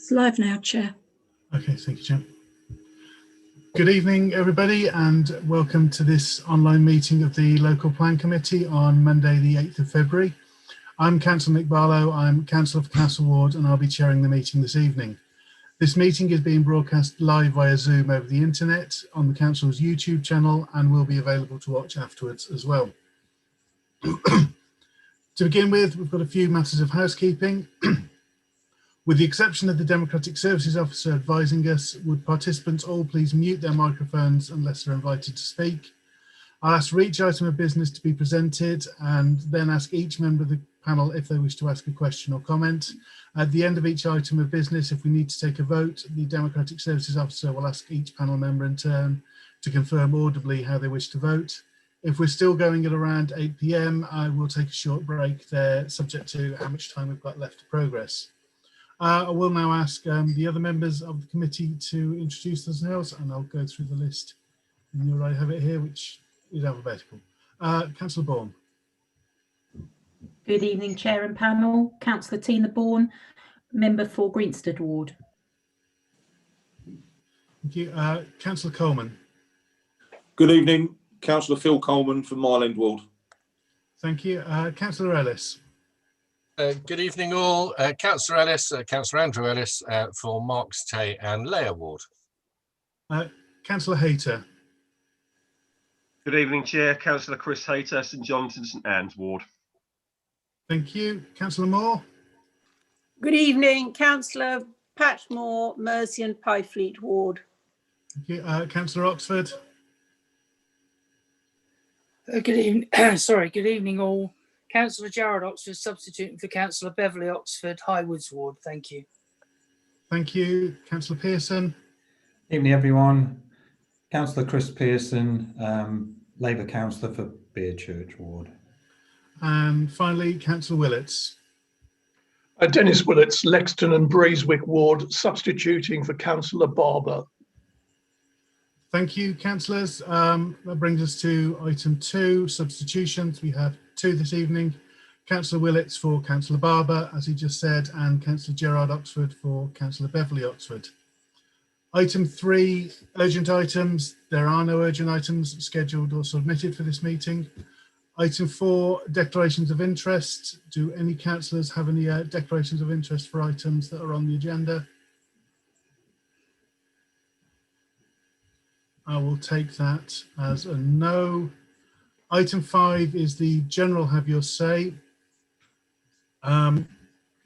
It's live now, Chair. Okay, thank you, Chair. Good evening, everybody, and welcome to this online meeting of the Local Plan Committee on Monday, the 8th of February. I'm Councillor Nick Barlow. I'm Councillor for Castle Ward, and I'll be chairing the meeting this evening. This meeting is being broadcast live via Zoom over the internet on the Council's YouTube channel and will be available to watch afterwards as well. To begin with, we've got a few matters of housekeeping. With the exception of the Democratic Services Officer advising us, would participants all please mute their microphones unless they're invited to speak. I'll ask for each item of business to be presented and then ask each member of the panel if they wish to ask a question or comment. At the end of each item of business, if we need to take a vote, the Democratic Services Officer will ask each panel member in turn to confirm audibly how they wish to vote. If we're still going at around 8 PM, I will take a short break there, subject to how much time we've got left to progress. I will now ask the other members of the committee to introduce themselves, and I'll go through the list. And I have it here, which is alphabetical. Councillor Bourne. Good evening, Chair and panel. Councillor Tina Bourne, member for Greenstead Ward. Thank you. Councillor Coleman. Good evening, Councillor Phil Coleman from Mile End Ward. Thank you. Councillor Ellis. Good evening all. Councillor Ellis, Councillor Andrew Ellis for Marks Tay and Leah Ward. Councillor Hayter. Good evening, Chair. Councillor Chris Hayter, St John's and St Anne's Ward. Thank you. Councillor Moore. Good evening, Councillor Patchmore, Mersey and Pyfleet Ward. Thank you. Councillor Oxford. Good evening. Good evening all. Councillor Jarrod Oxford, substituting for Councillor Beverley Oxford, Highwoods Ward. Thank you. Thank you. Councillor Pearson. Evening, everyone. Councillor Chris Pearson, Labour Councillor for Beerchurch Ward. And finally, Councillor Willets. Dennis Willets, Lexton and Breeswick Ward, substituting for Councillor Barber. Thank you, councillors. That brings us to item 2, substitutions. We have 2 this evening. Councillor Willets for Councillor Barber, as he just said, and Councillor Gerard Oxford for Councillor Beverley Oxford. Item 3, urgent items. There are no urgent items scheduled or submitted for this meeting. Item 4, declarations of interest. Do any councillors have any declarations of interest for items that are on the agenda? I will take that as a no. Item 5 is the general have your say.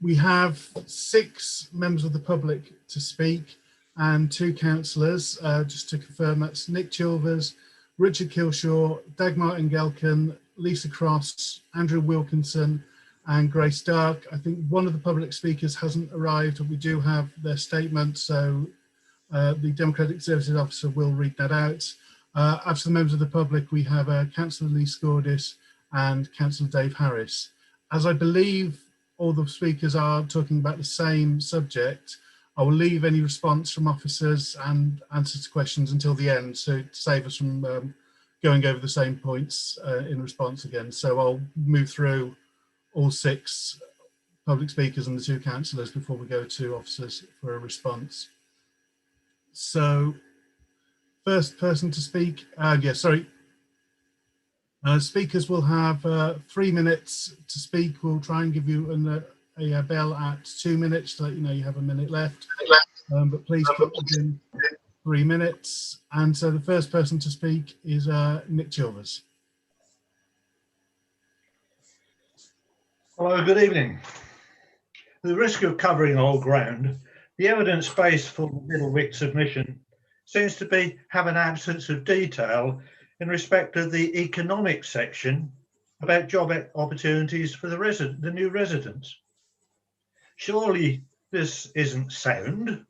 We have 6 members of the public to speak and 2 councillors. Just to confirm, that's Nick Chilvers, Richard Kilshaw, Dagmar Engelken, Lisa Cross, Andrew Wilkinson and Grace Dark. I think one of the public speakers hasn't arrived, but we do have their statement, so the Democratic Services Officer will read that out. After the members of the public, we have Councillor Lee Scordis and Councillor Dave Harris. As I believe all the speakers are talking about the same subject, I will leave any response from officers and answers to questions until the end, so to save us from going over the same points in response again. So I'll move through all 6 public speakers and the 2 councillors before we go to officers for a response. So, first person to speak, speakers will have 3 minutes to speak. We'll try and give you a bell at 2 minutes to let you know you have a minute left. But please keep within 3 minutes. And so the first person to speak is Nick Chilvers. Hello, good evening. At the risk of covering old ground, the evidence base for the Middlewick submission seems to have an absence of detail in respect of the economic section about job opportunities for the new residents. Surely this isn't sound.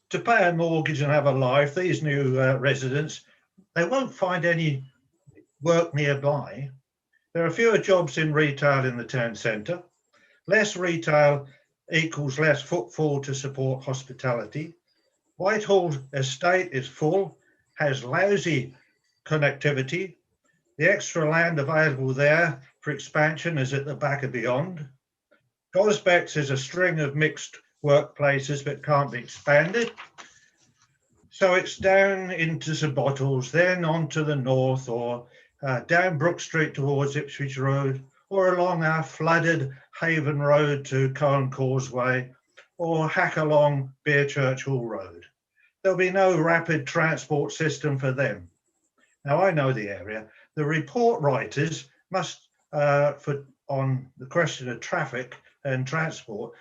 To pay a mortgage and have a life, these new residents, they won't find any work nearby. There are fewer jobs in retail in the town centre. Less retail equals less footfall to support hospitality. Whitehall estate is full, has lousy connectivity. The extra land available there for expansion is at the back of beyond. Gosbecks is a string of mixed workplaces but can't be expanded. So it's down into St Bottles, then on to the north, or down Brook Street towards Ipswich Road, or along our flooded Haven Road to Carn Causeway, or hack along Beerchurch Hall Road. There'll be no rapid transport system for them. Now, I know the area. The report writers must, on the question of traffic and transport,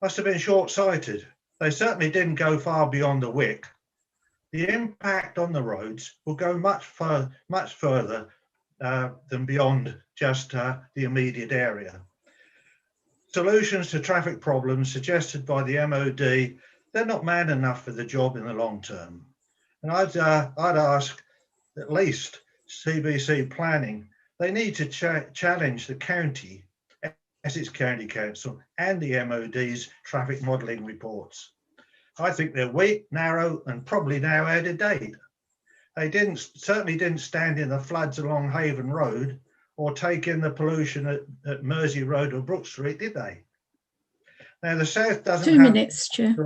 must have been short-sighted. They certainly didn't go far beyond the Wick. The impact on the roads will go much further than beyond just the immediate area. Solutions to traffic problems suggested by the MOD, they're not man enough for the job in the long term. And I'd ask at least CBC planning, they need to challenge the county as its county council and the MOD's traffic modelling reports. I think they're weak, narrow, and probably now out of date. They certainly didn't stand in the floods along Haven Road or take in the pollution at Mersey Road or Brook Street, did they? Now, the South doesn't 2 have minutes, Chair.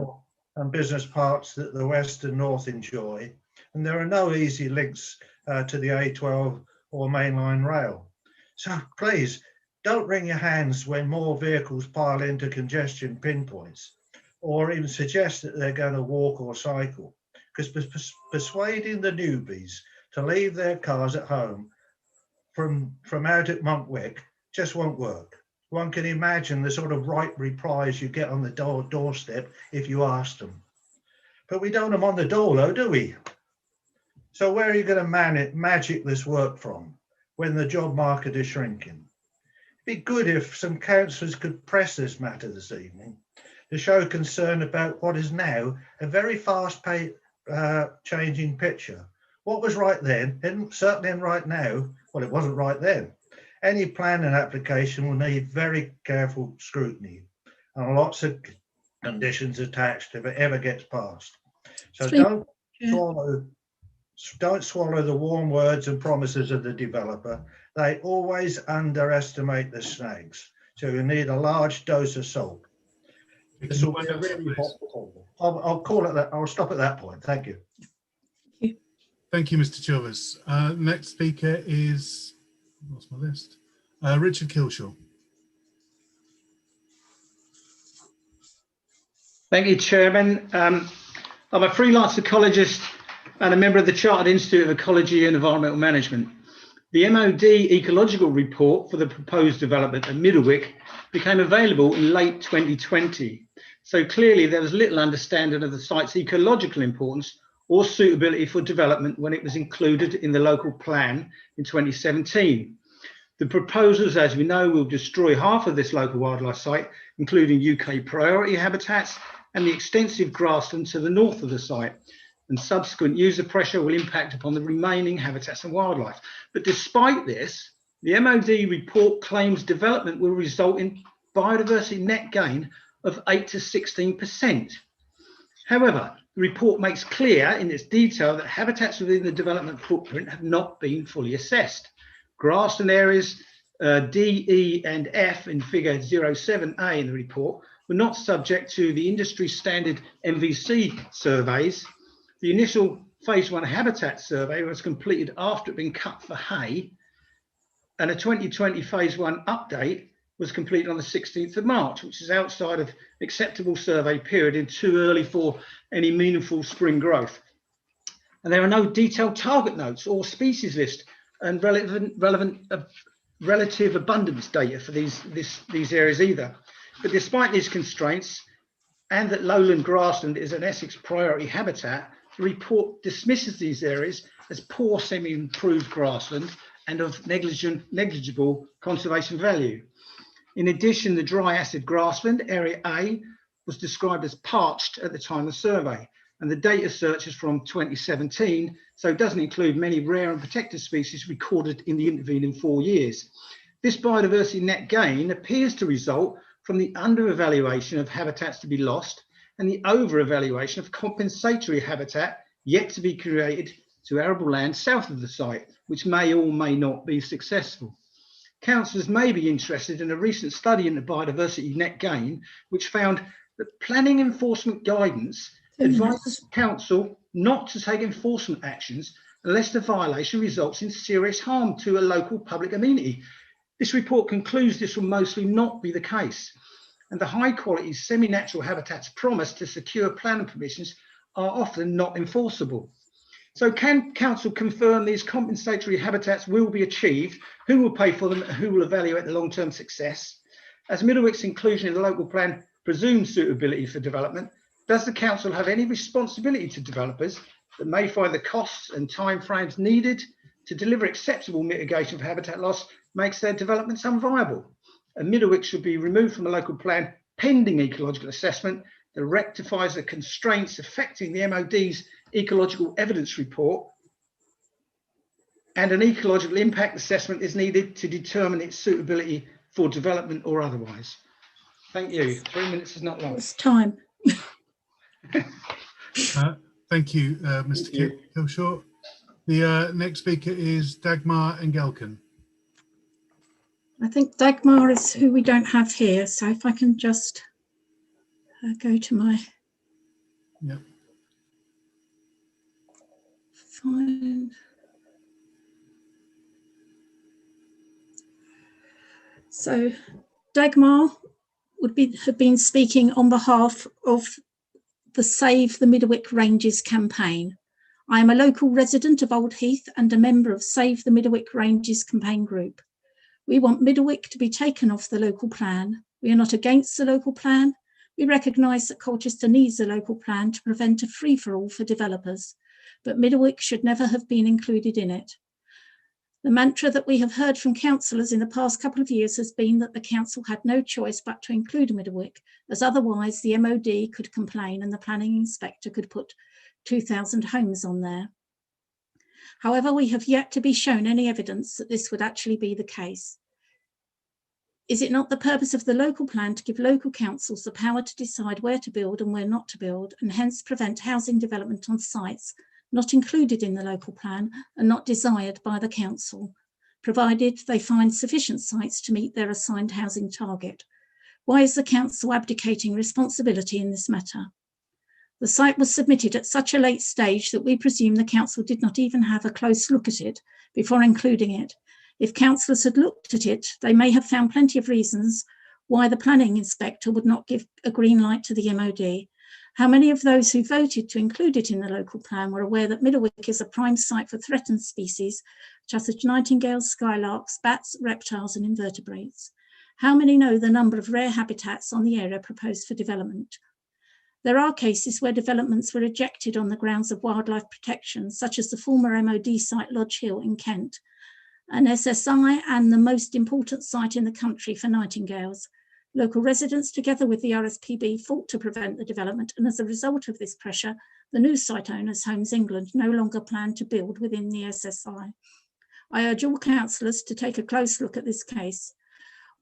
and business parks that the West and North enjoy, and there are no easy links to the A12 or mainline rail. So please, don't wring your hands when more vehicles pile into congestion pinpoints, or even suggest that they're going to walk or cycle, because persuading the newbies to leave their cars at home from out at Montwick just won't work. One can imagine the sort of right replies you get on the doorstep if you asked them. But we don't have them on the door though, do we? So where are you going to magic this work from when the job market is shrinking? It'd be good if some councillors could press this matter this evening to show concern about what is now a very fast changing picture. What was right then, and certainly right now, well, it wasn't right then. Any plan and application will need very careful scrutiny and lots of conditions attached if it ever gets passed. So don't swallow the warm words and promises of the developer. They always underestimate the snags. So you need a large dose of salt. This will be a really hot call. I'll call it that. I'll stop at that point. Thank you. Thank you, Mr. Chilvers. Next speaker is, what's my list? Richard Kilshaw. Thank you, Chairman. I'm a freelance ecologist and a member of the Chartered Institute of Ecology and Environmental Management. The MOD ecological report for the proposed development at Middlewick became available in late 2020. So clearly there was little understanding of the site's ecological importance or suitability for development when it was included in the local plan in 2017. The proposals, as we know, will destroy half of this local wildlife site, including UK priority habitats and the extensive grassland to the north of the site. And subsequent user pressure will impact upon the remaining habitats and wildlife. But despite this, the MOD report claims development will result in biodiversity net gain of 8 to 16%. However, the report makes clear in its detail that habitats within the development footprint have not been fully assessed. Grassland areas D, E and F in figure 07A in the report were not subject to the industry standard MVC surveys. The initial phase 1 habitat survey was completed after it had been cut for hay, and a 2020 phase 1 update was completed on the 16th of March, which is outside of acceptable survey period and too early for any meaningful spring growth. And there are no detailed target notes or species list and relative abundance data for these areas either. But despite these constraints, and that lowland grassland is an Essex priority habitat, the report dismisses these areas as poor semi-improved grassland and of negligible conservation value. In addition, the dry acid grassland, area A, was described as parched at the time of survey, and the data search is from 2017, so it doesn't include many rare and protected species recorded in the intervening 4 years. This biodiversity net gain appears to result from the under-evaluation of habitats to be lost and the over-evaluation of compensatory habitat yet to be created to arable land south of the site, which may or may not be successful. Councillors may be interested in a recent study into biodiversity net gain, which found that planning enforcement guidance advises council not to take enforcement actions unless the violation results in serious harm to a local public amenity. This report concludes this will mostly not be the case, and the high quality semi-natural habitats promised to secure planning permissions are often not enforceable. So can council confirm these compensatory habitats will be achieved? Who will pay for them? Who will evaluate the long-term success? As Middlewick's inclusion in the local plan presumes suitability for development, does the council have any responsibility to developers that may find the costs and timeframes needed to deliver acceptable mitigation for habitat loss makes their developments unviable? And Middlewick should be removed from the local plan pending ecological assessment that rectifies the constraints affecting the MOD's ecological evidence report, and an ecological impact assessment is needed to determine its suitability for development or otherwise. Thank you. 3 minutes is not long. It's time. Thank you, Mr. Kilshaw. The next speaker is Dagmar Engelken. I think Dagmar is who we don't have here. So if I can just go to my find. So Dagmar would have been speaking on behalf of the Save the Middlewick Ranges campaign. I am a local resident of Old Heath and a member of Save the Middlewick Ranges campaign group. We want Middlewick to be taken off the local plan. We are not against the local plan. We recognise that Colchester needs a local plan to prevent a free-for-all for developers, but Middlewick should never have been included in it. The mantra that we have heard from councillors in the past couple of years has been that the council had no choice but to include Middlewick, as otherwise the MOD could complain and the planning inspector could put 2,000 homes on there. However, we have yet to be shown any evidence that this would actually be the case. Is it not the purpose of the local plan to give local councils the power to decide where to build and where not to build, and hence prevent housing development on sites not included in the local plan and not desired by the council, provided they find sufficient sites to meet their assigned housing target? Why is the council abdicating responsibility in this matter? The site was submitted at such a late stage that we presume the council did not even have a close look at it before including it. If councillors had looked at it, they may have found plenty of reasons why the planning inspector would not give a green light to the MOD. How many of those who voted to include it in the local plan were aware that Middlewick is a prime site for threatened species, such as nightingales, skylarks, bats, reptiles and invertebrates? How many know the number of rare habitats on the area proposed for development? There are cases where developments were rejected on the grounds of wildlife protection, such as the former MOD site Lodge Hill in Kent, an SSI and the most important site in the country for nightingales. Local residents, together with the RSPB, fought to prevent the development, and as a result of this pressure, the new site owners, Homes England, no longer plan to build within the SSI. I urge all councillors to take a close look at this case.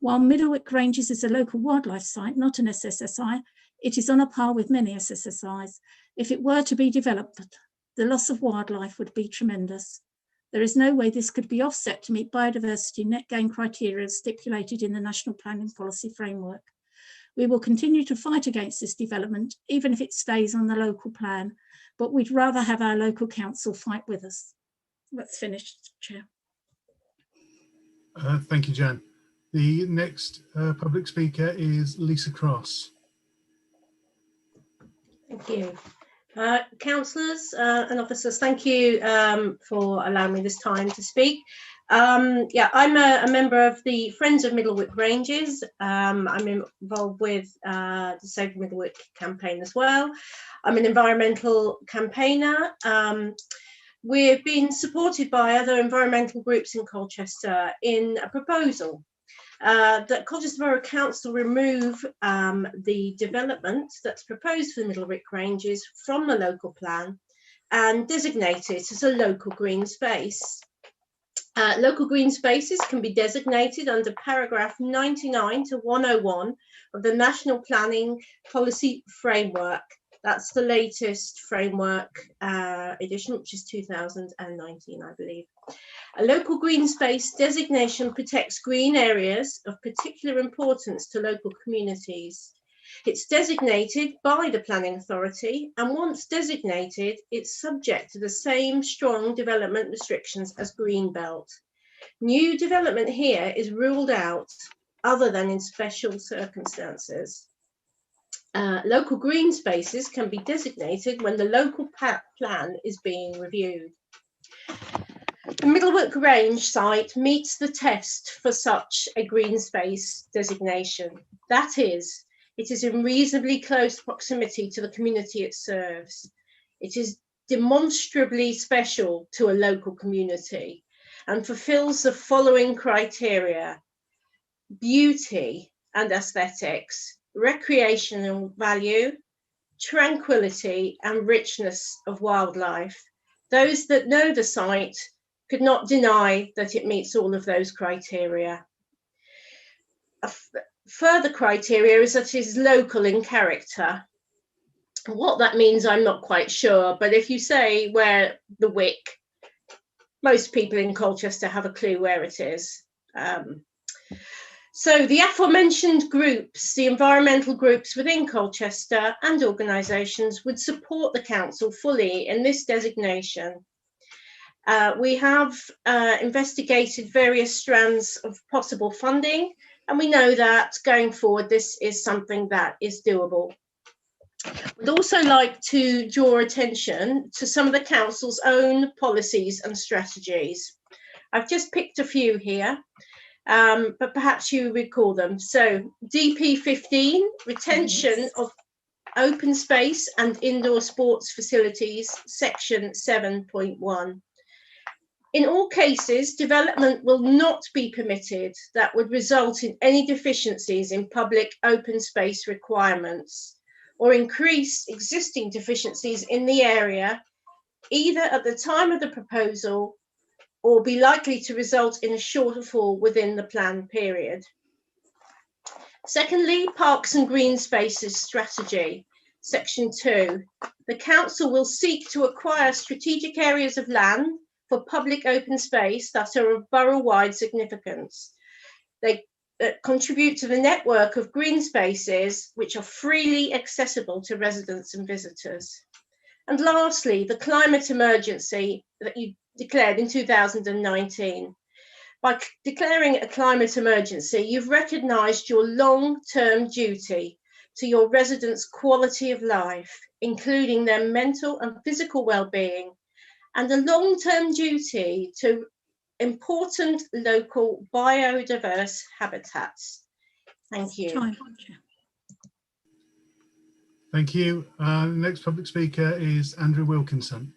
While Middlewick Ranges is a local wildlife site, not an SSSI, it is on a par with many SSSIs. If it were to be developed, the loss of wildlife would be tremendous. There is no way this could be offset to meet biodiversity net gain criteria stipulated in the National Planning Policy Framework. We will continue to fight against this development, even if it stays on the local plan, but we'd rather have our local council fight with us. That's finished, Chair. Thank you, Jan. The next public speaker is Lisa Cross. Thank you. Councillors and officers, thank you for allowing me this time to speak. Yeah, I'm a member of the Friends of Middlewick Ranges. I'm involved with the Save Middlewick campaign as well. I'm an environmental campaigner. We've been supported by other environmental groups in Colchester in a proposal that Colchester Borough Council remove the development that's proposed for the Middlewick Ranges from the local plan and designate it as a local green space. Local green spaces can be designated under paragraph 99 to 101 of the National Planning Policy Framework. That's the latest framework edition, which is 2019, I believe. A local green space designation protects green areas of particular importance to local communities. It's designated by the planning authority, and once designated, it's subject to the same strong development restrictions as Greenbelt. New development here is ruled out other than in special circumstances. Local green spaces can be designated when the local plan is being reviewed. The Middlewick Range site meets the test for such a green space designation. That is, it is in reasonably close proximity to the community it serves. It is demonstrably special to a local community and fulfills the following criteria: beauty and aesthetics, recreational value, tranquility and richness of wildlife. Those that know the site could not deny that it meets all of those criteria. A further criteria is that it is local in character. What that means, I'm not quite sure, but if you say where the Wick, most people in Colchester have a clue where it is. So the aforementioned groups, the environmental groups within Colchester and organisations, would support the council fully in this designation. We have investigated various strands of possible funding, and we know that going forward, this is something that is doable. We'd also like to draw attention to some of the council's own policies and strategies. I've just picked a few here, but perhaps you recall them. So DP15, retention of open space and indoor sports facilities, section 7.1. In all cases, development will not be permitted that would result in any deficiencies in public open space requirements or increase existing deficiencies in the area, either at the time of the proposal or be likely to result in a shortfall within the planned period. Secondly, parks and green spaces strategy, section 2. The council will seek to acquire strategic areas of land for public open space that are of borough-wide significance. They contribute to the network of green spaces which are freely accessible to residents and visitors. And lastly, the climate emergency that you declared in 2019. By declaring a climate emergency, you've recognised your long-term duty to your residents' quality of life, including their mental and physical well-being, and a long-term duty to important local biodiverse habitats. Thank you. Thank you. The next public speaker is Andrew Wilkinson.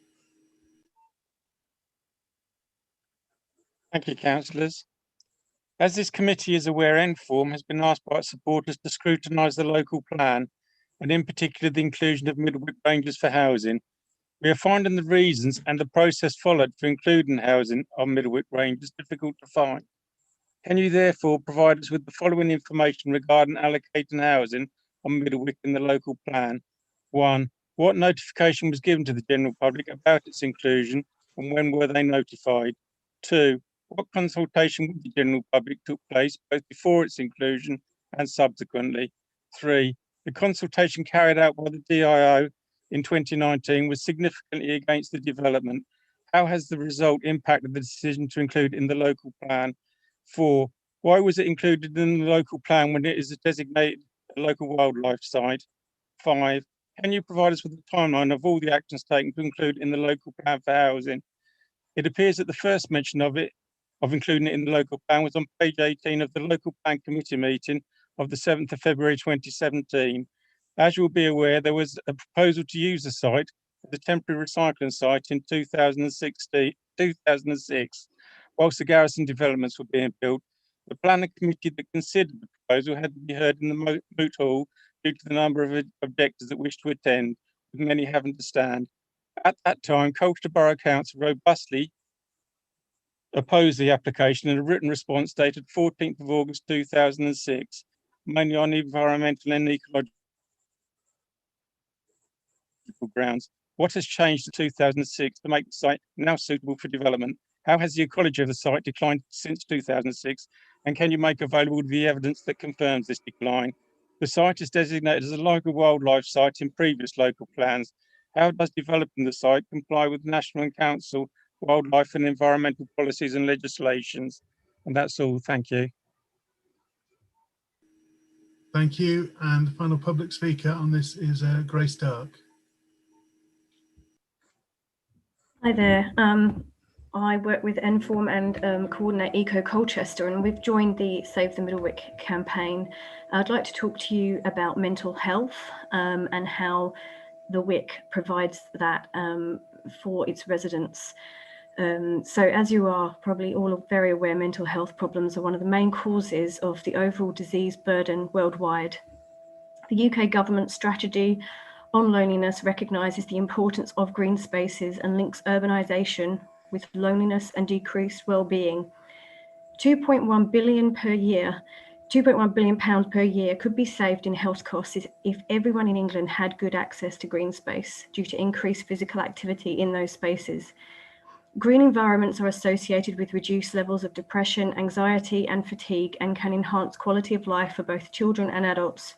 Thank you, councillors. As this committee is aware, Enform has been asked by its supporters to scrutinise the local plan, and in particular the inclusion of Middlewick Ranges for housing. We are finding the reasons and the process followed for including housing on Middlewick Ranges difficult to find. Can you therefore provide us with the following information regarding allocating housing on Middlewick in the local plan? 1. What notification was given to the general public about its inclusion, and when were they notified? 2. What consultation with the general public took place both before its inclusion and subsequently? 3. The consultation carried out by the DIO in 2019 was significantly against the development. How has the result impacted the decision to include in the local plan? 4. Why was it included in the local plan when it is a designated local wildlife site? 5. Can you provide us with a timeline of all the actions taken to include in the local plan for housing? It appears that the first mention of including it in the local plan was on page 18 of the local plan committee meeting of the 7th of February 2017. As you'll be aware, there was a proposal to use the site as a temporary recycling site in 2006, whilst the garrison developments were being built. The planning committee that considered the proposal had to be heard in the moot hall due to the number of objectors that wished to attend, with many having to stand. At that time, Colchester Borough Council robustly opposed the application in a written response dated 14th of August 2006, mainly on environmental and ecological grounds. What has changed in 2006 to make the site now suitable for development? How has the ecology of the site declined since 2006? And can you make available the evidence that confirms this decline? The site is designated as a local wildlife site in previous local plans. How does developing the site comply with national and council wildlife and environmental policies and legislations? And that's all. Thank you. Thank you. And the final public speaker on this is Grace Dark. Hi there. I work with Enform and coordinate Eco Colchester, and we've joined the Save the Middlewick campaign. I'd like to talk to you about mental health and how the WIC provides that for its residents. So as you are probably all very aware, mental health problems are one of the main causes of the overall disease burden worldwide. The UK government strategy on loneliness recognises the importance of green spaces and links urbanisation with loneliness and decreased well-being. 2.1 billion per year, £2.1 billion per year could be saved in health costs if everyone in England had good access to green space due to increased physical activity in those spaces. Green environments are associated with reduced levels of depression, anxiety and fatigue, and can enhance quality of life for both children and adults.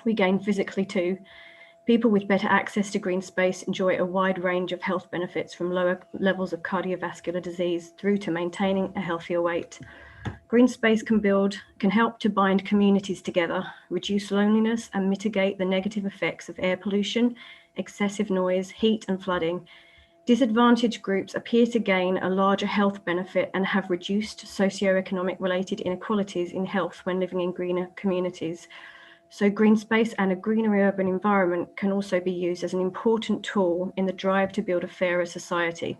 We gain physically too. People with better access to green space enjoy a wide range of health benefits, from lower levels of cardiovascular disease through to maintaining a healthier weight. Green space can help to bind communities together, reduce loneliness and mitigate the negative effects of air pollution, excessive noise, heat and flooding. Disadvantaged groups appear to gain a larger health benefit and have reduced socioeconomic related inequalities in health when living in greener communities. So green space and a greener urban environment can also be used as an important tool in the drive to build a fairer society.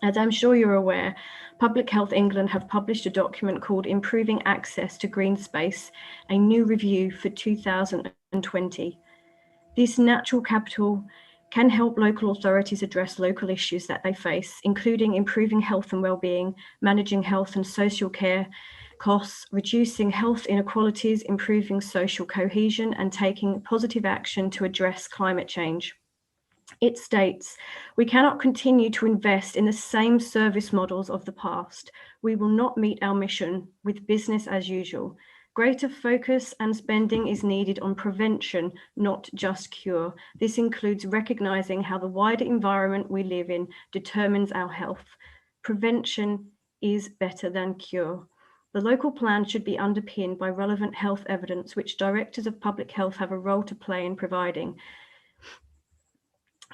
As I'm sure you're aware, Public Health England have published a document called Improving Access to Green Space, a new review for 2020. This natural capital can help local authorities address local issues that they face, including improving health and well-being, managing health and social care costs, reducing health inequalities, improving social cohesion, and taking positive action to address climate change. It states, we cannot continue to invest in the same service models of the past. We will not meet our mission with business as usual. Greater focus and spending is needed on prevention, not just cure. This includes recognizing how the wider environment we live in determines our health. Prevention is better than cure. The local plan should be underpinned by relevant health evidence, which directors of public health have a role to play in providing.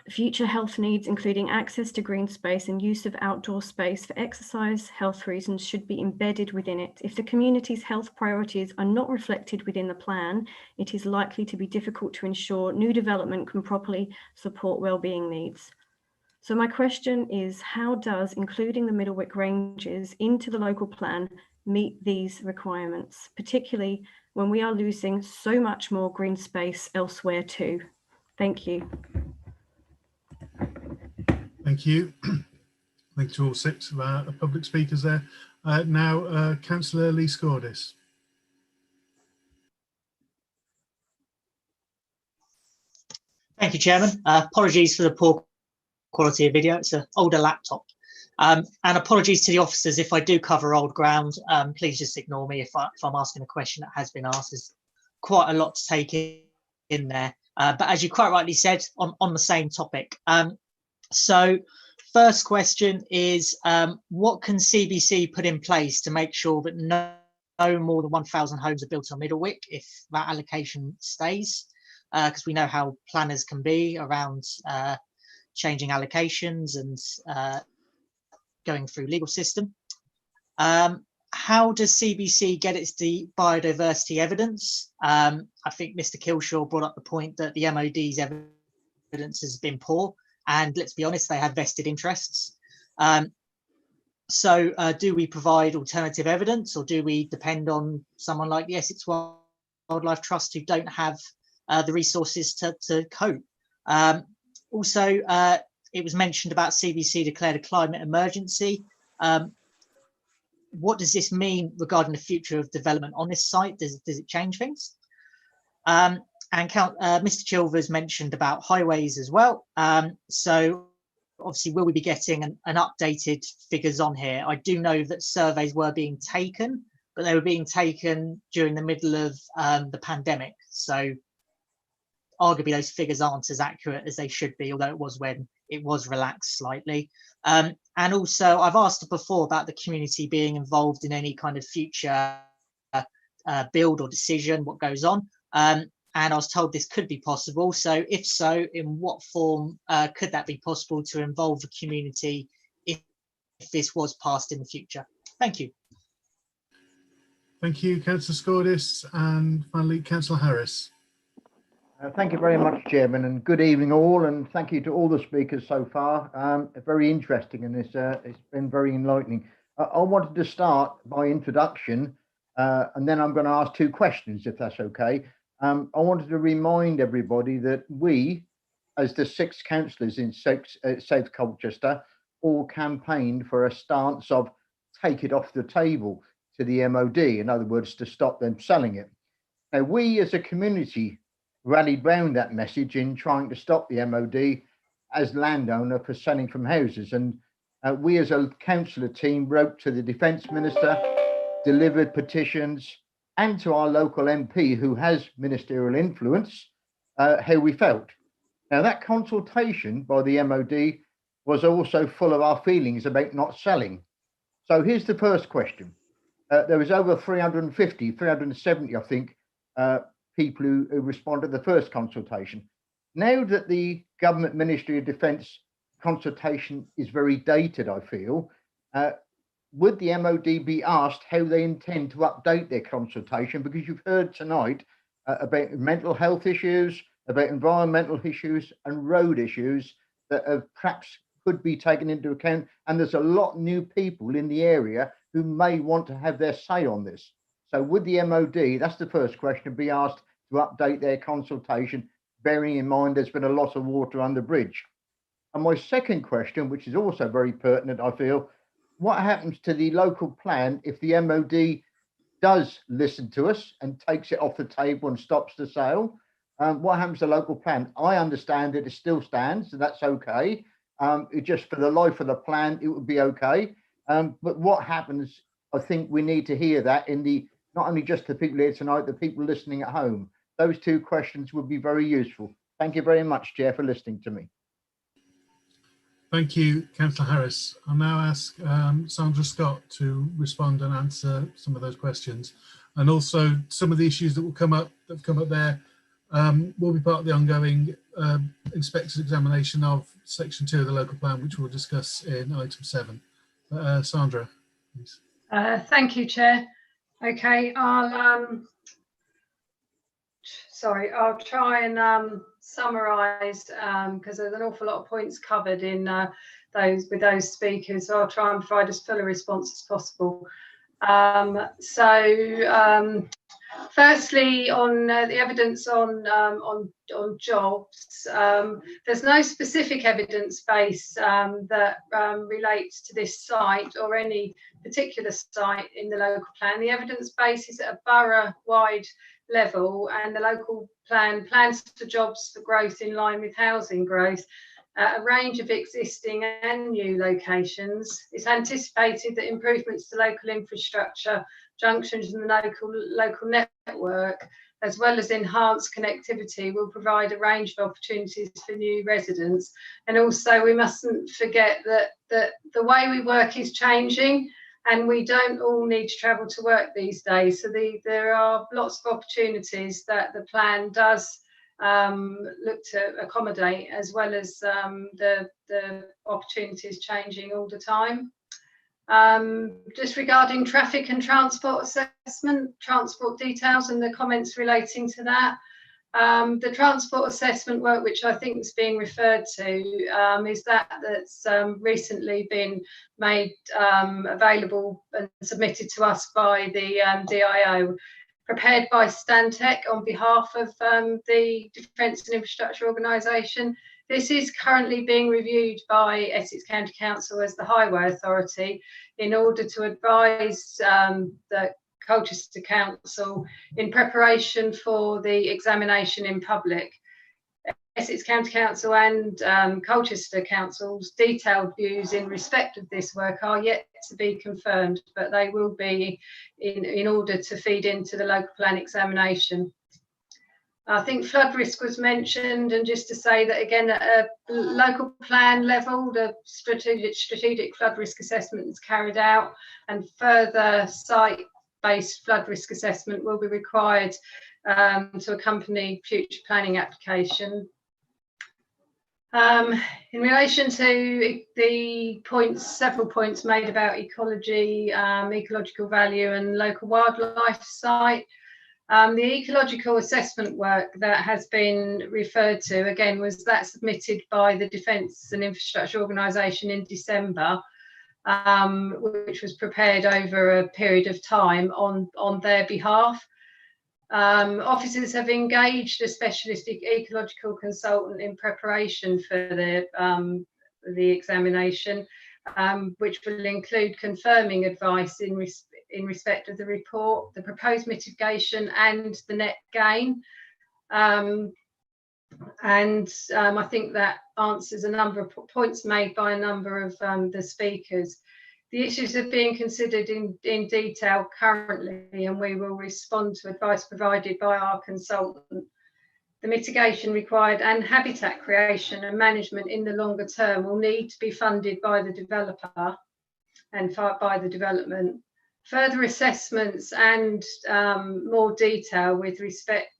Future health needs, including access to green space and use of outdoor space for exercise, health reasons, should be embedded within it. If the community's health priorities are not reflected within the plan, it is likely to be difficult to ensure new development can properly support well-being needs. So my question is, how does including the Middlewick Ranges into the local plan meet these requirements, particularly when we are losing so much more green space elsewhere too? Thank you. Thank you. Thank you to all six of our public speakers there. Now, Councillor Lee Scordis. Thank you, Chairman. Apologies for the poor quality of video. It's an older laptop. And apologies to the officers if I do cover old ground. Please just ignore me if I'm asking a question that has been asked. There's quite a lot to take in there. But as you quite rightly said, on the same topic. So first question is, what can CBC put in place to make sure that no more than 1,000 homes are built on Middlewick if that allocation stays? Because we know how planners can be around changing allocations and going through legal system. How does CBC get its biodiversity evidence? I think Mr. Kilshaw brought up the point that the MOD's evidence has been poor, and let's be honest, they have vested interests. So do we provide alternative evidence, or do we depend on someone like the Essex Wildlife Trust who don't have the resources to cope? Also, it was mentioned about CBC declared a climate emergency. What does this mean regarding the future of development on this site? Does it change things? And Mr. Chilvers mentioned about highways as well. So obviously, will we be getting an updated figures on here? I do know that surveys were being taken, but they were being taken during the middle of the pandemic. So arguably those figures aren't as accurate as they should be, although it was when it was relaxed slightly. And also I've asked before about the community being involved in any kind of future build or decision, what goes on. And I was told this could be possible. So if so, in what form could that be possible to involve the community if this was passed in the future? Thank you. Thank you, Councillor Scordis, and finally, Councillor Harris. Thank you very much, Chairman, and good evening all, and thank you to all the speakers so far. Very interesting, and it's been very enlightening. I wanted to start by introduction, and then I'm going to ask two questions, if that's okay. I wanted to remind everybody that we, as the 6 councillors in South Colchester, all campaigned for a stance of take it off the table to the MOD, in other words, to stop them selling it. Now, we as a community rallied round that message in trying to stop the MOD as landowner for selling from houses. And we as a councillor team wrote to the Defence Minister, delivered petitions, and to our local MP who has ministerial influence, how we felt. Now, that consultation by the MOD was also full of our feelings about not selling. So here's the first question. There was over 370, I think, people who responded to the first consultation. Now that the Government Ministry of Defence consultation is very dated, I feel, would the MOD be asked how they intend to update their consultation? Because you've heard tonight about mental health issues, about environmental issues and road issues that perhaps could be taken into account. And there's a lot of new people in the area who may want to have their say on this. So would the MOD, that's the first question, be asked to update their consultation, bearing in mind there's been a lot of water under the bridge? And my second question, which is also very pertinent, I feel, what happens to the local plan if the MOD does listen to us and takes it off the table and stops the sale? What happens to the local plan? I understand that it still stands, so that's okay. It just for the life of the plan, it would be okay. But what happens, I think we need to hear that in the, not only just the people here tonight, the people listening at home. Those two questions would be very useful. Thank you very much, Chair, for listening to me. Thank you, Councillor Harris. I'll now ask Sandra Scott to respond and answer some of those questions. And also some of the issues that will come up, there, will be part of the ongoing inspector's examination of section 2 of the local plan, which we'll discuss in item 7. Sandra, please. Thank you, Chair. Okay, I'll try and summarise because there's an awful lot of points covered in those speakers. So I'll try and provide as full a response as possible. Firstly, on the evidence on jobs, there's no specific evidence base that relates to this site or any particular site in the local plan. The evidence base is at a borough-wide level, and the local plan plans for jobs for growth in line with housing growth at a range of existing and new locations. It's anticipated that improvements to local infrastructure, junctions in the local network, as well as enhanced connectivity, will provide a range of opportunities for new residents. And also we mustn't forget that the way we work is changing, and we don't all need to travel to work these days. So there are lots of opportunities that the plan does look to accommodate, as well as the opportunities changing all the time. Just regarding traffic and transport assessment, transport details and the comments relating to that. The transport assessment work, which I think is being referred to, is that's recently been made available and submitted to us by the DIO, prepared by Stantec on behalf of the Defence and Infrastructure Organisation. This is currently being reviewed by Essex County Council as the Highway Authority in order to advise the Colchester Council in preparation for the examination in public. Essex County Council and Colchester Council's detailed views in respect of this work are yet to be confirmed, but they will be in order to feed into the local plan examination. I think flood risk was mentioned, and just to say that again, at a local plan level, the strategic flood risk assessment is carried out, and further site-based flood risk assessment will be required to accompany future planning application. In relation to the several points made about ecology, ecological value and local wildlife site, the ecological assessment work that has been referred to again was that submitted by the Defence and Infrastructure Organisation in December, which was prepared over a period of time on their behalf. Officers have engaged a specialist ecological consultant in preparation for the examination, which will include confirming advice in respect of the report, the proposed mitigation and the net gain. I think that answers a number of points made by a number of the speakers. The issues are being considered in detail currently, and we will respond to advice provided by our consultant. The mitigation required and habitat creation and management in the longer term will need to be funded by the developer and by the development. Further assessments and more detail with respect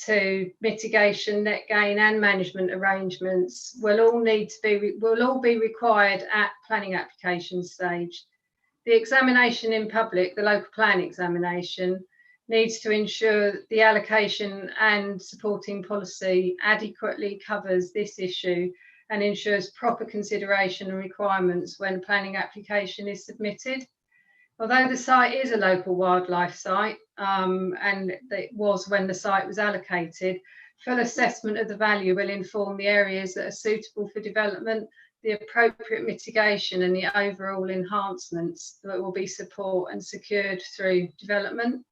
to mitigation, net gain and management arrangements will all be required at planning application stage. The examination in public, the local plan examination, needs to ensure the allocation and supporting policy adequately covers this issue and ensures proper consideration and requirements when planning application is submitted. Although the site is a local wildlife site, and it was when the site was allocated, full assessment of the value will inform the areas that are suitable for development, the appropriate mitigation and the overall enhancements that will be support and secured through development.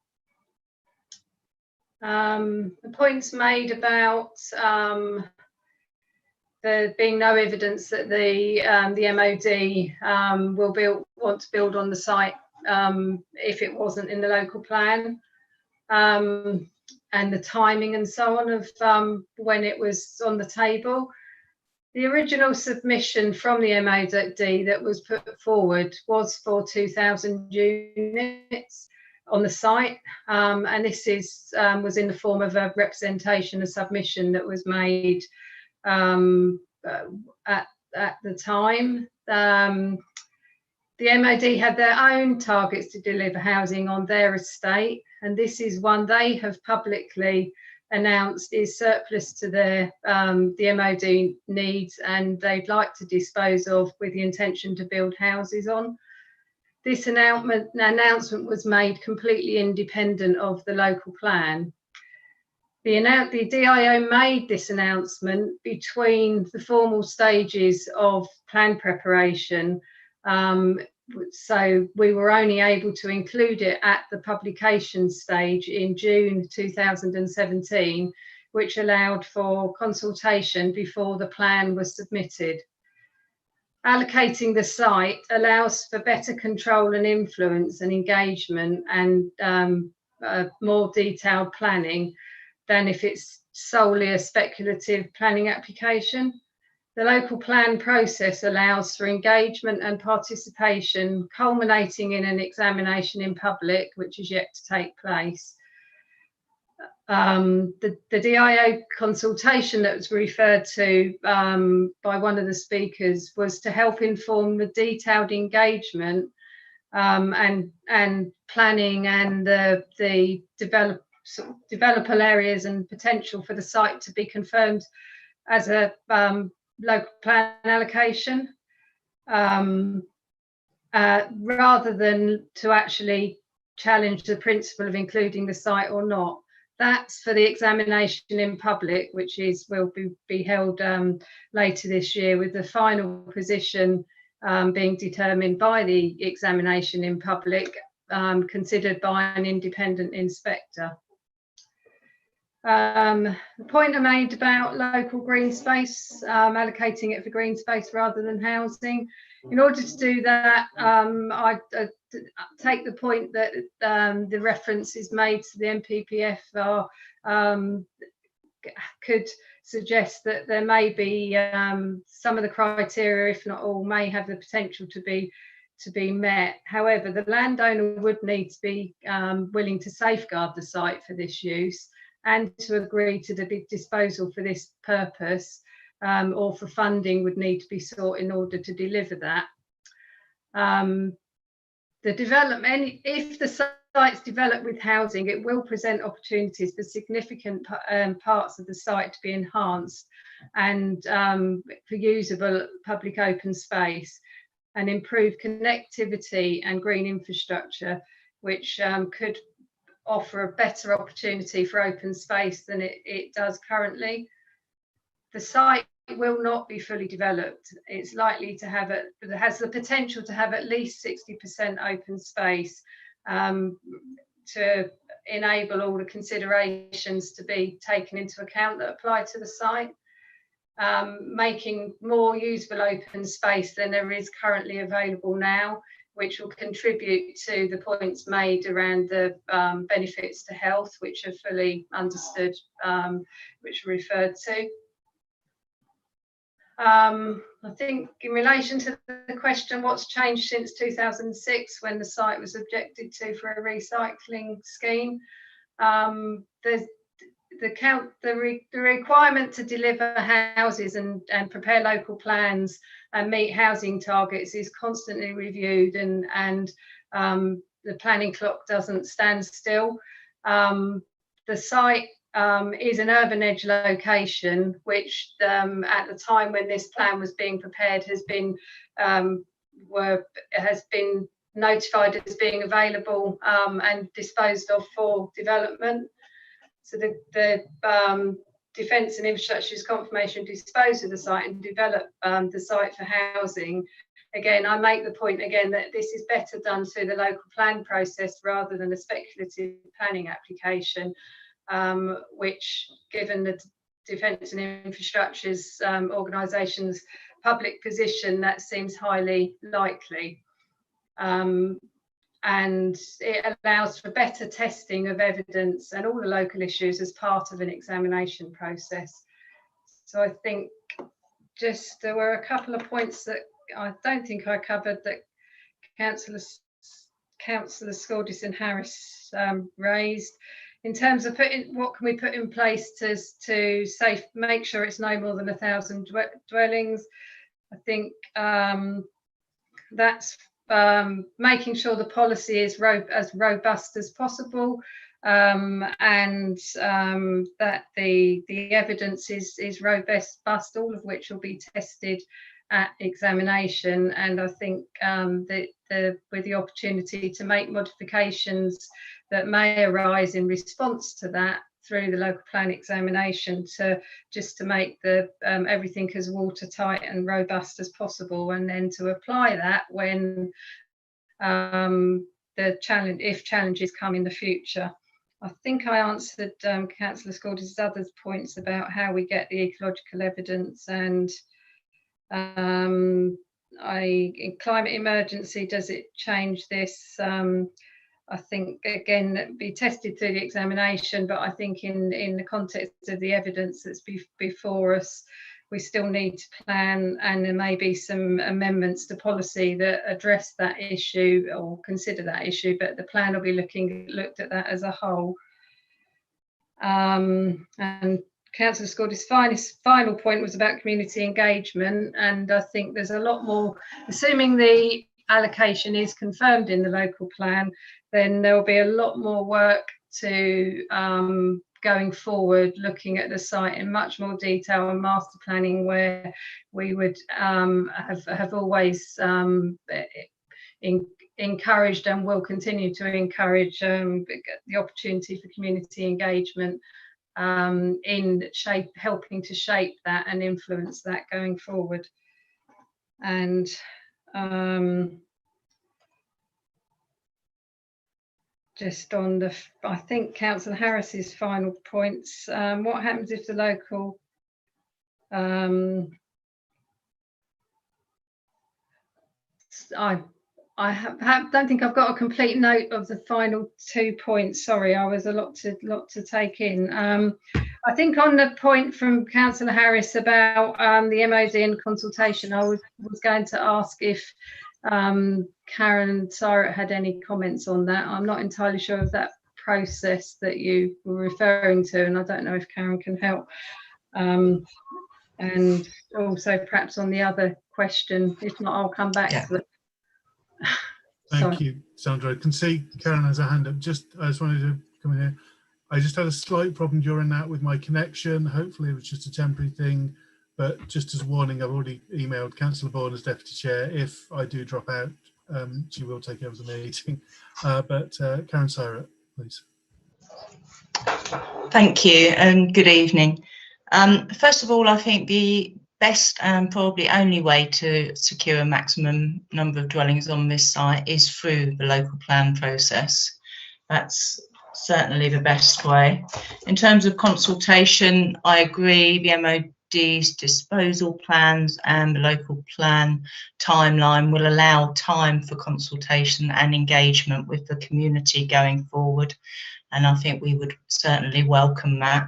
The points made about there being no evidence that the MOD will want to build on the site if it wasn't in the local plan, and the timing and so on of when it was on the table. The original submission from the MOD that was put forward was for 2,000 units on the site, and this was in the form of a representation, a submission that was made at the time. The MOD had their own targets to deliver housing on their estate, and this is one they have publicly announced is surplus to their the MOD needs, and they'd like to dispose of with the intention to build houses on. This announcement was made completely independent of the local plan. The DIO made this announcement between the formal stages of plan preparation, so we were only able to include it at the publication stage in June 2017, which allowed for consultation before the plan was submitted. Allocating the site allows for better control and influence and engagement and more detailed planning than if it's solely a speculative planning application. The local plan process allows for engagement and participation, culminating in an examination in public, which is yet to take place. The DIO consultation that was referred to by one of the speakers was to help inform the detailed engagement and planning and the developable areas and potential for the site to be confirmed as a local plan allocation, rather than to actually challenge the principle of including the site or not. That's for the examination in public, which will be held later this year, with the final position being determined by the examination in public, considered by an independent inspector. The point I made about local green space, allocating it for green space rather than housing. In order to do that, I take the point that the references made to the NPPF could suggest that there may be some of the criteria, if not all, may have the potential to be met. However, the landowner would need to be willing to safeguard the site for this use and to agree to the disposal for this purpose, or for funding would need to be sought in order to deliver that. The development, if the site's developed with housing, it will present opportunities for significant parts of the site to be enhanced and for usable public open space and improve connectivity and green infrastructure, which could offer a better opportunity for open space than it does currently. The site will not be fully developed. It's likely to have it has the potential to have at least 60% open space to enable all the considerations to be taken into account that apply to the site, making more usable open space than there is currently available now, which will contribute to the points made around the benefits to health, which are fully understood, which are referred to. I think in relation to the question, what's changed since 2006 when the site was objected to for a recycling scheme, the requirement to deliver houses and prepare local plans and meet housing targets is constantly reviewed, and the planning clock doesn't stand still. The site is an urban edge location, which at the time when this plan was being prepared has been notified as being available and disposed of for development. So the Defence and Infrastructure's confirmation to dispose of the site and develop the site for housing. Again, I make the point again that this is better done through the local plan process rather than a speculative planning application, which, given the Defence and Infrastructure's organisation's public position, that seems highly likely. And it allows for better testing of evidence and all the local issues as part of an examination process. So I think there were a couple of points that I don't think I covered that Councillor Scaldis and Harris raised. In terms of what can we put in place to make sure it's no more than 1,000 dwellings, I think that's making sure the policy is as robust as possible, and that the evidence is robust, all of which will be tested at examination. And I think with the opportunity to make modifications that may arise in response to that through the local plan examination, just to make the everything as watertight and robust as possible, and then to apply that when if challenges come in the future. I think I answered Councillor Scaldis' other points about how we get the ecological evidence, and in climate emergency, does it change this? I think, again, it'd be tested through the examination, but I think in the context of the evidence that's before us, we still need to plan, and there may be some amendments to policy that address that issue or consider that issue, but the plan will be looked at that as a whole. And Councillor Scaldis' final point was about community engagement, and I think there's a lot more, assuming the allocation is confirmed in the local plan, then there will be a lot more work to going forward, looking at the site in much more detail and master planning, where we would have always encouraged and will continue to encourage the opportunity for community engagement in helping to shape that and influence that going forward. And just on the, I think Councillor Harris's final points. What happens if the local don't think I've got a complete note of the final 2 points. Sorry, I was a lot to take in. I think on the point from Councillor Harris about the MOD and consultation, I was going to ask if Karen and Sarah had any comments on that. I'm not entirely sure of that process that you were referring to, and I don't know if Karen can help. And also perhaps on the other question, if not, I'll come back to it. Thank you, Sandra. I can see Karen has a hand up. I just wanted to come in here. I just had a slight problem during that with my connection. Hopefully it was just a temporary thing, but just as a warning, I've already emailed Councillor Bourne as Deputy Chair. If I do drop out, she will take over the meeting. But Karen Sarah, please. Thank you and good evening. First of all, I think the best and probably only way to secure a maximum number of dwellings on this site is through the local plan process. That's certainly the best way. In terms of consultation, I agree the MOD's disposal plans and the local plan timeline will allow time for consultation and engagement with the community going forward, and I think we would certainly welcome that.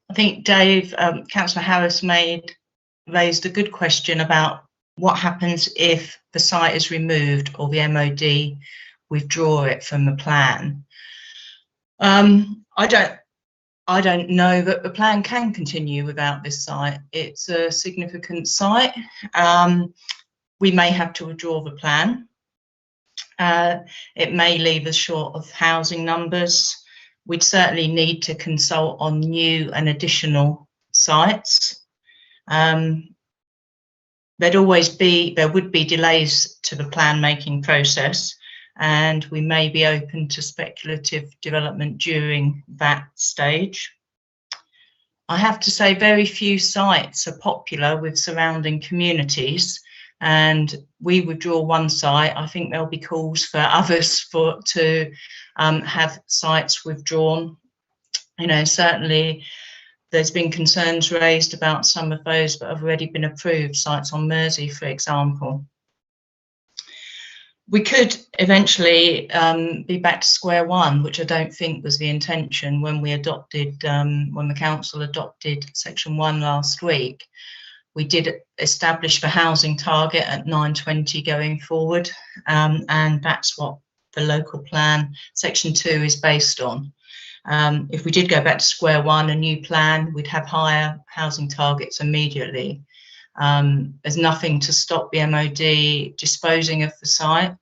I think Councillor Harris raised a good question about what happens if the site is removed or the MOD withdraw it from the plan. I don't know that the plan can continue without this site. It's a significant site. We may have to withdraw the plan. It may leave us short of housing numbers. We'd certainly need to consult on new and additional sites. There would be delays to the plan making process, and we may be open to speculative development during that stage. I have to say very few sites are popular with surrounding communities, and we withdraw one site. I think there'll be calls for others to have sites withdrawn. You know, certainly there's been concerns raised about some of those that have already been approved, sites on Mersey, for example. We could eventually be back to square one, which I don't think was the intention when we adopted, when the council adopted Section 1 last week. We did establish the housing target at 920 going forward, and that's what the local plan Section 2 is based on. If we did go back to square one, a new plan, we'd have higher housing targets immediately. There's nothing to stop the MOD disposing of the site.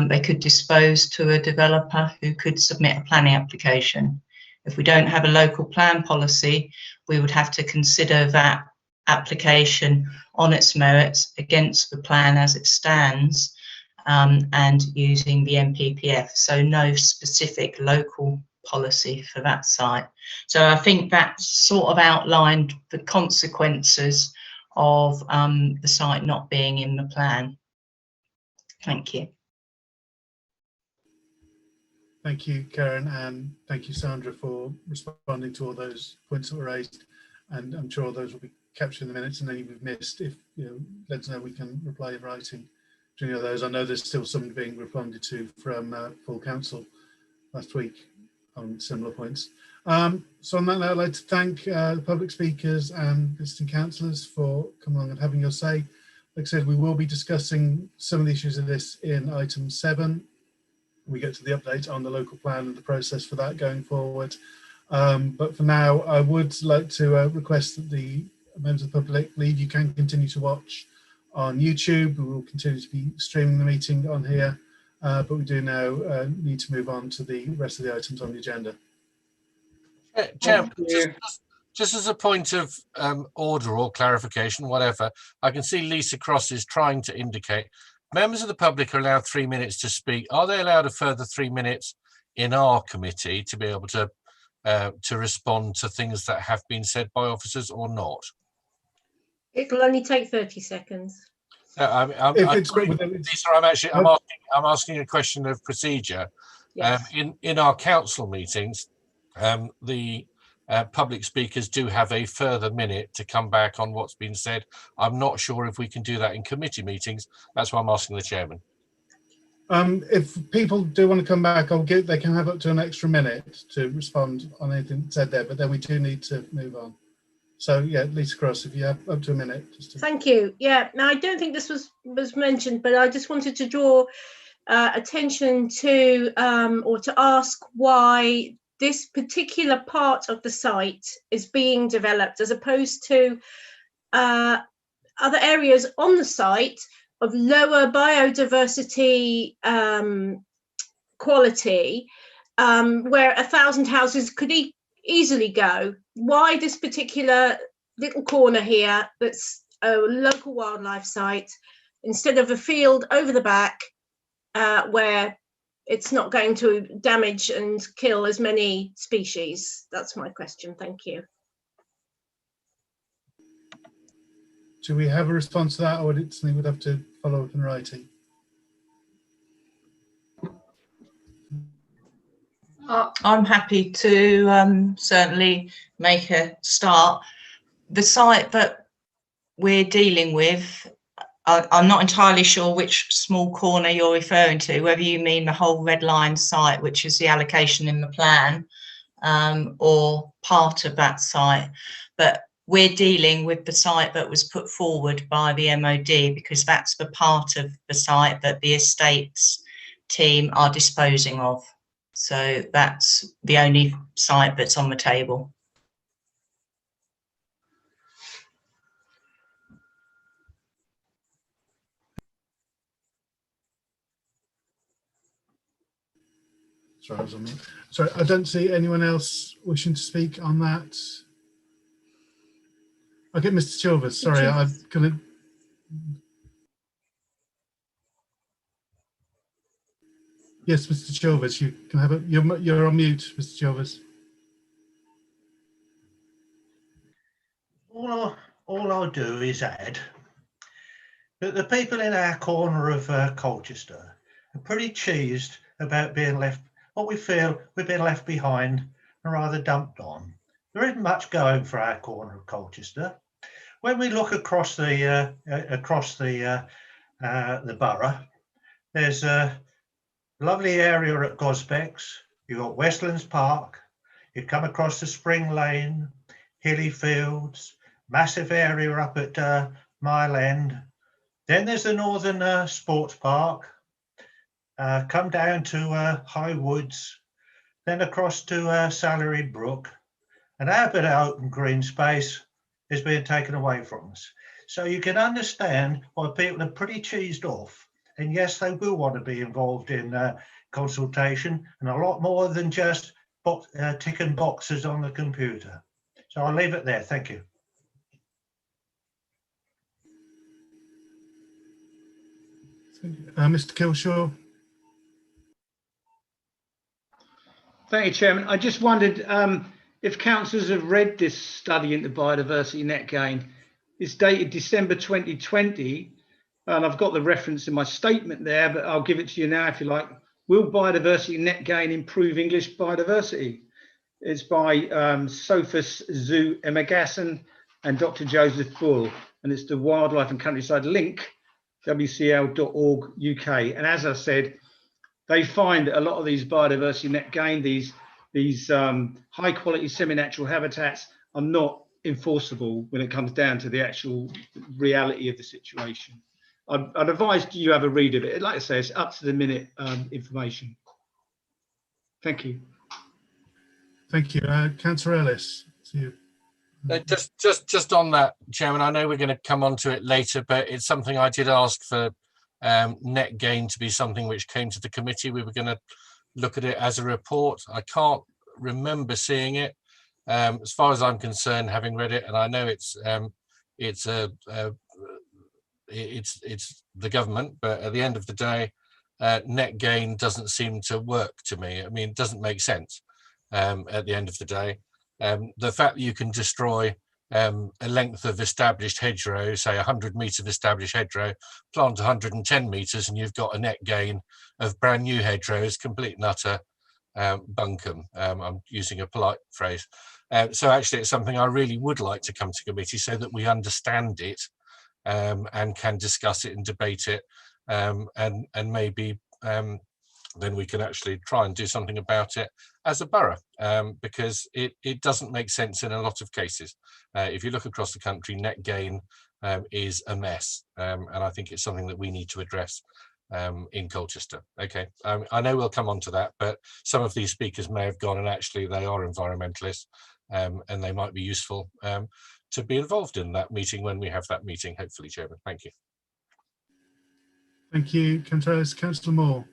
They could dispose to a developer who could submit a planning application. If we don't have a local plan policy, we would have to consider that application on its merits against the plan as it stands, and using the MPPF. So no specific local policy for that site. So I think that sort of outlined the consequences of the site not being in the plan. Thank you. Thank you, Karen, and thank you, Sandra, for responding to all those points that were raised. And I'm sure those will be captured in the minutes, and any we've missed, if let us know, we can reply in writing to any of those. I know there's still some being responded to from full council last week on similar points. So on that note, I'd like to thank the public speakers and visiting councillors for coming along and having your say. Like I said, we will be discussing some of the issues of this in item 7. We get to the update on the local plan and the process for that going forward. But for now, I would like to request that the members of the public leave. You can continue to watch on YouTube. We will continue to be streaming the meeting on here, but we do now need to move on to the rest of the items on the agenda. Chair, just as a point of order or clarification, whatever, I can see Lisa Cross is trying to indicate members of the public are allowed 3 minutes to speak. Are they allowed a further 3 minutes in our committee to be able to respond to things that have been said by officers or not? It will only take 30 seconds. Lisa, I'm asking a question of procedure. Yes. In our council meetings, the public speakers do have a further minute to come back on what's been said. I'm not sure if we can do that in committee meetings. That's why I'm asking the chairman. If people do want to come back, they can have up to an extra minute to respond on anything said there, but then we do need to move on. So yeah, Lisa Cross, if you have up to a minute. Thank you. Yeah, now I don't think this was mentioned, but I just wanted to draw attention to or to ask why this particular part of the site is being developed as opposed to other areas on the site of lower biodiversity quality, where 1,000 houses could easily go. Why this particular little corner here that's a local wildlife site instead of a field over the back where it's not going to damage and kill as many species? That's my question. Thank you. Do we have a response to that, or would something would have to follow up in writing? I'm happy to certainly make a start. The site that we're dealing with, I'm not entirely sure which small corner you're referring to, whether you mean the whole red line site, which is the allocation in the plan, or part of that site. But we're dealing with the site that was put forward by the MOD, because that's the part of the site that the estates team are disposing of. So that's the only site that's on the table. Sorry, I was on mute. Sorry, I don't see anyone else wishing to speak on that. Okay, Mr. Chilvers, sorry, I'm gonna. Yes, Mr. Chilvers, you can have it. You're on mute, Mr. Chilvers. All I'll do is add that the people in our corner of Colchester are pretty cheesed about being left, what we feel we've been left behind and rather dumped on. There isn't much going for our corner of Colchester. When we look across the borough, there's a lovely area at Gosbecks. You've got Westlands Park. You come across the Spring Lane, hilly fields, massive area up at Mile End. Then there's the Northern Sports Park. Come down to High Woods, then across to Salary Brook, and our bit of open green space is being taken away from us. So you can understand why people are pretty cheesed off. And yes, they will want to be involved in consultation and a lot more than just ticking boxes on the computer. So I'll leave it there. Thank you. Mr. Kilshaw. Thank you, Chairman. I just wondered if councillors have read this study into biodiversity net gain. It's dated December 2020, and I've got the reference in my statement there, but I'll give it to you now if you like. Will biodiversity net gain improve English biodiversity? It's by Sophus Zoo Emagasson and Dr. Joseph Bull, and it's the Wildlife and Countryside link, wcl.org.uk. And as I said, they find that a lot of these biodiversity net gain, these high quality semi-natural habitats, are not enforceable when it comes down to the actual reality of the situation. I'd advise you have a read of it. Like I say, it's up to the minute information. Thank you. Thank you. Councillor Ellis, to you. Just on that, Chairman, I know we're going to come on to it later, but it's something I did ask for net gain to be something which came to the committee. We were going to look at it as a report. I can't remember seeing it. As far as I'm concerned, having read it, and I know it's the government, but at the end of the day, net gain doesn't seem to work to me. I mean, it doesn't make sense at the end of the day. The fact that you can destroy a length of established hedgerow, say 100 metres of established hedgerow, plant 110 metres, and you've got a net gain of brand new hedgerows, complete and utter bunkum. I'm using a polite phrase. So actually it's something I really would like to come to committee so that we understand it and can discuss it and debate it, and maybe then we can actually try and do something about it as a borough, because it doesn't make sense in a lot of cases. If you look across the country, net gain is a mess, and I think it's something that we need to address in Colchester. Okay, I know we'll come on to that, but some of these speakers may have gone and actually they are environmentalists, and they might be useful to be involved in that meeting when we have that meeting, hopefully, Chairman. Thank you. Thank you, Councillor Moore.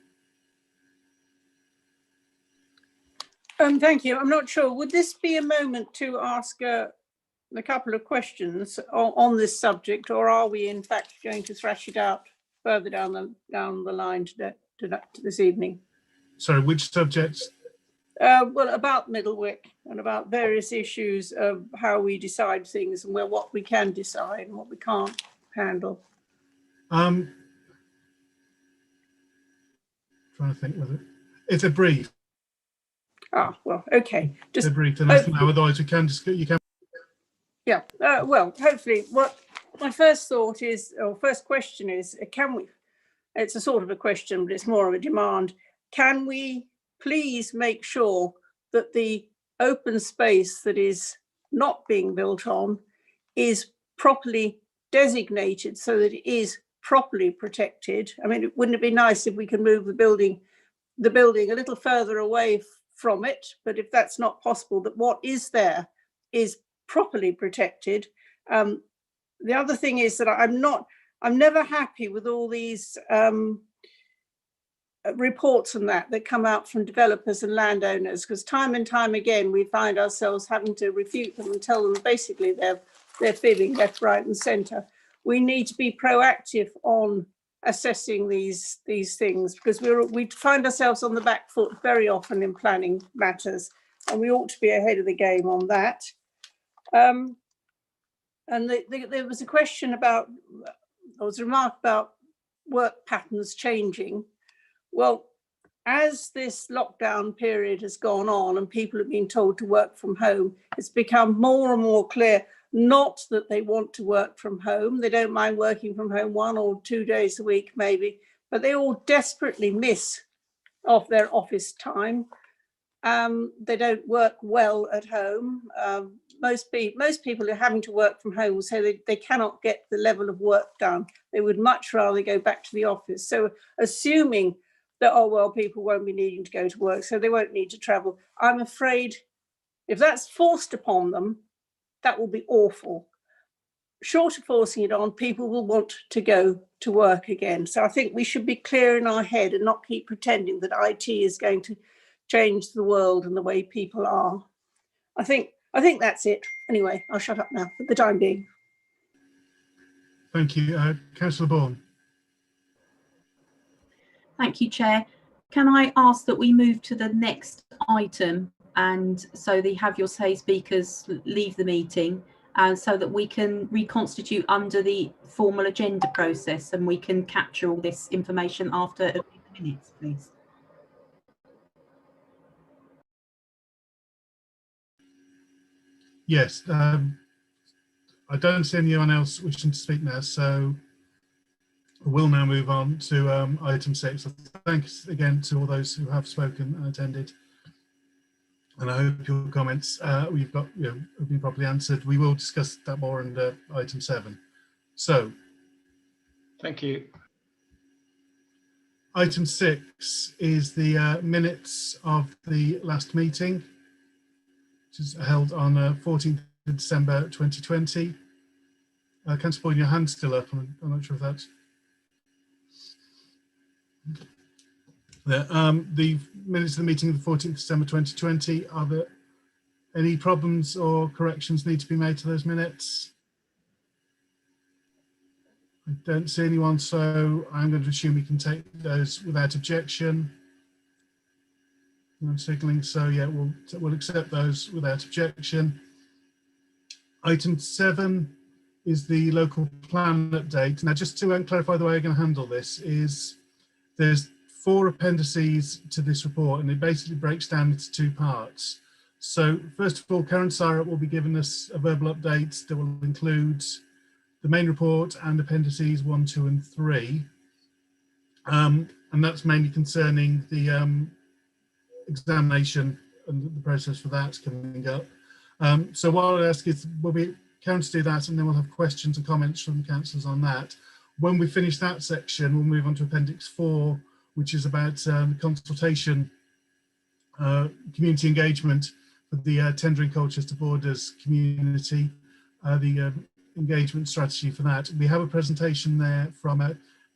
Thank you. I'm not sure. Would this be a moment to ask a couple of questions on this subject, or are we in fact going to thrash it out further down the line to this evening? Sorry, which subjects? Well, about Middlewick and about various issues of how we decide things and what we can decide and what we can't handle. Trying to think whether it's a brief. Ah, well, okay. Just a brief enough now. Otherwise, we can just you can. Yeah. Well, hopefully, what my first thought is, or first question is, can we? It's a sort of a question, but it's more of a demand. Can we please make sure that the open space that is not being built on is properly designated so that it is properly protected? I mean, wouldn't it be nice if we could move the building a little further away from it? But if that's not possible, that what is there is properly protected. The other thing is that I'm never happy with all these reports and that come out from developers and landowners, because time and time again we find ourselves having to refute them and tell them basically they're fibbing left, right and centre. We need to be proactive on assessing these things, because we find ourselves on the back foot very often in planning matters, and we ought to be ahead of the game on that. And there was a question about, there was a remark about work patterns changing. Well, as this lockdown period has gone on and people have been told to work from home, it's become more and more clear, not that they want to work from home. They don't mind working from home 1 or 2 days a week, maybe, but they all desperately miss off their office time. They don't work well at home. Most people who are having to work from home will say they cannot get the level of work done. They would much rather go back to the office. So assuming that, oh, well, people won't be needing to go to work, so they won't need to travel. I'm afraid if that's forced upon them, that will be awful. Short of forcing it on, people will want to go to work again. So I think we should be clear in our head and not keep pretending that IT is going to change the world and the way people are. I think that's it. Anyway, I'll shut up now for the time being. Thank you. Councillor Bourne. Thank you, Chair. Can I ask that we move to the next item, and so the have your say speakers leave the meeting, and so that we can reconstitute under the formal agenda process and we can capture all this information after the minutes, please. Yes, I don't see anyone else wishing to speak now, so we'll now move on to item 6. So thanks again to all those who have spoken and attended, and I hope your comments have been properly answered. We will discuss that more under item 7. So, thank you. Item 6 is the minutes of the last meeting, which is held on 14th of December 2020. Councillor Boyd, your hand's still up. I'm not sure if that's... The minutes of the meeting of the 14th of December 2020, are there any problems or corrections need to be made to those minutes? I don't see anyone, so I'm going to assume we can take those without objection. No signalling, so yeah, we'll accept those without objection. Item 7 is the local plan update. Now, just to clarify the way I'm going to handle this is there's 4 appendices to this report, and it basically breaks down into 2 parts. So first of all, Karen Syrup will be giving us a verbal update that will include the main report and appendices 1, 2 and 3. And that's mainly concerning the examination and the process for that coming up. So what I'll ask is, we'll be Karen to do that, and then we'll have questions and comments from councillors on that. When we finish that section, we'll move on to Appendix 4, which is about consultation, community engagement with the tendering Colchester Borders community, the engagement strategy for that. We have a presentation there from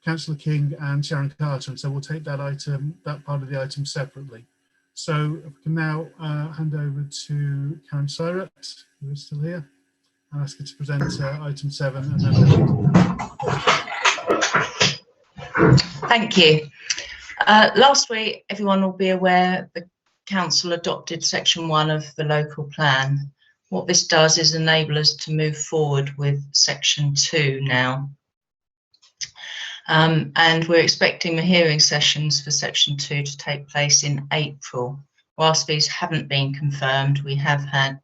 Councillor King and Sharon Carter, and so we'll take that item, that part of the item separately. So I can now hand over to Karen Syrup, who is still here, and ask her to present item 7. And then Thank you. Last week, everyone will be aware the council adopted section 1 of the local plan. What this does is enable us to move forward with section 2 now. And we're expecting the hearing sessions for section 2 to take place in April. Whilst these haven't been confirmed, we have had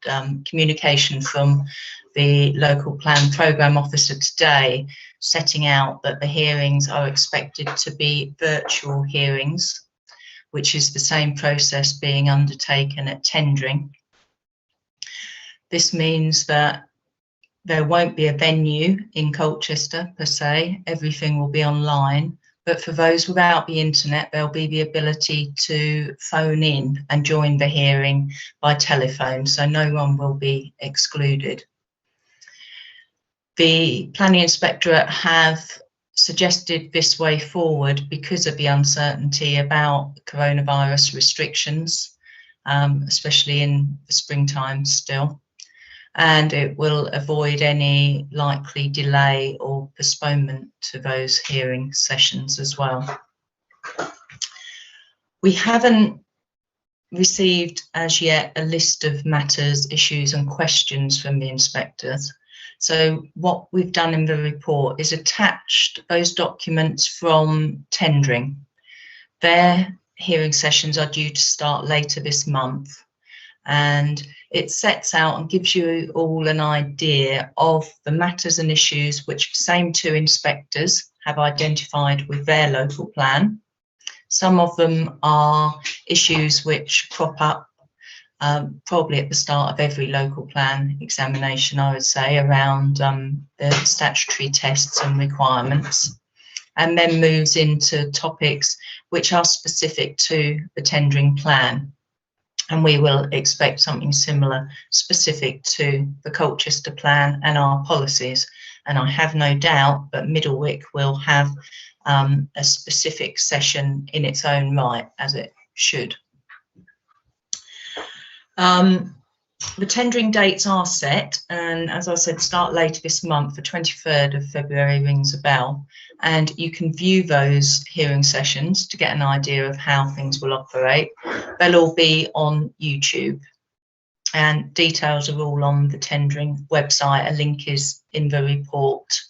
communication from the local plan programme officer today setting out that the hearings are expected to be virtual hearings, which is the same process being undertaken at tendering. This means that there won't be a venue in Colchester per se, everything will be online, but for those without the internet, there'll be the ability to phone in and join the hearing by telephone, so no one will be excluded. The Planning Inspectorate have suggested this way forward because of the uncertainty about coronavirus restrictions, especially in the springtime still, and it will avoid any likely delay or postponement to those hearing sessions as well. We haven't received as yet a list of matters, issues and questions from the inspectors. So what we've done in the report is attached those documents from tendering. Their hearing sessions are due to start later this month, and it sets out and gives you all an idea of the matters and issues which the same 2 inspectors have identified with their local plan. Some of them are issues which crop up probably at the start of every local plan examination, I would say, around the statutory tests and requirements, and then moves into topics which are specific to the tendering plan. And we will expect something similar specific to the Colchester plan and our policies. And I have no doubt that Middlewick will have a specific session in its own right, as it should. The tendering dates are set, and as I said, start later this month. The 23rd of February rings a bell, and you can view those hearing sessions to get an idea of how things will operate. They'll all be on YouTube, and details are all on the tendering website. A link is in the report.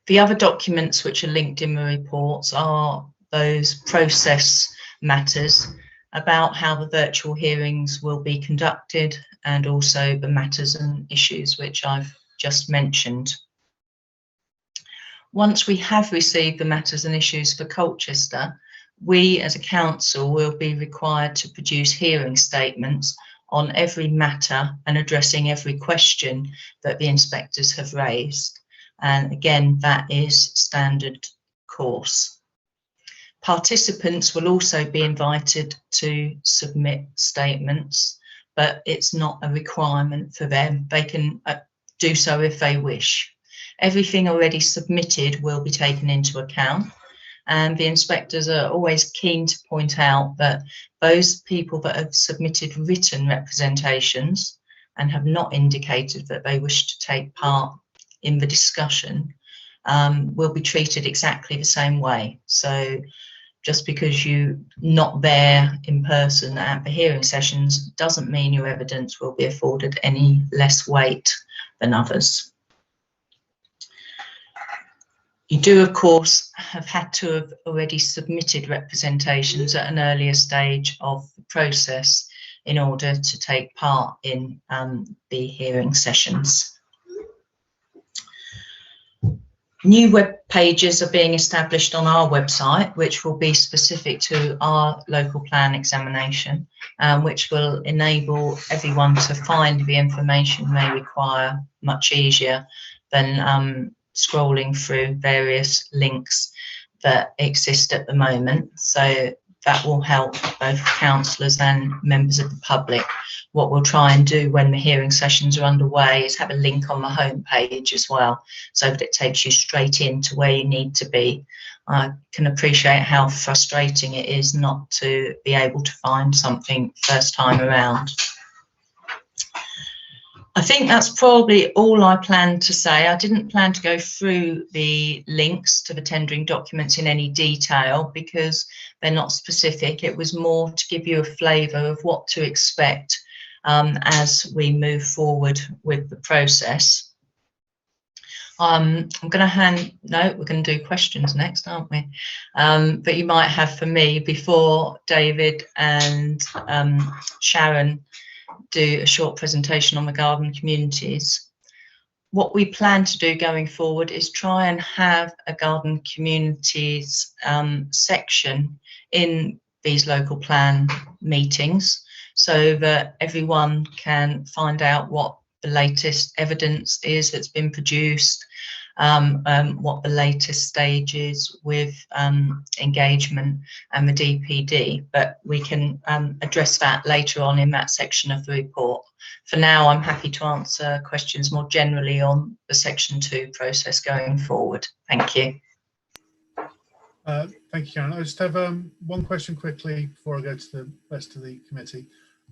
The other documents which are linked in the reports are those process matters about how the virtual hearings will be conducted, and also the matters and issues which I've just mentioned. Once we have received the matters and issues for Colchester, we as a council will be required to produce hearing statements on every matter and addressing every question that the inspectors have raised. And again, that is standard course. Participants will also be invited to submit statements, but it's not a requirement for them. They can do so if they wish. Everything already submitted will be taken into account, and the inspectors are always keen to point out that those people that have submitted written representations and have not indicated that they wish to take part in the discussion will be treated exactly the same way. So Just because you're not there in person at the hearing sessions doesn't mean your evidence will be afforded any less weight than others. You do, of course, have had to have already submitted representations at an earlier stage of the process in order to take part in the hearing sessions. New web pages are being established on our website, which will be specific to our local plan examination, which will enable everyone to find the information they require much easier than scrolling through various links that exist at the moment. So that will help both councillors and members of the public. What we'll try and do when the hearing sessions are underway is have a link on the home page as well, so that it takes you straight into where you need to be. I can appreciate how frustrating it is not to be able to find something first time around. I think that's probably all I planned to say. I didn't plan to go through the links to the tendering documents in any detail because they're not specific. It was more to give you a flavour of what to expect as we move forward with the process. I'm going to we're going to do questions next, aren't we? But you might have for me before David and Sharon do a short presentation on the garden communities. What we plan to do going forward is try and have a garden communities section in these local plan meetings so that everyone can find out what the latest evidence is that's been produced, what the latest stage is with engagement and the DPD, but we can address that later on in that section of the report. For now, I'm happy to answer questions more generally on the Section 2 process going forward. Thank you. Thank you, Karen. I just have one question quickly before I go to the rest of the committee.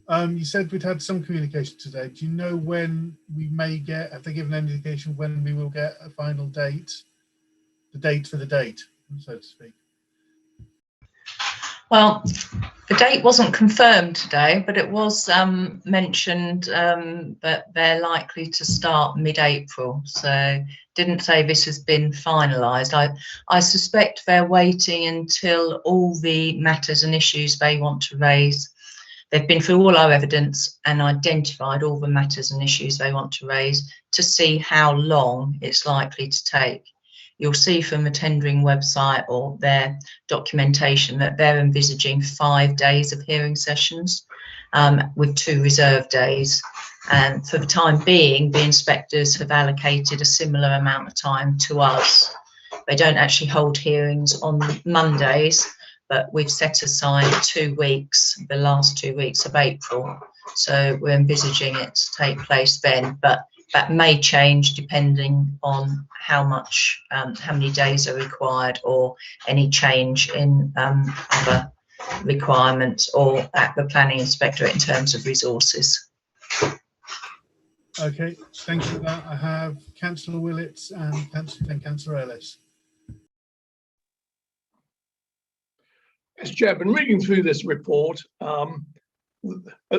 You said we'd had some communication today. Do you know when we may get, have they given any indication when we will get a final date, the date for the date, so to speak? Well, the date wasn't confirmed today, but it was mentioned that they're likely to start mid-April. So didn't say this has been finalised. I suspect they're waiting until all the matters and issues they want to raise. They've been through all our evidence and identified all the matters and issues they want to raise to see how long it's likely to take. You'll see from the tendering website or their documentation that they're envisaging 5 days of hearing sessions with 2 reserve days. And for the time being, the inspectors have allocated a similar amount of time to us. They don't actually hold hearings on Mondays, but we've set aside 2 weeks, the last 2 weeks of April. So we're envisaging it to take place then, but that may change depending on how many days are required or any change in other requirements or at the planning inspectorate in terms of resources. Okay, thank you for that. I have Councillor Willits and Councillor Ellis. Yes, Chairman, reading through this report,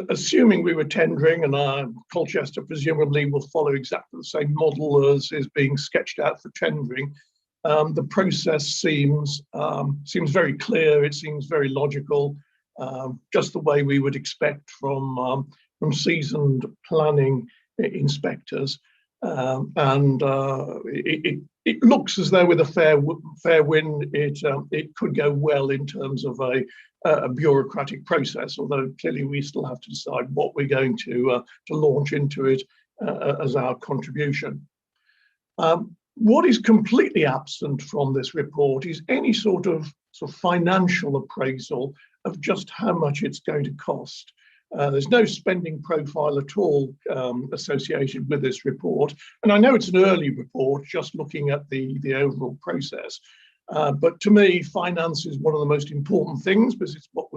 assuming we were tendering, and Colchester presumably will follow exactly the same model as is being sketched out for tendering, the process seems very clear. It seems very logical, just the way we would expect from seasoned planning inspectors, and it looks as though with a fair wind, it could go well in terms of a bureaucratic process. Although clearly we still have to decide what we're going to launch into it as our contribution. What is completely absent from this report is any sort of financial appraisal of just how much it's going to cost. There's no spending profile at all associated with this report. And I know it's an early report, just looking at the overall process. But to me, finance is one of the most important things because it's what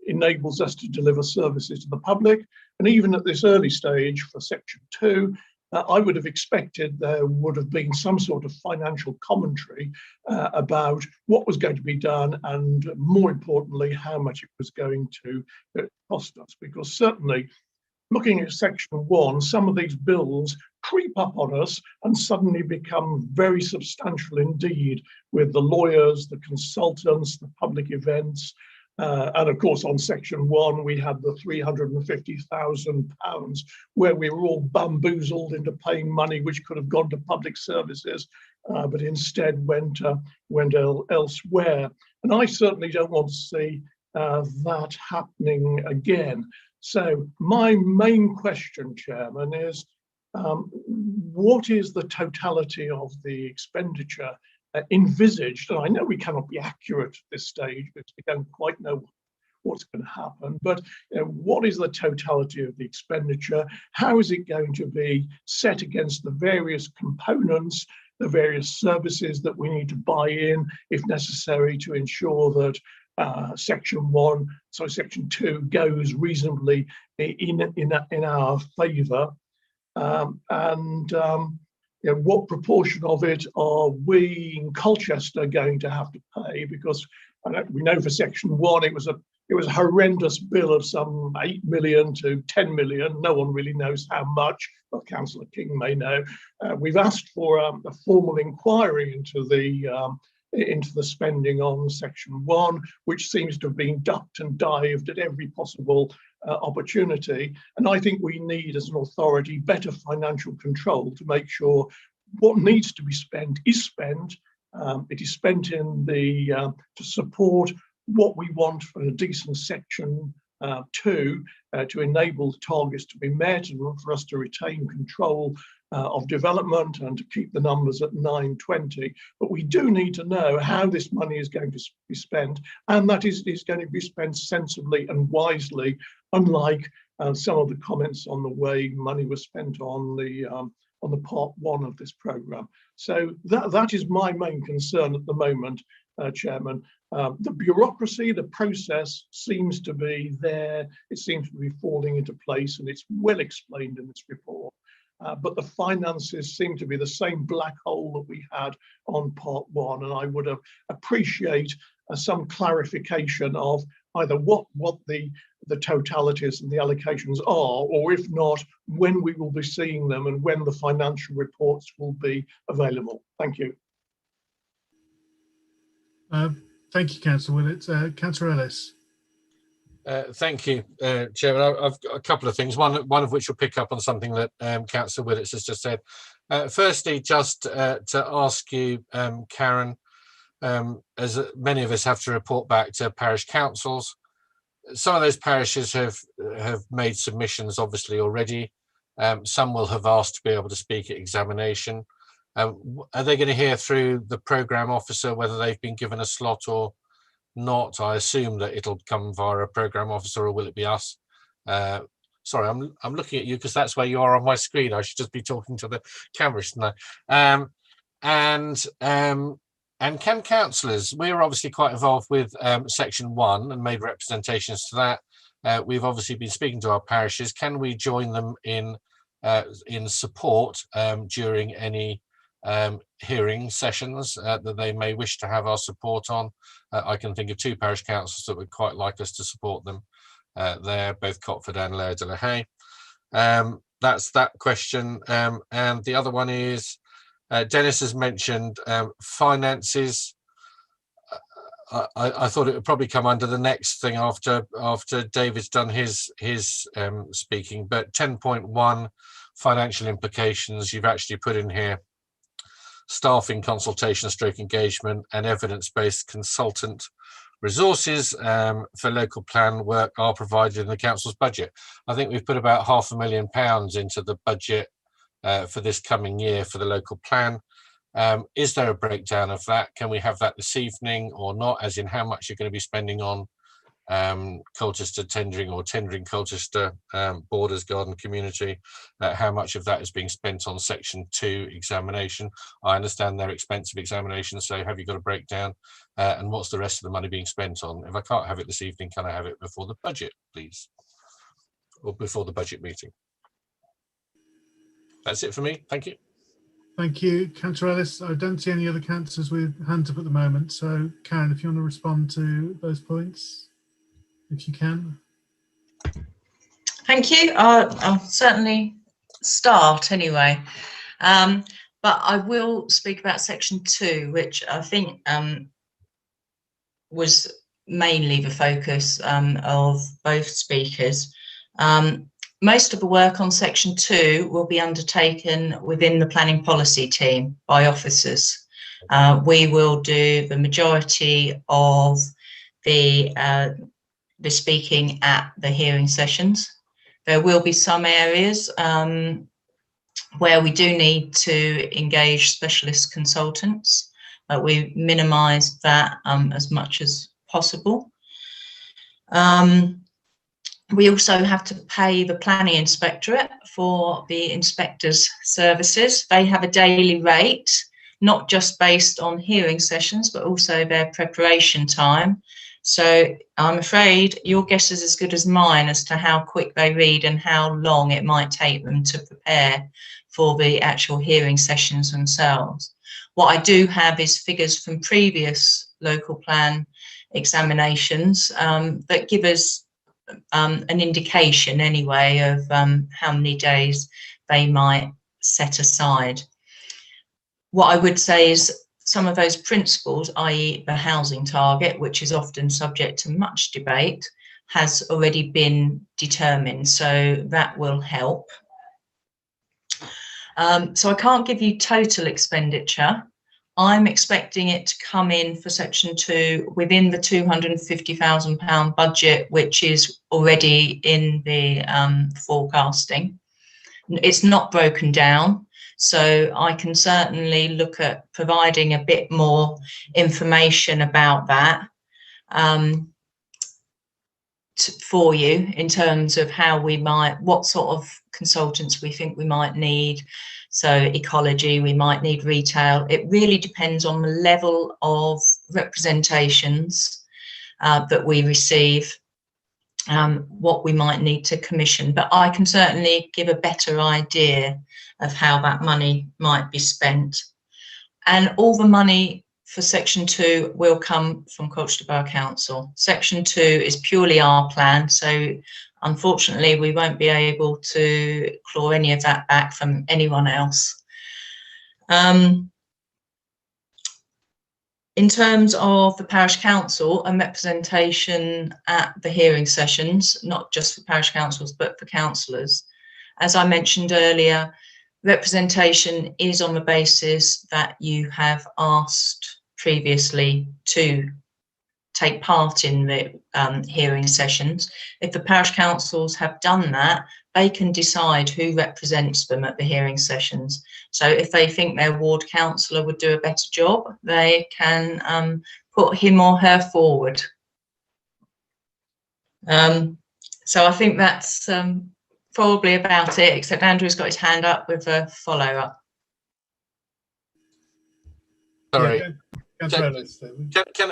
enables us to deliver services to the public. And even at this early stage for Section 2, I would have expected there would have been some sort of financial commentary about what was going to be done and, more importantly, how much it was going to cost us. Because certainly, looking at section 1, some of these bills creep up on us and suddenly become very substantial indeed, with the lawyers, the consultants, the public events. And of course, on section 1, we had the £350,000 where we were all bamboozled into paying money which could have gone to public services, but instead went elsewhere. And I certainly don't want to see that happening again. So my main question, Chairman, is what is the totality of the expenditure envisaged? And I know we cannot be accurate at this stage because we don't quite know what's going to happen, but what is the totality of the expenditure? How is it going to be set against the various components, the various services that we need to buy in, if necessary, to ensure that section 2 goes reasonably in our favour, what proportion of it are we in Colchester going to have to pay? Because we know for section 1 it was a horrendous bill of some 8 million to 10 million. No one really knows how much. Well, Councillor King may know. We've asked for a formal inquiry into the spending on section 1, which seems to have been ducked and dived at every possible opportunity. And I think we need, as an authority, better financial control to make sure what needs to be spent is spent. It is spent in to support what we want for a decent section 2, to enable the targets to be met and for us to retain control of development and to keep the numbers at 920. But we do need to know how this money is going to be spent, and that is going to be spent sensibly and wisely, unlike some of the comments on the way money was spent on the part 1 of this programme. So that is my main concern at the moment, Chairman. The bureaucracy, the process seems to be there. It seems to be falling into place, and it's well explained in this report. But the finances seem to be the same black hole that we had on part 1, and I would appreciate some clarification of either what the totalities and the allocations are, or if not, when we will be seeing them and when the financial reports will be available. Thank you. Thank you, Councillor Willett. Councillor Ellis. Thank you, Chairman. I've got a couple of things, one of which will pick up on something that Councillor Willett has just said. Firstly, just to ask you, Karen, as many of us have to report back to parish councils, some of those parishes have made submissions, obviously, already. Some will have asked to be able to speak at examination. Are they going to hear through the programme officer whether they've been given a slot or not? I assume that it'll come via a programme officer, or will it be us? Sorry, I'm looking at you because that's where you are on my screen. I should just be talking to the camera, shouldn't I? And can councillors, we're obviously quite involved with section 1 and made representations to that. We've obviously been speaking to our parishes. Can we join them in support during any hearing sessions that they may wish to have our support on? I can think of 2 parish councils that would quite like us to support them there, both Cotford and Laird de la Haye. That's that question. And the other one is, Dennis has mentioned finances. I thought it would probably come under the next thing after David's done his speaking, but 10.1 financial implications, you've actually put in here staffing, consultation, stroke engagement, and evidence-based consultant resources for local plan work are provided in the council's budget. I think we've put about £500,000 into the budget for this coming year for the local plan. Is there a breakdown of that? Can we have that this evening or not? As in how much you're going to be spending on Colchester tendering or tendering Colchester Borders Garden Community? How much of that is being spent on section 2 examination? I understand they're expensive examinations, so have you got a breakdown? And what's the rest of the money being spent on? If I can't have it this evening, can I have it before the budget, please? Or before the budget meeting? That's it for me. Thank you. Thank you, Councillor Ellis. I don't see any other councillors with hands up at the moment. So, Karen, if you want to respond to those points, if you can. Thank you. I'll certainly start anyway. But I will speak about section 2, which I think was mainly the focus of both speakers. Most of the work on section 2 will be undertaken within the planning policy team by officers. We will do the majority of the speaking at the hearing sessions. There will be some areas where we do need to engage specialist consultants. We minimise that as much as possible. We also have to pay the planning inspectorate for the inspectors' services. They have a daily rate, not just based on hearing sessions, but also their preparation time. So I'm afraid your guess is as good as mine as to how quick they read and how long it might take them to prepare for the actual hearing sessions themselves. What I do have is figures from previous local plan examinations that give us an indication anyway of how many days they might set aside. What I would say is some of those principles, i.e. the housing target, which is often subject to much debate, has already been determined, so that will help. So I can't give you total expenditure. I'm expecting it to come in for section 2 within the £250,000 budget, which is already in the forecasting. It's not broken down, so I can certainly look at providing a bit more information about that for you in terms of how we might, what sort of consultants we think we might need. So ecology, we might need retail. It really depends on the level of representations that we receive, what we might need to commission. But I can certainly give a better idea of how that money might be spent. And all the money for section 2 will come from Colchester Borough Council. Section 2 is purely our plan, so unfortunately we won't be able to claw any of that back from anyone else. In terms of the parish council and representation at the hearing sessions, not just for parish councils but for councillors, as I mentioned earlier, representation is on the basis that you have asked previously to take part in the hearing sessions. If the parish councils have done that, they can decide who represents them at the hearing sessions. So if they think their ward councillor would do a better job, they can put him or her forward. So I think that's probably about it, except Andrew's got his hand up with a follow-up. Sorry. Yeah,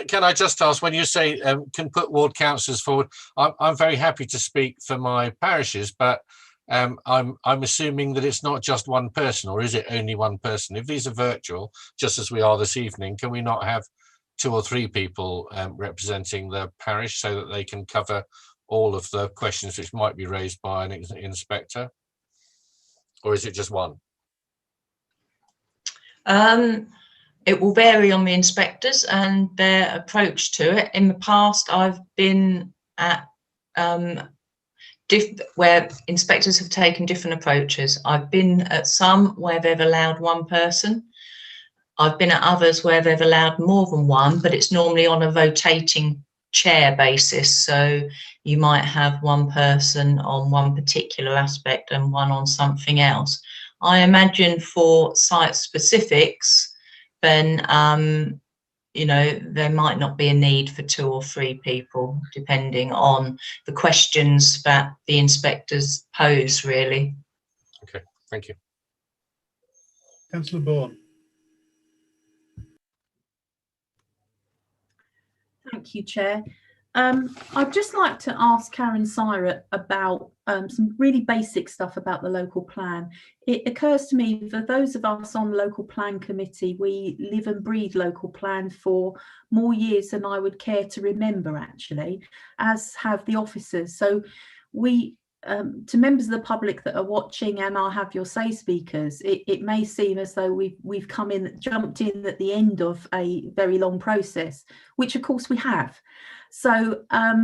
Can I just ask, when you say can put ward councillors forward, I'm very happy to speak for my parishes, but I'm assuming that it's not just one person, or is it only one person? If these are virtual, just as we are this evening, can we not have 2 or 3 people representing the parish so that they can cover all of the questions which might be raised by an inspector? Or is it just one? It will vary on the inspectors and their approach to it. In the past, I've been at where inspectors have taken different approaches. I've been at some where they've allowed one person. I've been at others where they've allowed more than one, but it's normally on a rotating chair basis. So you might have one person on one particular aspect and one on something else. I imagine for site specifics, then you know, there might not be a need for 2 or 3 people, depending on the questions that the inspectors pose, really. Okay, thank you. Councillor Bourne. Thank you, Chair. I'd just like to ask Karen Syrett about some really basic stuff about the local plan. It occurs to me, for those of us on the local plan committee, we live and breathe local plan for more years than I would care to remember, actually, as have the officers. So we, to members of the public that are watching and our Have Your Say speakers, it may seem as though we've jumped in at the end of a very long process, which of course we have. So I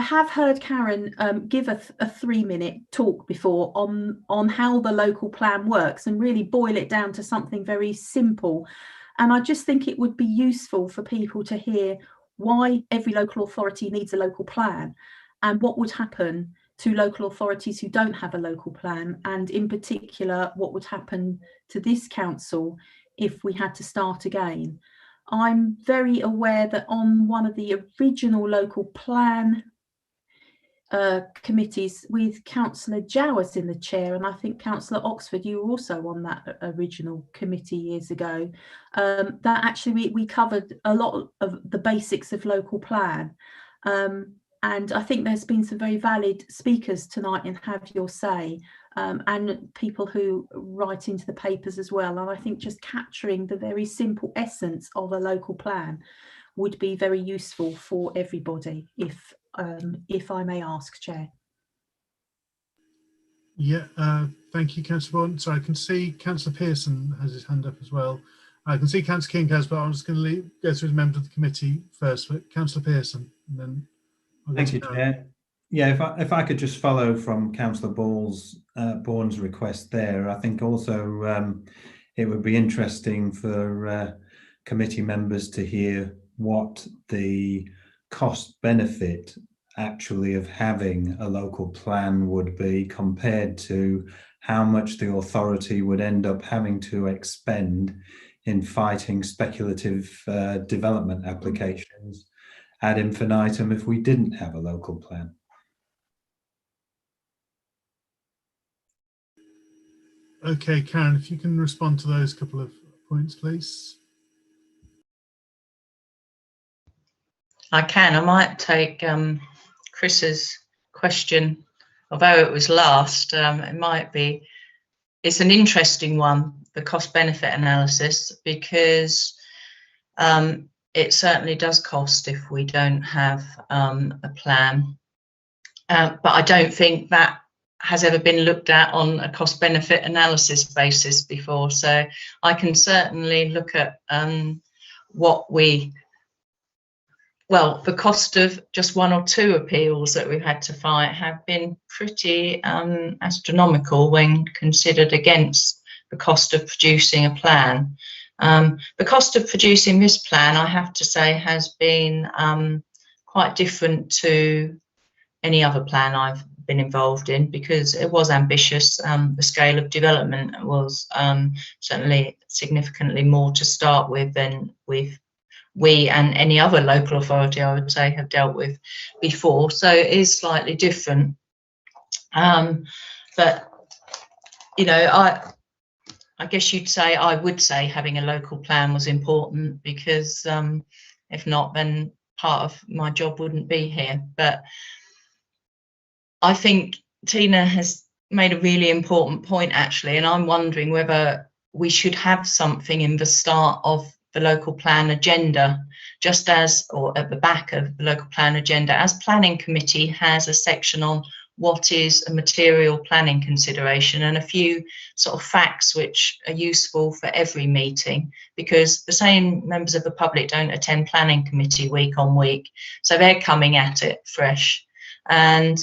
have heard Karen give a 3-minute talk before on how the local plan works and really boil it down to something very simple. And I just think it would be useful for people to hear why every local authority needs a local plan and what would happen to local authorities who don't have a local plan, and in particular, what would happen to this council if we had to start again. I'm very aware that on one of the original local plan committees with Councillor Jowers in the chair, and I think Councillor Oxford, you were also on that original committee years ago, that actually we covered a lot of the basics of local plan. And I think there's been some very valid speakers tonight in Have Your Say, and people who write into the papers as well. And I think just capturing the very simple essence of a local plan would be very useful for everybody, if I may ask, Chair. Yeah, thank you, Councillor Vaughan. So I can see Councillor Pearson has his hand up as well. I can see Councillor King has, but I'm just going to go through the members of the committee first. But Councillor Pearson, and then thank you, Chair. Yeah, if I could just follow from Councillor Bourne's request there, I think also it would be interesting for committee members to hear what the cost benefit actually of having a local plan would be compared to how much the authority would end up having to expend in fighting speculative development applications ad infinitum if we didn't have a local plan. Okay, Karen, if you can respond to those couple of points, please. I can. I might take Chris's question, although it was last. It might be. It's an interesting one, the cost-benefit analysis, because it certainly does cost if we don't have a plan. But I don't think that has ever been looked at on a cost-benefit analysis basis before. So I can certainly look at the cost of just 1 or 2 appeals that we've had to fight have been pretty astronomical when considered against the cost of producing a plan. The cost of producing this plan, I have to say, has been quite different to any other plan I've been involved in, because it was ambitious. The scale of development was certainly significantly more to start with than we and any other local authority, I would say, have dealt with before. So it is slightly different. But, you know, I guess I would say having a local plan was important, because if not, then part of my job wouldn't be here. But I think Tina has made a really important point, actually, and I'm wondering whether we should have something in the start of the local plan agenda, just as, or at the back of the local plan agenda, as planning committee has a section on what is a material planning consideration, and a few sort of facts which are useful for every meeting, because the same members of the public don't attend planning committee week on week, so they're coming at it fresh. And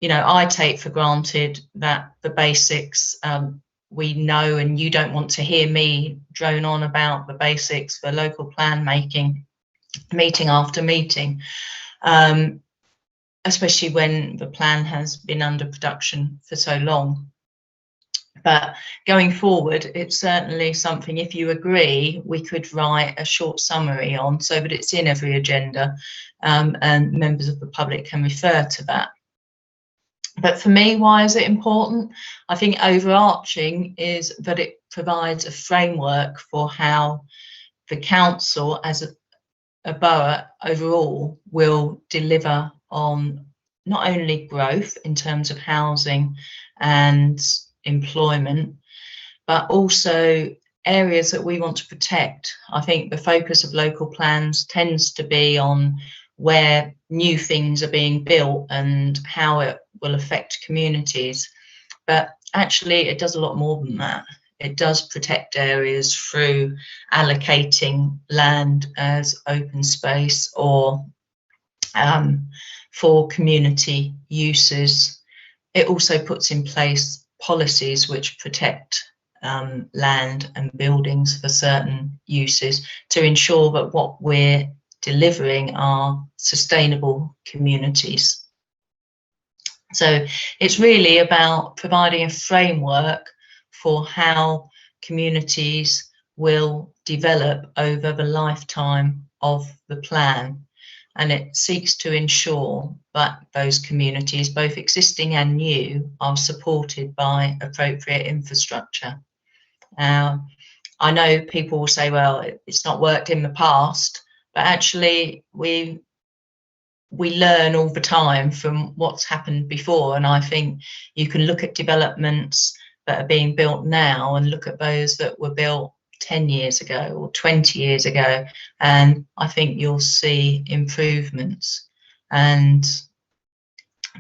you know, I take for granted that the basics we know, and you don't want to hear me drone on about the basics for local plan making, meeting after meeting, especially when the plan has been under production for so long. But going forward, it's certainly something, if you agree, we could write a short summary on, so that it's in every agenda, and members of the public can refer to that. But for me, why is it important? I think overarching is that it provides a framework for how the council, as a borough overall will deliver on not only growth in terms of housing and employment, but also areas that we want to protect. I think the focus of local plans tends to be on where new things are being built and how it will affect communities. But actually, it does a lot more than that. It does protect areas through allocating land as open space or for community uses. It also puts in place policies which protect land and buildings for certain uses to ensure that what we're delivering are sustainable communities. So it's really about providing a framework for how communities will develop over the lifetime of the plan. And it seeks to ensure that those communities, both existing and new, are supported by appropriate infrastructure. I know people will say, well, it's not worked in the past, but actually we learn all the time from what's happened before. And I think you can look at developments that are being built now and look at those that were built 10 years ago or 20 years ago, and I think you'll see improvements. And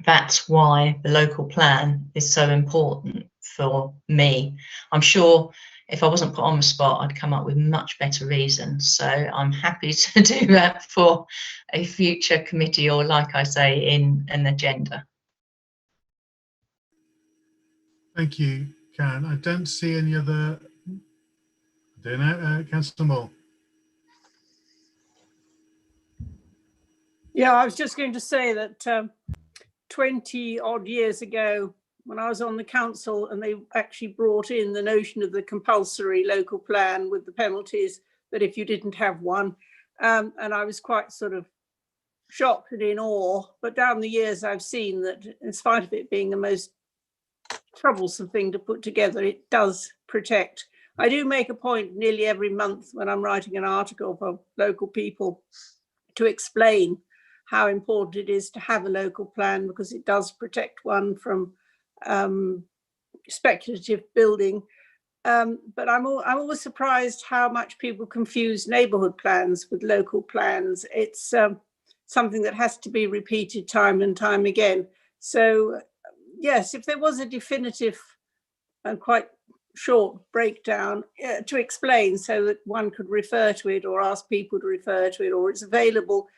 that's why the local plan is so important for me. I'm sure if I wasn't put on the spot, I'd come up with much better reasons. So I'm happy to do that for a future committee, or like I say, in an agenda. Thank you, Karen. I don't see any other. I don't know, Councillor Moore. Yeah, I was just going to say that 20 odd years ago, when I was on the council and they actually brought in the notion of the compulsory local plan with the penalties that if you didn't have one, and I was quite sort of shocked and in awe, but down the years I've seen that in spite of it being the most troublesome thing to put together, it does protect. I do make a point nearly every month when I'm writing an article for local people to explain how important it is to have a local plan, because it does protect one from speculative building. But I'm always surprised how much people confuse neighbourhood plans with local plans. It's something that has to be repeated time and time again. So yes, if there was a definitive and quite short breakdown to explain so that one could refer to it or ask people to refer to it, or it's available,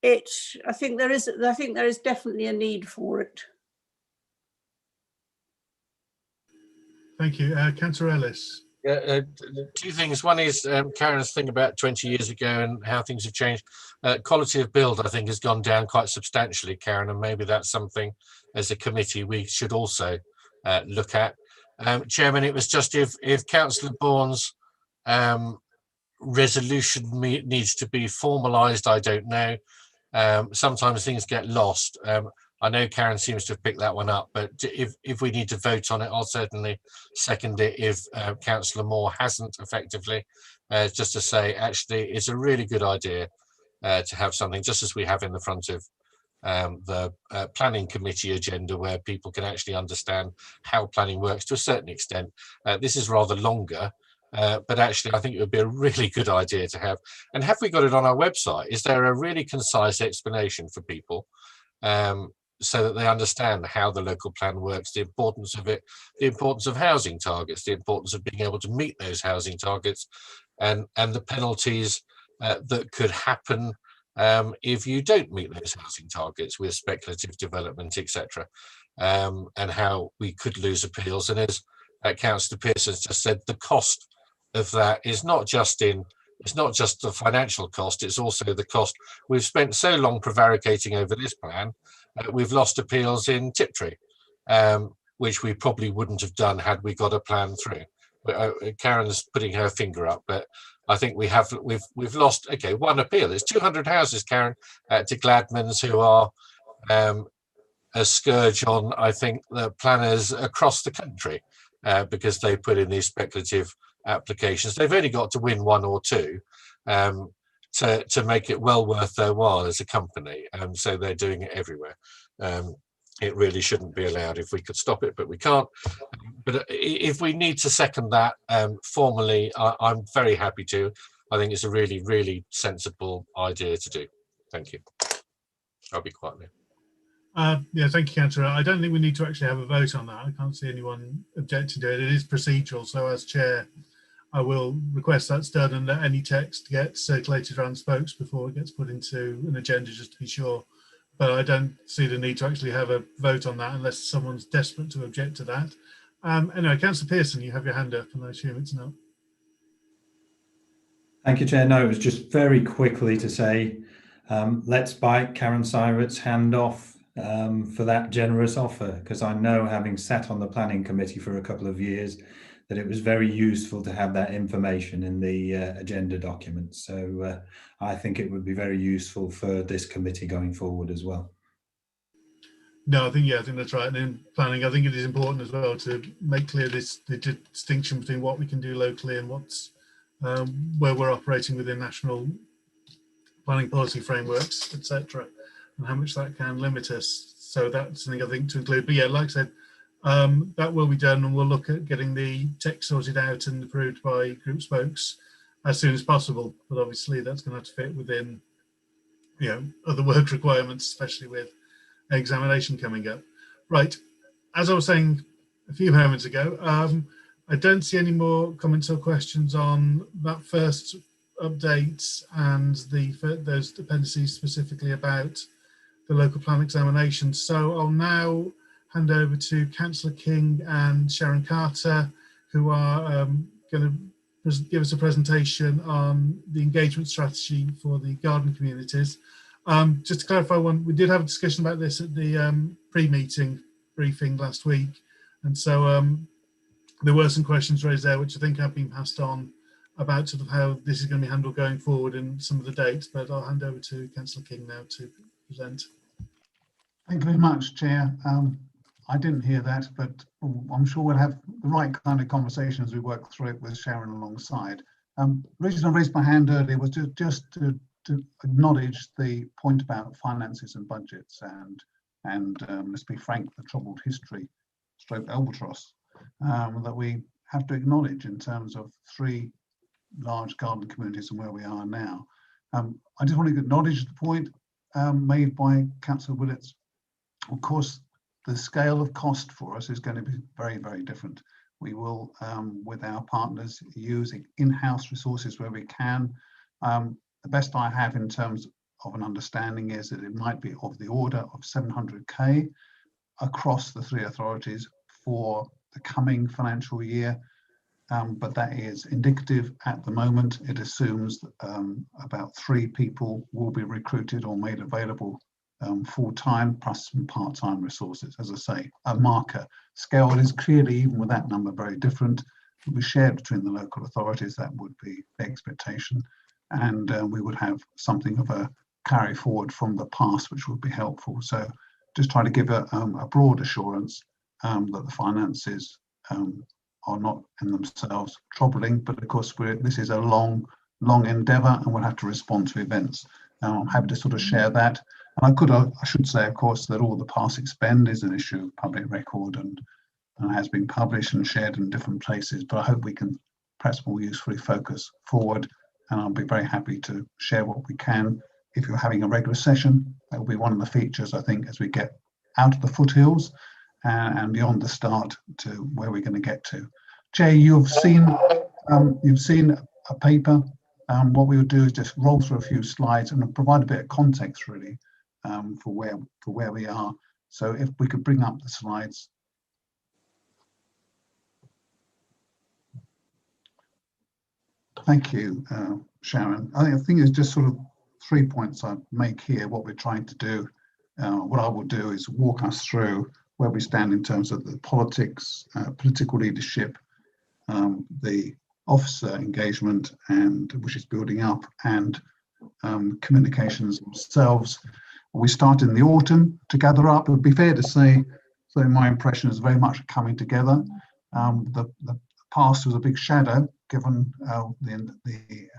I think there is definitely a need for it. Thank you. Councillor Ellis. Two things. One is Karen's thing about 20 years ago and how things have changed. Quality of build, I think, has gone down quite substantially, Karen, and maybe that's something as a committee we should also look at. Chairman, it was just if Councillor Bourne's resolution needs to be formalised, I don't know. Sometimes things get lost. I know Karen seems to have picked that one up, but if we need to vote on it, I'll certainly second it if Councillor Moore hasn't effectively, just to say, actually, it's a really good idea to have something, just as we have in the front of the planning committee agenda, where people can actually understand how planning works to a certain extent. This is rather longer, but actually I think it would be a really good idea to have. And have we got it on our website? Is there a really concise explanation for people so that they understand how the local plan works, the importance of it, the importance of housing targets, the importance of being able to meet those housing targets, and the penalties that could happen if you don't meet those housing targets with speculative development, etc., and how we could lose appeals. And as Councillor Pearson just said, the cost of that is not just the financial cost, it's also the cost. We've spent so long prevaricating over this plan, we've lost appeals in Tiptree, which we probably wouldn't have done had we got a plan through. Karen's putting her finger up, but I think we've lost, okay, one appeal. There's 200 houses, Karen, to Gladman's, who are a scourge on, I think, the planners across the country, because they put in these speculative applications. They've only got to win one or two, to make it well worth their while as a company. So they're doing it everywhere. It really shouldn't be allowed if we could stop it, but we can't. But if we need to second that formally, I'm very happy to. I think it's a really, really sensible idea to do. Thank you. I'll be quiet now. Yeah, thank you, Councillor. I don't think we need to actually have a vote on that. I can't see anyone objecting to it. It is procedural, so as chair, I will request that's done and that any text gets circulated around spokes before it gets put into an agenda, just to be sure. But I don't see the need to actually have a vote on that unless someone's desperate to object to that. Anyway, Councillor Pearson, you have your hand up, and I assume it's no. Thank you, Chair. No, it was just very quickly to say, let's bite Karen Syrett's hand off for that generous offer, because I know, having sat on the planning committee for a couple of years, that it was very useful to have that information in the agenda document. So I think it would be very useful for this committee going forward as well. No, I think that's right. And in planning, I think it is important as well to make clear the distinction between what we can do locally and what's where we're operating within national planning policy frameworks, etc., and how much that can limit us. So that's something I think to include. But yeah, like I said, that will be done, and we'll look at getting the text sorted out and approved by group spokes as soon as possible. But obviously, that's going to have to fit within, other work requirements, especially with examination coming up. Right, as I was saying a few moments ago, I don't see any more comments or questions on that first update and those dependencies specifically about the local plan examination. So I'll now hand over to Councillor King and Sharon Carter, who are going to give us a presentation on the engagement strategy for the garden communities. Just to clarify one, we did have a discussion about this at the pre-meeting briefing last week, and so there were some questions raised there which I think have been passed on about sort of how this is going to be handled going forward and some of the dates, but I'll hand over to Councillor King now to present. Thank you very much, Chair. I didn't hear that, but I'm sure we'll have the right kind of conversation as we work through it with Sharon alongside. The reason I raised my hand earlier was just to acknowledge the point about finances and budgets and let's be frank, the troubled history, stroke albatross, that we have to acknowledge in terms of 3 large garden communities and where we are now. I just want to acknowledge the point made by Councillor Willits. Of course, the scale of cost for us is going to be very, very different. We will, with our partners, use in-house resources where we can. The best I have in terms of an understanding is that it might be of the order of 700k across the 3 authorities for the coming financial year, but that is indicative at the moment. It assumes that about 3 people will be recruited or made available full-time, plus some part-time resources. As I say, a marker. Scale is clearly, even with that number, very different. It will be shared between the local authorities. That would be the expectation. And we would have something of a carry forward from the past, which would be helpful. So just try to give a broad assurance that the finances are not in themselves troubling, but of course this is a long endeavour and we'll have to respond to events. I'm happy to sort of share that. And I should say, of course, that all the past expend is an issue of public record and has been published and shared in different places, but I hope we can perhaps more usefully focus forward, and I'll be very happy to share what we can. If you're having a regular session, that will be one of the features, I think, as we get out of the foothills and beyond the start to where we're going to get to. Jay, you've seen a paper. What we would do is just roll through a few slides and provide a bit of context, really, for where we are. So if we could bring up the slides. Thank you, Sharon. I think it's just sort of 3 points I'd make here. What we're trying to do, what I will do is walk us through where we stand in terms of the politics, political leadership, the officer engagement, and which is building up, and communications themselves. We started in the autumn to gather up. It would be fair to say, so my impression is very much coming together. The past was a big shadow, given the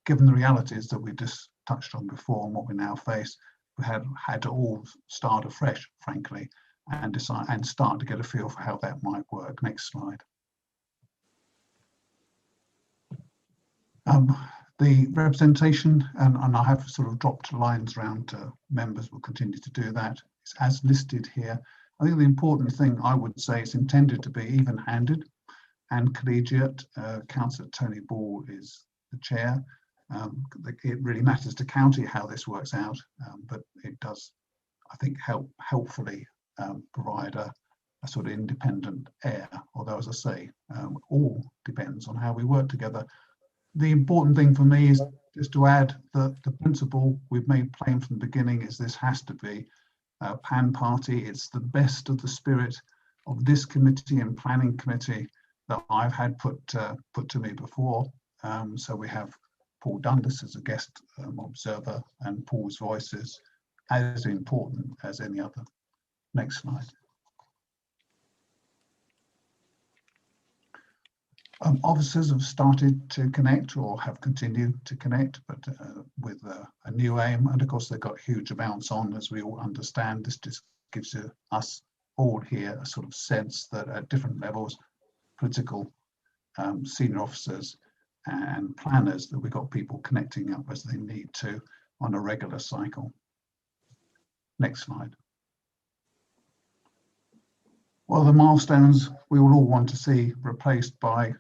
given the realities that we just touched on before and what we now face, we had to all start afresh, frankly, and decide and start to get a feel for how that might work. Next slide. The representation, and I have sort of dropped lines around members, will continue to do that. It's as listed here. I think the important thing I would say is intended to be even-handed and collegiate. Councillor Tony Ball is the chair. It really matters to county how this works out, but it does, I think, helpfully provide a sort of independent air, although, as I say, all depends on how we work together. The important thing for me is just to add that the principle we've made plain from the beginning is this has to be a pan party. It's the best of the spirit of this committee and planning committee that I've had put to me before. So we have Paul Dundas as a guest observer, and Paul's voice is as important as any other. Next slide. Officers have started to connect or have continued to connect, but with a new aim. And of course, they've got huge amounts on, as we all understand. This just gives us all here a sort of sense that at different levels, political, senior officers and planners, that we've got people connecting up as they need to on a regular cycle. Next slide. Well, the milestones we will all want to see replaced by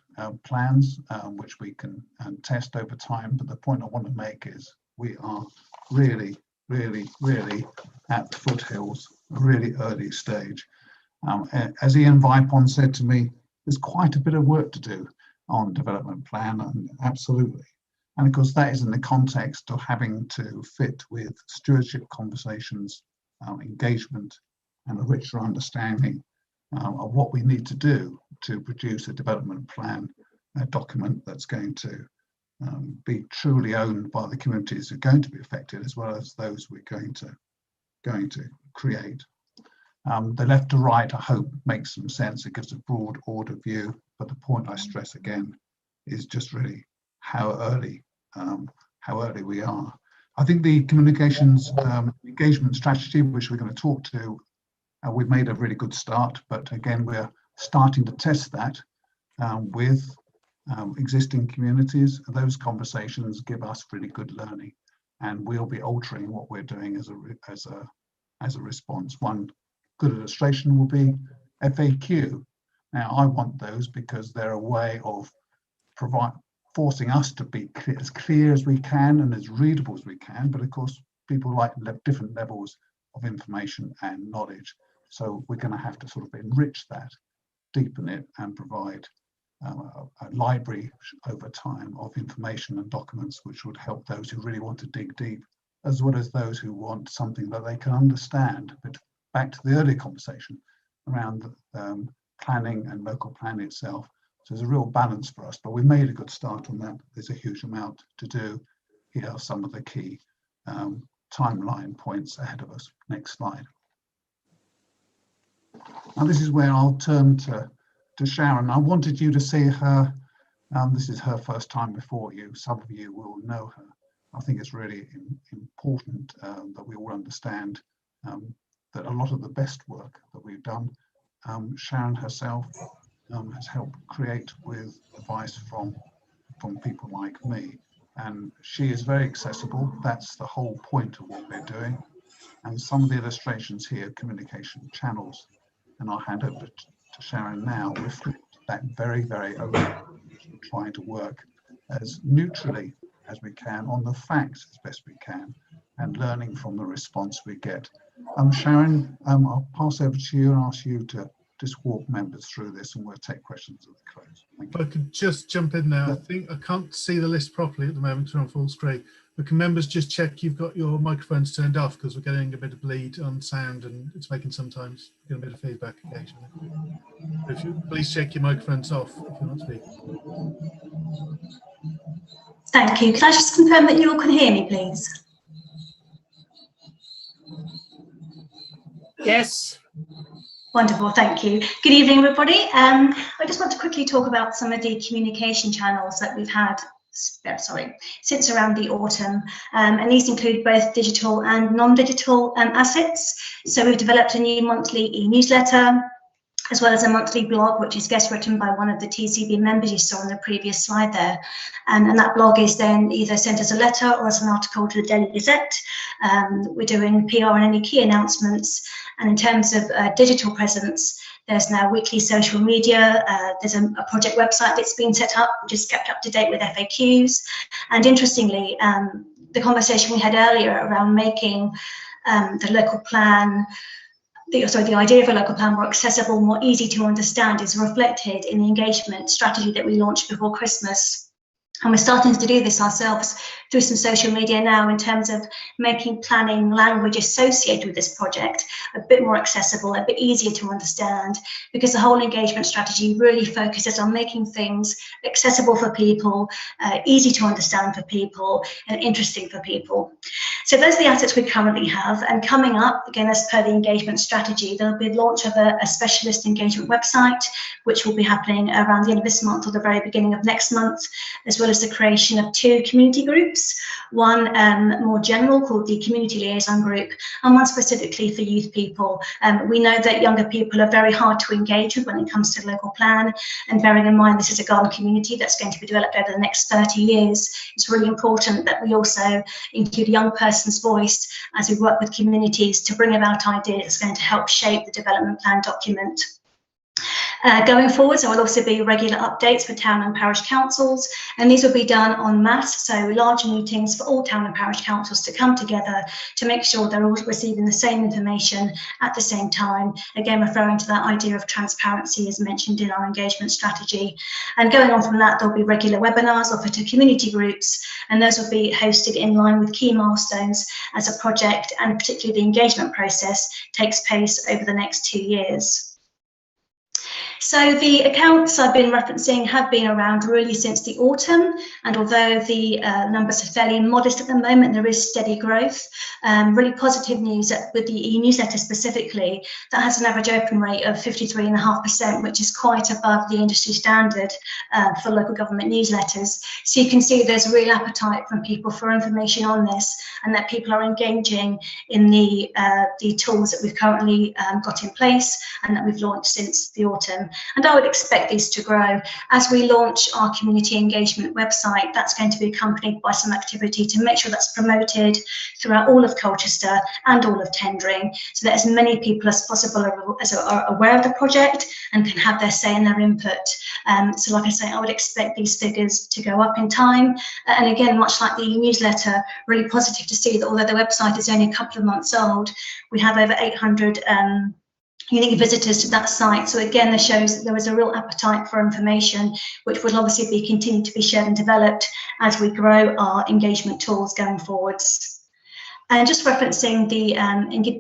plans, which we can test over time. But the point I want to make is we are really, really, really at the foothills, a really early stage. As Ian Vipon said to me, there's quite a bit of work to do on development plan, and absolutely. And of course, that is in the context of having to fit with stewardship conversations, engagement, and a richer understanding of what we need to do to produce a development plan document that's going to be truly owned by the communities who are going to be affected, as well as those we're going to create. The left to right, I hope, makes some sense. It gives a broad order view, but the point I stress again is just really how early we are. I think the communications engagement strategy, which we're going to talk to, we've made a really good start, but again, we're starting to test that with existing communities. Those conversations give us really good learning, and we'll be altering what we're doing as a response. One good illustration will be FAQ. Now, I want those because they're a way of forcing us to be as clear as we can and as readable as we can, but of course, people like different levels of information and knowledge. So we're going to have to sort of enrich that, deepen it, and provide a library over time of information and documents which would help those who really want to dig deep, as well as those who want something that they can understand. But back to the earlier conversation around planning and local planning itself. So there's a real balance for us, but we made a good start on that. There's a huge amount to do. Here are some of the key timeline points ahead of us. Next slide. Now this is where I'll turn to Sharon. I wanted you to see her. This is her first time before you. Some of you will know her. I think it's really important that we all understand that a lot of the best work that we've done, Sharon herself has helped create with advice from people like me. And she is very accessible. That's the whole point of what we're doing. And some of the illustrations here, communication channels, and I'll hand over to Sharon now, reflect that very, very open, trying to work as neutrally as we can on the facts as best we can, and learning from the response we get. Sharon, I'll pass over to you and ask you to just walk members through this, and we'll take questions at the close. Thank you. If I could just jump in there. I think I can't see the list properly at the moment because we're on full screen. But can members just check you've got your microphones turned off, because we're getting a bit of bleed on sound and it's making sometimes get a bit of feedback occasionally. If you please check your microphones off if you're not speaking. Thank you. Can I just confirm that you all can hear me, please? Yes. Wonderful, thank you. Good evening, everybody. I just want to quickly talk about some of the communication channels that we've had since around the autumn, and these include both digital and non-digital assets. So we've developed a new monthly e-newsletter, as well as a monthly blog, which is guest written by one of the TCB members you saw on the previous slide there. And that blog is then either sent as a letter or as an article to the Daily Gazette. We're doing PR and any key announcements. And in terms of digital presence, there's now weekly social media. There's a project website that's been set up, which is kept up to date with FAQs. And interestingly, the conversation we had earlier around making the local plan, the idea of a local plan more accessible, more easy to understand, is reflected in the engagement strategy that we launched before Christmas. And we're starting to do this ourselves through some social media now, in terms of making planning language associated with this project a bit more accessible, a bit easier to understand, because the whole engagement strategy really focuses on making things accessible for people, easy to understand for people, and interesting for people. So those are the assets we currently have. And coming up, again, as per the engagement strategy, there'll be a launch of a specialist engagement website, which will be happening around the end of this month or the very beginning of next month, as well as the creation of 2 community groups, one more general called the Community Liaison Group, and one specifically for youth people. We know that younger people are very hard to engage with when it comes to local plan, and bearing in mind this is a garden community that's going to be developed over the next 30 years, it's really important that we also include a young person's voice as we work with communities to bring about ideas that's going to help shape the development plan document. Going forward, there will also be regular updates for town and parish councils, and these will be done en masse, so large meetings for all town and parish councils to come together to make sure they're all receiving the same information at the same time, again referring to that idea of transparency as mentioned in our engagement strategy. And going on from that, there'll be regular webinars offered to community groups, and those will be hosted in line with key milestones as a project, and particularly the engagement process takes place over the next 2 years. So the accounts I've been referencing have been around really since the autumn, and although the numbers are fairly modest at the moment, there is steady growth. Really positive news that with the e-newsletter specifically, that has an average open rate of 53.5%, which is quite above the industry standard for local government newsletters. So you can see there's real appetite from people for information on this, and that people are engaging in the tools that we've currently got in place and that we've launched since the autumn. And I would expect these to grow. As we launch our community engagement website, that's going to be accompanied by some activity to make sure that's promoted throughout all of Colchester and all of tendering, so that as many people as possible are aware of the project and can have their say and their input. So like I say, I would expect these figures to go up in time. And again, much like the newsletter, really positive to see that although the website is only a couple of months old, we have over 800 unique visitors to that site. So again, this shows that there is a real appetite for information, which will obviously be continued to be shared and developed as we grow our engagement tools going forwards. And just referencing the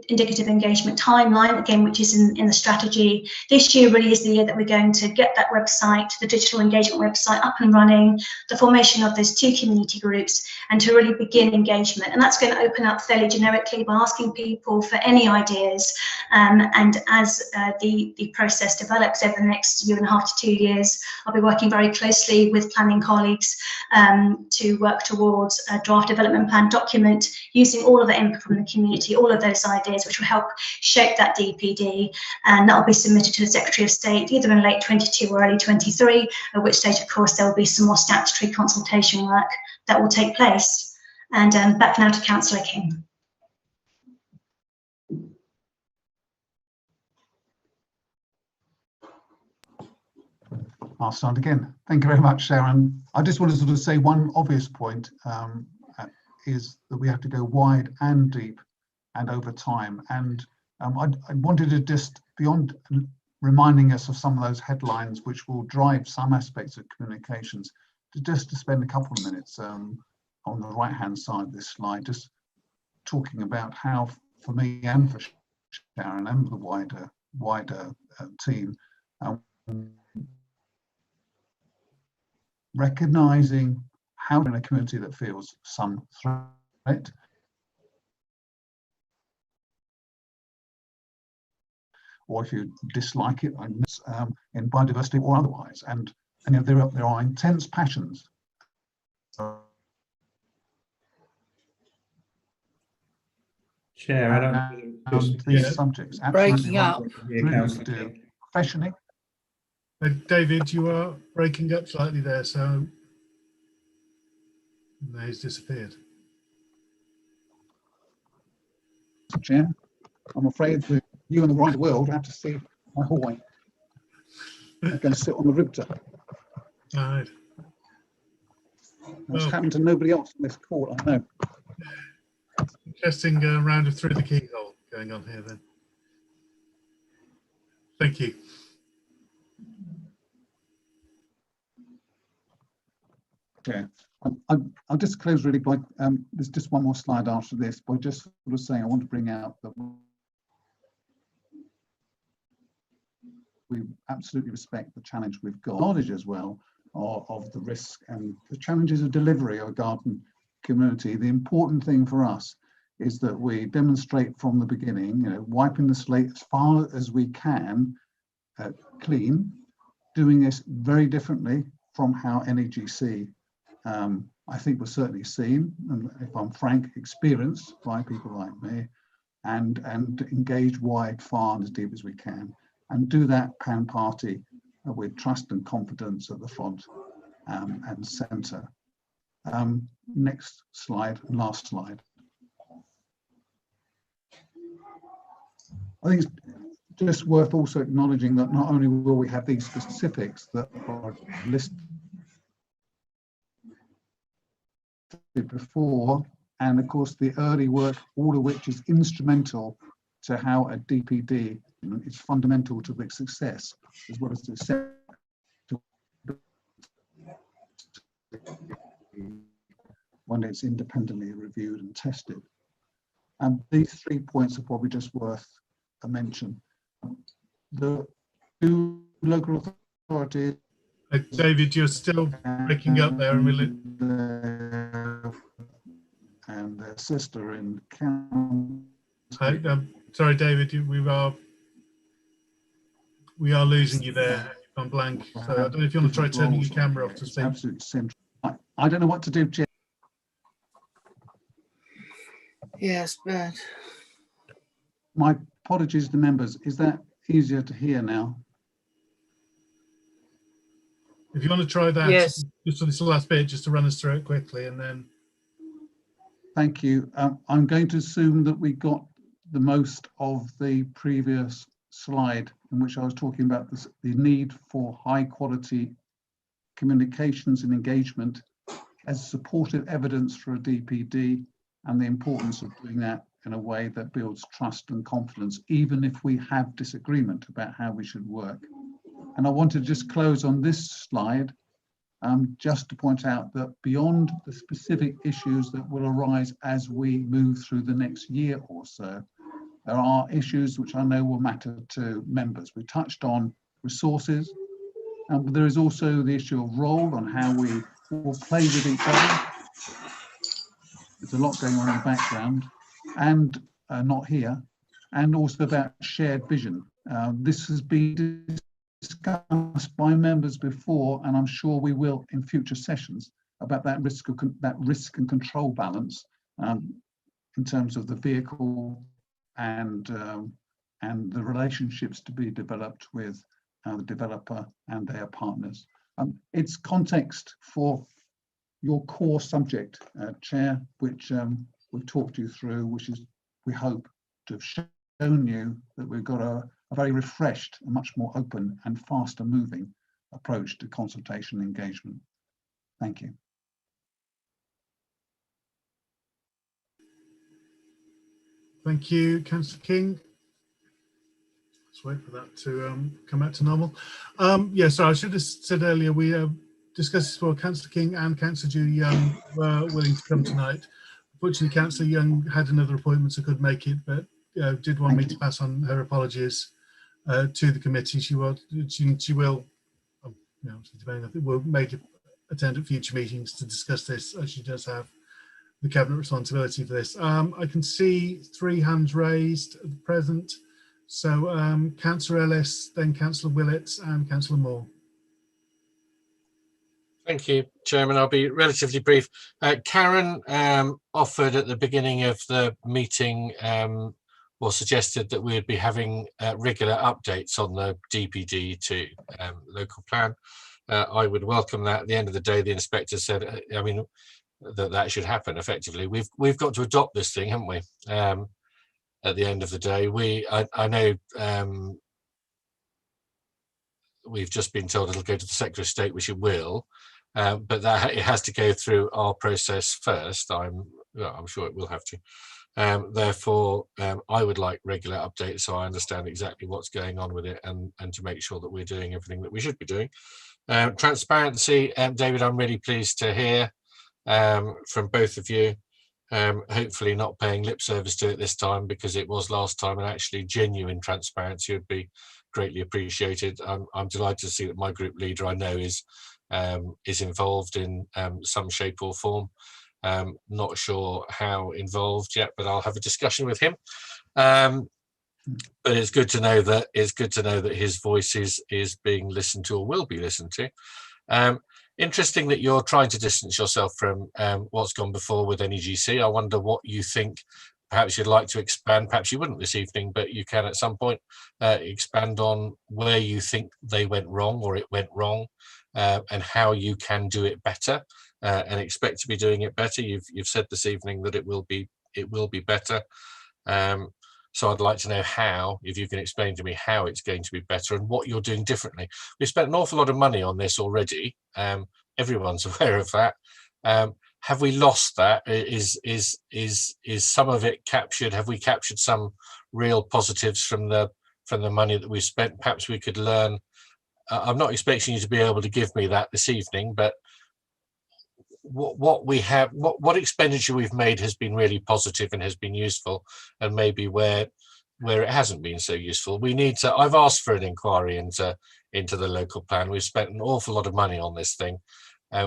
indicative engagement timeline, again, which is in the strategy, this year really is the year that we're going to get that website, the digital engagement website, up and running, the formation of those 2 community groups, and to really begin engagement. And that's going to open up fairly generically by asking people for any ideas. And as the process develops over the next 1.5 to 2 years, I'll be working very closely with planning colleagues to work towards a draft development plan document using all of the input from the community, all of those ideas, which will help shape that DPD, and that will be submitted to the Secretary of State either in late 22 or early 23, at which stage, of course, there will be some more statutory consultation work that will take place. And back now to Councillor King. I'll start again. Thank you very much, Sharon. I just want to sort of say one obvious point is that we have to go wide and deep and over time. And I wanted to just, beyond reminding us of some of those headlines which will drive some aspects of communications, to spend a couple of minutes on the right-hand side of this slide, just talking about how, for me and for Sharon and the wider team, recognising how in a community that feels some threat, or if you dislike it in biodiversity or otherwise, and you know, there are intense passions Chair, I don't these subjects. Absolutely Breaking right. up. Really to do professionally. David, you are breaking up slightly there, so no, he's disappeared. Chair, I'm afraid that you and the wider world have to see my hallway. I'm going to sit on the rooftop. All right. That's happened to nobody else in this court, I know. Interesting round of through the keyhole going on here then. Thank you. Chair, I'll just close really by, there's just one more slide after this, by just sort of saying I want to bring out that we absolutely respect the challenge we've got, knowledge as well of the risk and the challenges of delivery of a garden community. The important thing for us is that we demonstrate from the beginning, wiping the slate as far as we can clean, doing this very differently from how NEGC I think was certainly seen, and if I'm frank, experienced by people like me, and engage wide, far and as deep as we can, and do that pan party with trust and confidence at the front and centre. Next slide, last slide. I think it's just worth also acknowledging that not only will we have these specifics that are listed before, and of course the early work, all of which is instrumental to how a DPD is fundamental to the success, as well as the when it's independently reviewed and tested. And these 3 points are probably just worth a mention. The two local authorities. David, you're still breaking up there, and their sister in County. Sorry, David, we are losing you there. I'm blank. So I don't know if you want to try turning your camera off to speak. Absolutely central. I don't know what to do, Chair. Yes, bad. My apologies to members. Is that easier to hear now? If you want to try that, yes, just for this last bit, just to run us through it quickly, and then. Thank you. I'm going to assume that we got the most of the previous slide in which I was talking about the need for high quality communications and engagement as supportive evidence for a DPD, and the importance of doing that in a way that builds trust and confidence, even if we have disagreement about how we should work. And I want to just close on this slide, just to point out that beyond the specific issues that will arise as we move through the next year or so, there are issues which I know will matter to members. We touched on resources, but there is also the issue of role and how we will play with each other. There's a lot going on in the background, and not here, and also about shared vision. This has been discussed by members before, and I'm sure we will in future sessions, about that risk and control balance in terms of the vehicle and the relationships to be developed with the developer and their partners. It's context for your core subject, Chair, which we've talked you through, which is, we hope to have shown you that we've got a very refreshed, a much more open and faster moving approach to consultation and engagement. Thank you. Thank you, Councillor King. Let's wait for that to come back to normal. Yeah, so I should have said earlier, we discussed this before. Councillor King and Councillor Judy Young were willing to come tonight. Unfortunately, Councillor Young had another appointment, so couldn't make it, but did want me to pass on her apologies to the committee. She will, will make an attend at future meetings to discuss this, as she does have the cabinet responsibility for this. I can see 3 hands raised at the present. So Councillor Ellis, then Councillor Willett and Councillor Moore. Thank you, Chairman. I'll be relatively brief. Karen offered at the beginning of the meeting or suggested that we would be having regular updates on the DPD to local plan. I would welcome that. At the end of the day, the inspector said, I mean, that should happen effectively. We've got to adopt this thing, haven't we? At the end of the day, I know we've just been told it'll go to the Secretary of State, which it will, but that it has to go through our process first. I'm sure it will have to. Therefore, I would like regular updates so I understand exactly what's going on with it and to make sure that we're doing everything that we should be doing. Transparency, David, I'm really pleased to hear from both of you. Hopefully not paying lip service to it this time, because it was last time, and actually genuine transparency would be greatly appreciated. I'm delighted to see that my group leader, I know, is involved in some shape or form. Not sure how involved yet, but I'll have a discussion with him. But it's good to know that his voice is being listened to, or will be listened to. Interesting that you're trying to distance yourself from what's gone before with NEGC. I wonder what you think. Perhaps you'd like to expand, perhaps you wouldn't this evening, but you can at some point expand on where you think they went wrong or it went wrong, and how you can do it better and expect to be doing it better. You've said this evening that it will be better. So I'd like to know how, if you can explain to me how it's going to be better and what you're doing differently. We've spent an awful lot of money on this already. Everyone's aware of that. Have we lost that? Is some of it captured? Have we captured some real positives from the money that we spent? Perhaps we could learn. I'm not expecting you to be able to give me that this evening, but what we have, what expenditure we've made has been really positive and has been useful, and maybe where it hasn't been so useful. We need to. I've asked for an inquiry into the local plan. We've spent an awful lot of money on this thing.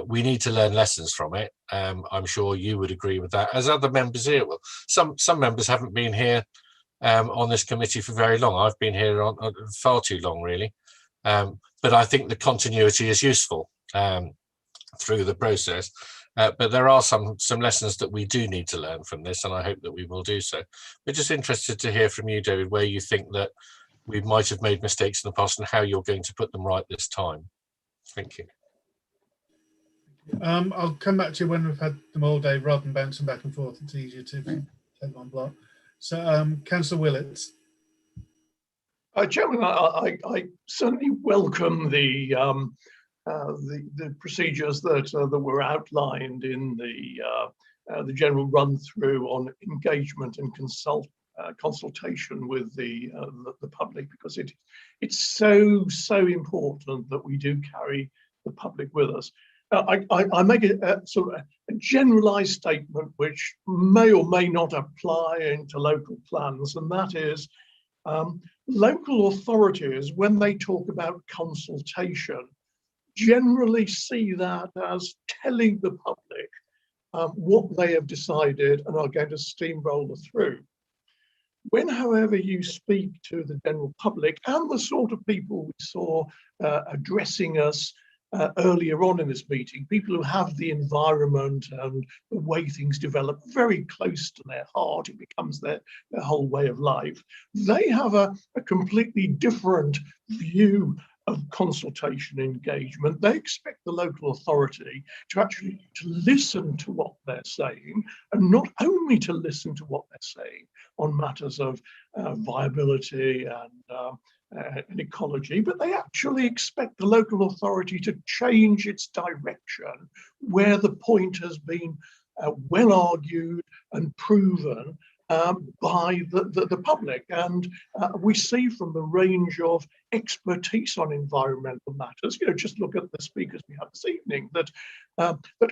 We need to learn lessons from it. I'm sure you would agree with that, as other members here will. Some members haven't been here on this committee for very long. I've been here on far too long, really. But I think the continuity is useful through the process. But there are some lessons that we do need to learn from this, and I hope that we will do so. We're just interested to hear from you, David, where you think that we might have made mistakes in the past and how you're going to put them right this time. Thank you. I'll come back to you when we've had them all day, rather than bouncing back and forth. It's easier to take one block. So, Councillor Willett. Chairman, I certainly welcome the procedures that were outlined in the general run through on engagement and consultation with the public, because it's so important that we do carry the public with us. I make a sort of a generalized statement which may or may not apply into local plans, and that is local authorities, when they talk about consultation, generally see that as telling the public what they have decided and are going to steamroller through. When, however, you speak to the general public and the sort of people we saw addressing us earlier on in this meeting, people who have the environment and the way things develop very close to their heart, it becomes their whole way of life, they have a completely different view of consultation engagement. They expect the local authority to actually listen to what they're saying, and not only to listen to what they're saying on matters of viability and ecology, but they actually expect the local authority to change its direction where the point has been well argued and proven by the public. And we see from the range of expertise on environmental matters, just look at the speakers we have this evening, that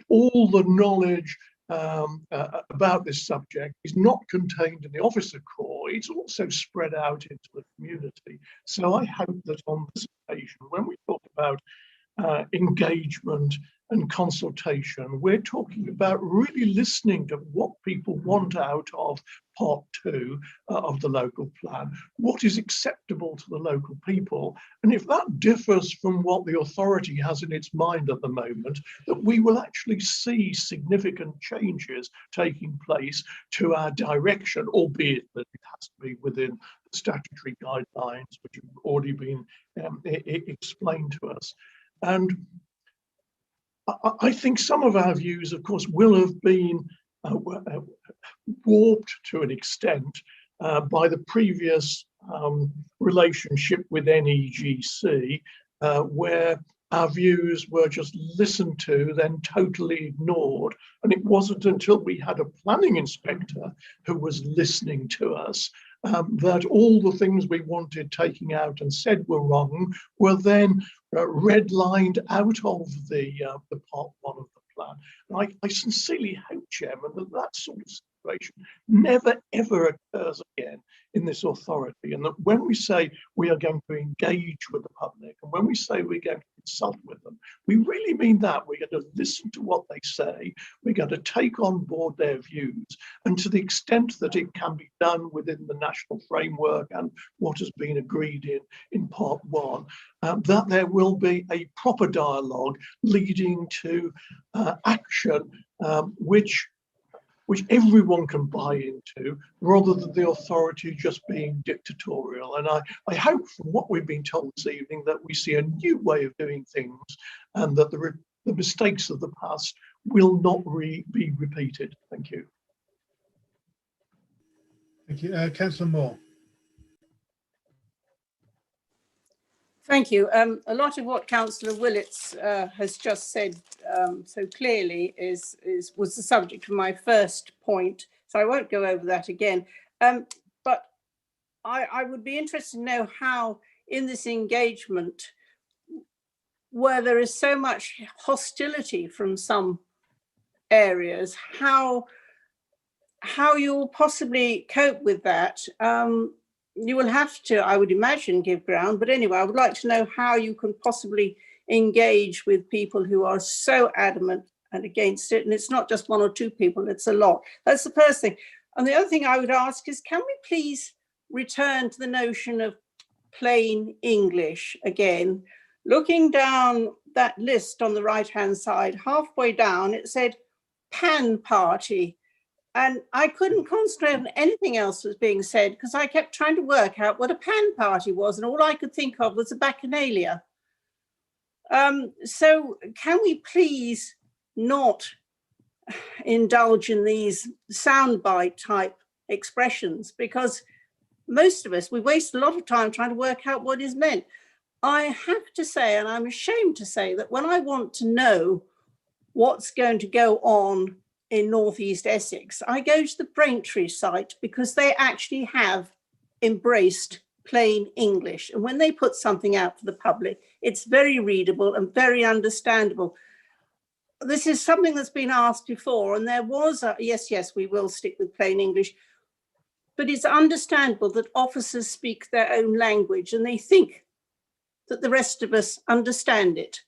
all the knowledge about this subject is not contained in the officer corps, it's also spread out into the community. So I hope that on this occasion, when we talk about engagement and consultation. We're talking about really listening to what people want out of part 2 of the local plan, what is acceptable to the local people. And if that differs from what the authority has in its mind at the moment, that we will actually see significant changes taking place to our direction, albeit that it has to be within the statutory guidelines, which have already been explained to us. And I think some of our views, of course, will have been warped to an extent by the previous relationship with NEGC, where our views were just listened to, then totally ignored. And it wasn't until we had a planning inspector who was listening to us that all the things we wanted taking out and said were wrong were then redlined out of the part 1 of the plan. And I sincerely hope, Chairman, that that sort of situation never ever occurs again in this authority, and that when we say we are going to engage with the public, and when we say we're going to consult with them, we really mean that. We're going to listen to what they say, we're going to take on board their views, and to the extent that it can be done within the national framework and what has been agreed in part 1, that there will be a proper dialogue leading to action which everyone can buy into, rather than the authority just being dictatorial. And I hope from what we've been told this evening that we see a new way of doing things, and that the mistakes of the past will not be repeated. Thank you. Thank you. Councillor Moore. Thank you. A lot of what Councillor Willits has just said so clearly was the subject of my first point, so I won't go over that again. But I would be interested to know how, in this engagement, where there is so much hostility from some areas, how you'll possibly cope with that. You will have to, I would imagine, give ground. But anyway, I would like to know how you can possibly engage with people who are so adamant and against it. And it's not just 1 or 2 people, it's a lot. That's the first thing. And the other thing I would ask is, can we please return to the notion of plain English again? Looking down that list on the right-hand side, halfway down, it said pan party. And I couldn't concentrate on anything else that was being said because I kept trying to work out what a pan party was, and all I could think of was a bacchanalia. So can we please not indulge in these soundbite type expressions, because most of us, we waste a lot of time trying to work out what is meant. I have to say, and I'm ashamed to say, that when I want to know what's going to go on in Northeast Essex, I go to the Braintree site because they actually have embraced plain English. And when they put something out for the public, it's very readable and very understandable. This is something that's been asked before, and there was a, yes, we will stick with plain English, but it's understandable that officers speak their own language and they think that the rest of us understand it.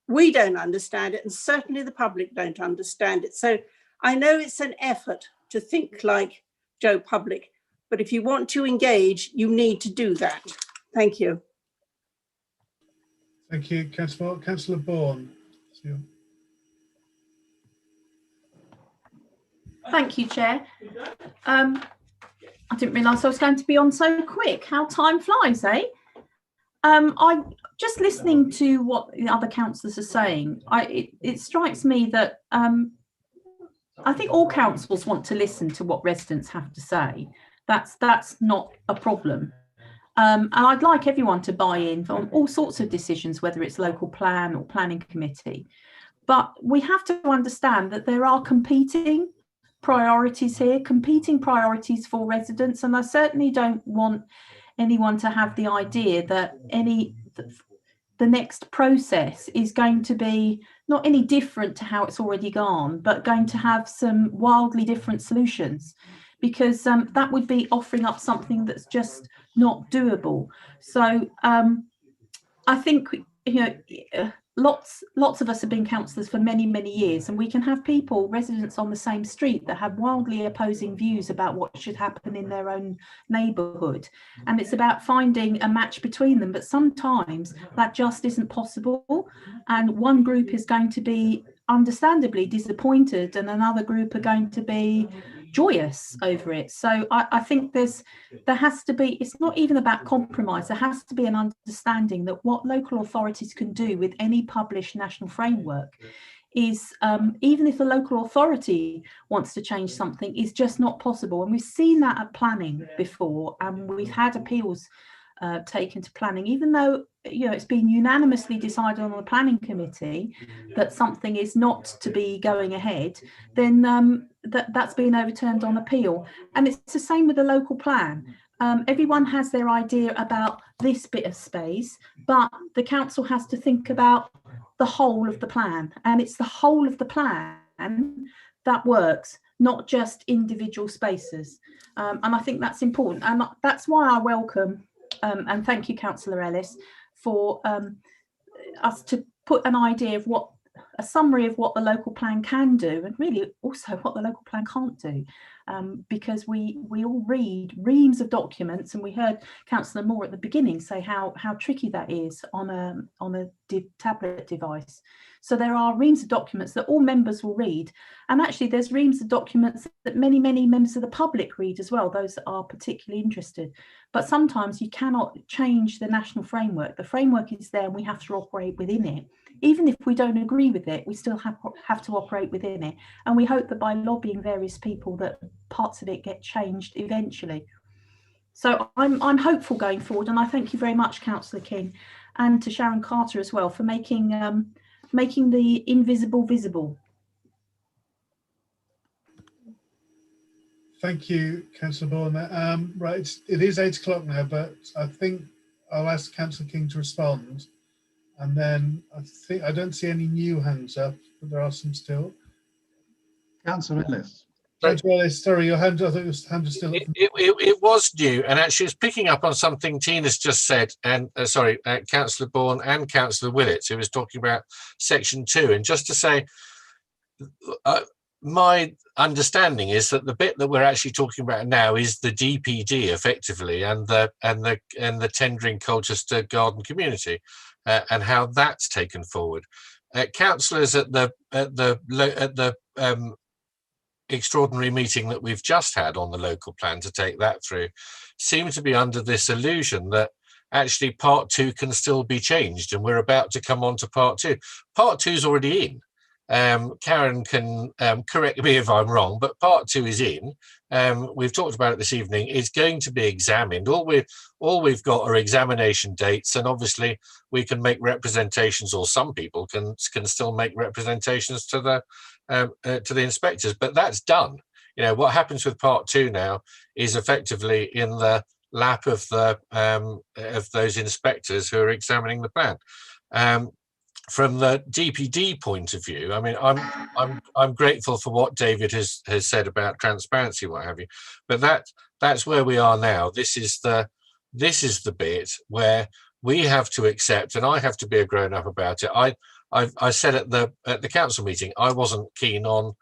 We don't understand it, and certainly the public don't understand it. So I know it's an effort to think like Joe Public, but if you want to engage, you need to do that. Thank you. Thank you, Councillor Bourne. Thank you, Chair. I didn't realise I was going to be on so quick. How time flies, eh? I just listening to what the other councillors are saying. It strikes me that I think all councils want to listen to what residents have to say. That's not a problem. And I'd like everyone to buy in on all sorts of decisions, whether it's local plan or planning committee. But we have to understand that there are competing priorities here, competing priorities for residents. And I certainly don't want anyone to have the idea that the next process is going to be not any different to how it's already gone, but going to have some wildly different solutions, because that would be offering up something that's just not doable. So I think, lots of us have been councillors for many, many years, and we can have people, residents on the same street, that have wildly opposing views about what should happen in their own neighbourhood, and it's about finding a match between them. But sometimes that just isn't possible, and one group is going to be understandably disappointed and another group are going to be joyous over it. So I think there has to be, it's not even about compromise, there has to be an understanding that what local authorities can do with any published national framework is, even if a local authority wants to change something, is just not possible. And we've seen that at planning before, and we've had appeals taken to planning, even though, you know, it's been unanimously decided on the planning committee that something is not to be going ahead, then that's been overturned on appeal. And it's the same with the local plan. Everyone has their idea about this bit of space, but the council has to think about the whole of the plan, and it's the whole of the plan that works, not just individual spaces. And I think that's important, and that's why I welcome and thank you, Councillor Ellis, for us to put an idea of a summary of what the local plan can do, and really also what the local plan can't do, because we all read reams of documents, and we heard Councillor Moore at the beginning say how tricky that is on a tablet device. So there are reams of documents that all members will read, and actually there's reams of documents that many members of the public read as well, those that are particularly interested. But sometimes you cannot change the national framework. The framework is there and we have to operate within it. Even if we don't agree with it, we still have to operate within it. And we hope that by lobbying various people that parts of it get changed eventually. So I'm hopeful going forward, and I thank you very much, Councillor King, and to Sharon Carter as well for making the invisible visible. Thank you, Councillor Bourne. Right, it is 8 o'clock now, but I think I'll ask Councillor King to respond, and then I don't see any new hands up, but there are some still. Councillor Ellis. Councillor Ellis, sorry, your hand. I thought your hand was still up. It was new, and actually it's picking up on something Tina's just said, and Councillor Bourne and Councillor Willett, who was talking about Section 2, and just to say, my understanding is that the bit that we're actually talking about now is the DPD effectively, and the tendering Colchester garden community, and how that's taken forward. Councillors at the extraordinary meeting that we've just had on the local plan to take that through seem to be under this illusion that actually part 2 can still be changed, and we're about to come on to part 2. Part 2 is already in. Karen can correct me if I'm wrong, but part 2 is in. We've talked about it this evening. It's going to be examined. All we've got are examination dates, and obviously we can make representations, or some people can still make representations to the inspectors. But that's done. You know, what happens with part 2 now is effectively in the lap of those inspectors who are examining the plan. From the DPD point of view, I mean, I'm grateful for what David has said about transparency, what have you, but that's where we are now. This is the bit where we have to accept, and I have to be a grown up about it. I said at the council meeting I wasn't keen on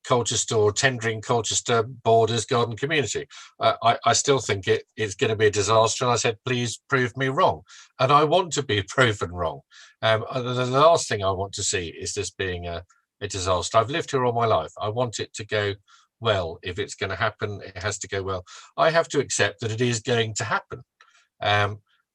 Colchester or tendering Colchester Borders garden community. I still think it's going to be a disaster, and I said please prove me wrong, and I want to be proven wrong. The last thing I want to see is this being a disaster. I've lived here all my life. I want it to go well. If it's going to happen, it has to go well. I have to accept that it is going to happen.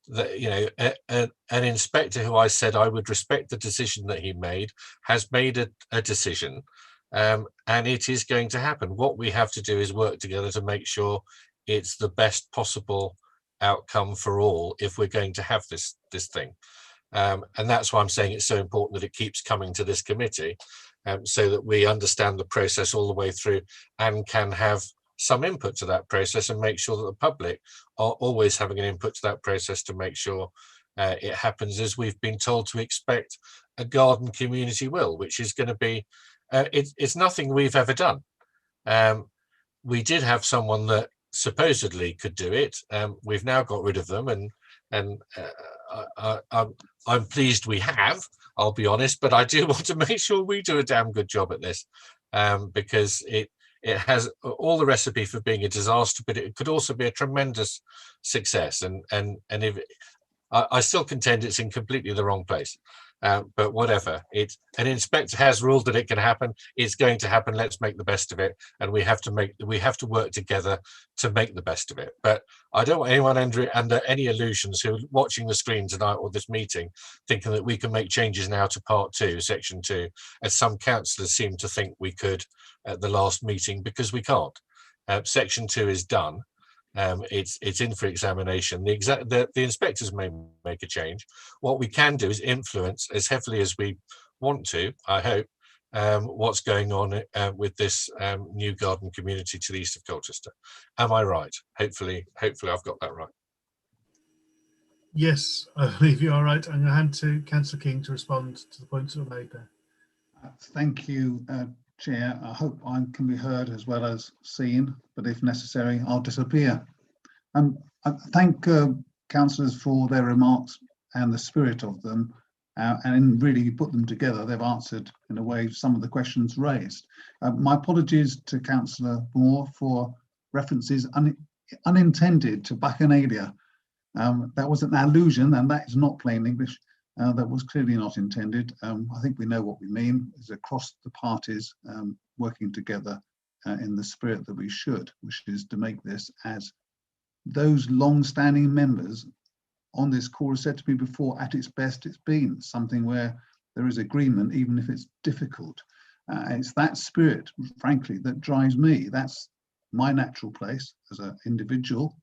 That, you know, an inspector who I said I would respect the decision that he made has made a decision, and it is going to happen. What we have to do is work together to make sure it's the best possible outcome for all if we're going to have this thing. And that's why I'm saying it's so important that it keeps coming to this committee, so that we understand the process all the way through and can have some input to that process, and make sure that the public are always having an input to that process to make sure it happens as we've been told to expect a garden community will, which is going to be, it's nothing we've ever done. We did have someone that supposedly could do it. We've now got rid of them, and and I'm pleased we have, I'll be honest, but I do want to make sure we do a damn good job at this, because it has all the recipe for being a disaster, but it could also be a tremendous success. And if I still contend it's in completely the wrong place, but whatever. An inspector has ruled that it can happen. It's going to happen. Let's make the best of it, and we have to work together to make the best of it. But I don't want anyone under any illusions who are watching the screen tonight or this meeting thinking that we can make changes now to Part 2, Section 2, as some councillors seem to think we could at the last meeting, because we can't. Section 2 is done. It's in for examination. The inspectors may make a change. What we can do is influence as heavily as we want to, I hope, what's going on with this new garden community to the east of Colchester. Am I right? Hopefully I've got that right. Yes, I believe you are right. I'm going to hand to Councillor King to respond to the points that were made there. Thank you, Chair. I hope I can be heard as well as seen, but if necessary, I'll disappear. I thank councillors for their remarks and the spirit of them, and really put them together. They've answered in a way some of the questions raised. My apologies to Councillor Moore for references unintended to Bacchanalia. That was an allusion, and that is not plain English. That was clearly not intended. I think we know what we mean. Is across the parties working together in the spirit that we should, which is to make this, as those long-standing members on this call have said to me before, at its best, it's been something where there is agreement, even if it's difficult. It's that spirit, frankly, that drives me. That's my natural place as an individual,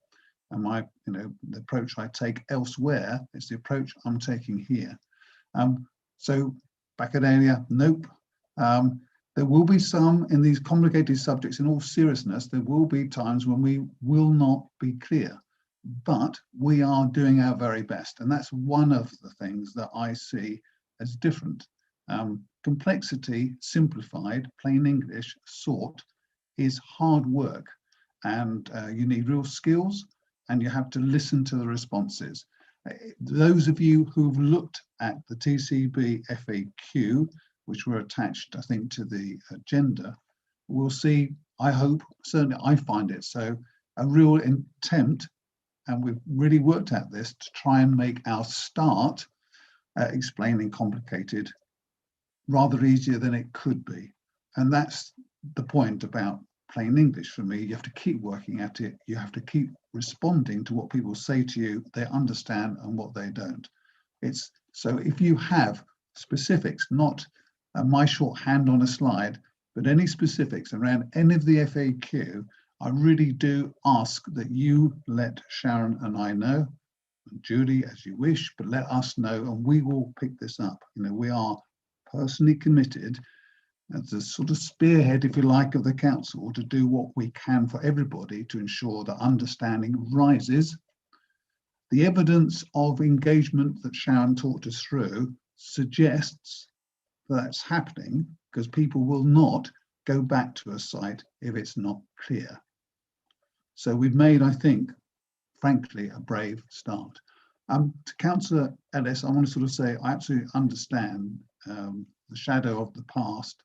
and my, the approach I take elsewhere is the approach I'm taking here. So Bacchanalia, nope. There will be some in these complicated subjects, in all seriousness, there will be times when we will not be clear, but we are doing our very best. And that's one of the things that I see as different. Complexity, simplified, plain English, sort, is hard work. And you need real skills, and you have to listen to the responses. Those of you who've looked at the TCB FAQ, which were attached, I think, to the agenda, will see, I hope, certainly I find it so, a real attempt, and we've really worked at this, to try and make our start explaining complicated rather easier than it could be. And that's the point about plain English for me. You have to keep working at it. You have to keep responding to what people say to you, they understand, and what they don't. It's so if you have specifics, not my shorthand on a slide, but any specifics around any of the FAQ, I really do ask that you let Sharon and I know, and Judy, as you wish, but let us know, and we will pick this up. We are personally committed as the sort of spearhead, if you like, of the council to do what we can for everybody to ensure that understanding rises. The evidence of engagement that Sharon talked us through suggests that's happening, because people will not go back to a site if it's not clear. So we've made, I think, frankly, a brave start. To Councillor Ellis, I want to sort of say I absolutely understand the shadow of the past,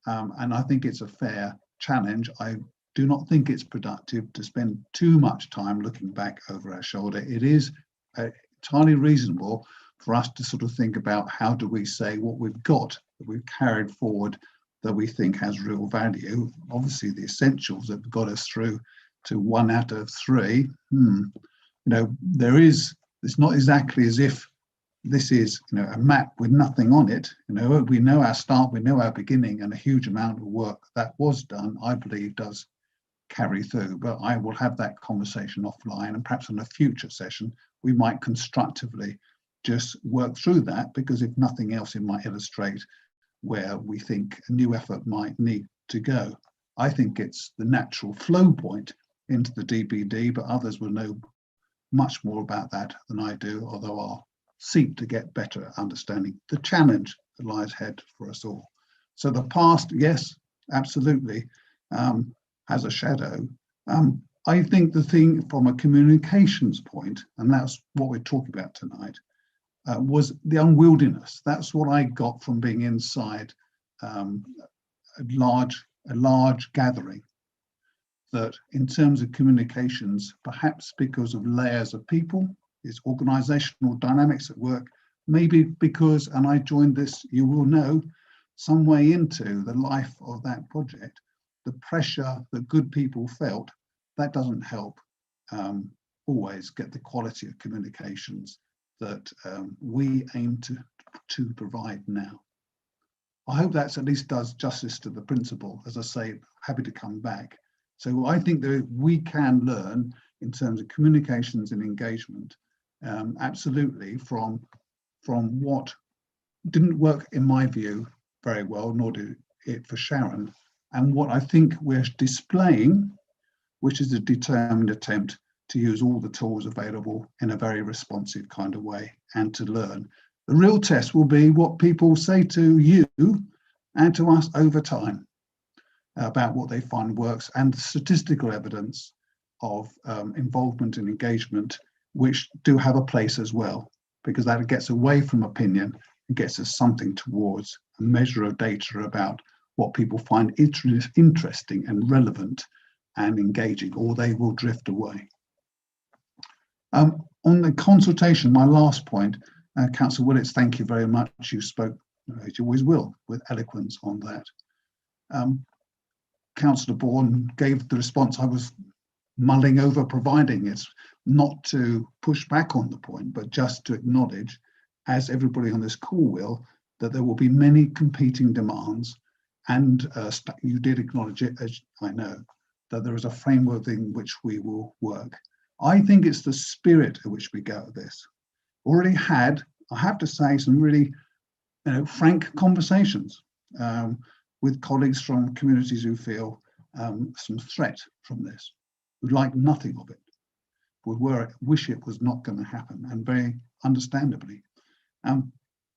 and I think it's a fair challenge. I do not think it's productive to spend too much time looking back over our shoulder. It is entirely reasonable for us to sort of think about how do we say what we've got, that we've carried forward, that we think has real value. Obviously, the essentials that got us through to 1 out of 3. It's not exactly as if this is a map with nothing on it. We know our start, we know our beginning, and a huge amount of work that was done, I believe, does carry through. But I will have that conversation offline, and perhaps in a future session we might constructively just work through that, because if nothing else, it might illustrate where we think a new effort might need to go. I think it's the natural flow point into the DPD, but others will know much more about that than I do, although I'll seek to get better at understanding the challenge that lies ahead for us all. So the past, yes, absolutely, has a shadow. I think the thing from a communications point, and that's what we're talking about tonight, was the unwieldiness. That's what I got from being inside a large gathering. That in terms of communications, perhaps because of layers of people, its organizational dynamics at work, maybe because, and I joined this, you will know, some way into the life of that project, the pressure that good people felt, that doesn't help always get the quality of communications that we aim to provide now. I hope that at least does justice to the principle. As I say, happy to come back. So I think that we can learn in terms of communications and engagement, absolutely from what didn't work in my view very well, nor did it for Sharon, and what I think we're displaying, which is a determined attempt to use all the tools available in a very responsive kind of way and to learn. The real test will be what people say to you and to us over time about what they find works, and the statistical evidence of involvement and engagement, which do have a place as well, because that gets away from opinion and gets us something towards a measure of data about what people find interesting and relevant and engaging, or they will drift away. On the consultation, my last point, Councillor Willits, thank you very much. You spoke, as you always will, with eloquence on that. Councillor Bourne gave the response I was mulling over providing. It's not to push back on the point, but just to acknowledge, as everybody on this call will, that there will be many competing demands, and you did acknowledge it, as I know, that there is a framework in which we will work. I think it's the spirit at which we go at this. Already had, I have to say, some really frank conversations with colleagues from communities who feel some threat from this, who like nothing of it, would wish it was not going to happen, and very understandably.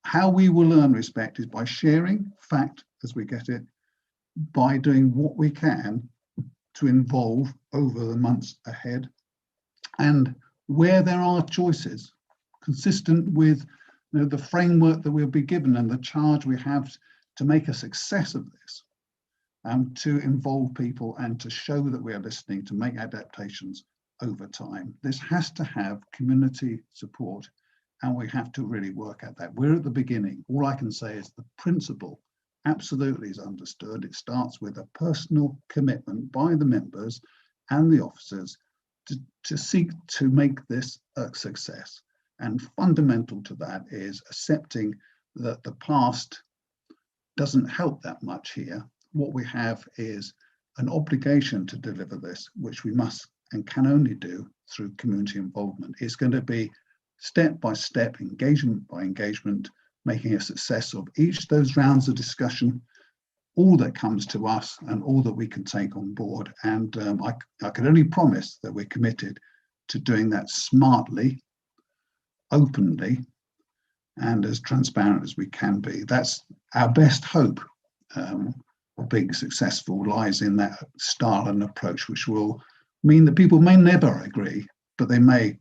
How we will learn respect is by sharing fact as we get it, by doing what we can to involve over the months ahead, and where there are choices consistent with the framework that we'll be given and the charge we have to make a success of this, to involve people and to show that we are listening, to make adaptations over time. This has to have community support, and we have to really work at that. We're at the beginning. All I can say is the principle absolutely is understood. It starts with a personal commitment by the members and the officers to seek to make this a success. And fundamental to that is accepting that the past doesn't help that much here. What we have is an obligation to deliver this, which we must and can only do through community involvement. It's going to be step by step, engagement by engagement, making a success of each of those rounds of discussion, all that comes to us and all that we can take on board. And I can only promise that we're committed to doing that smartly, openly, and as transparent as we can be. That's our best hope of being successful, lies in that style and approach, which will mean that people may never agree, but they may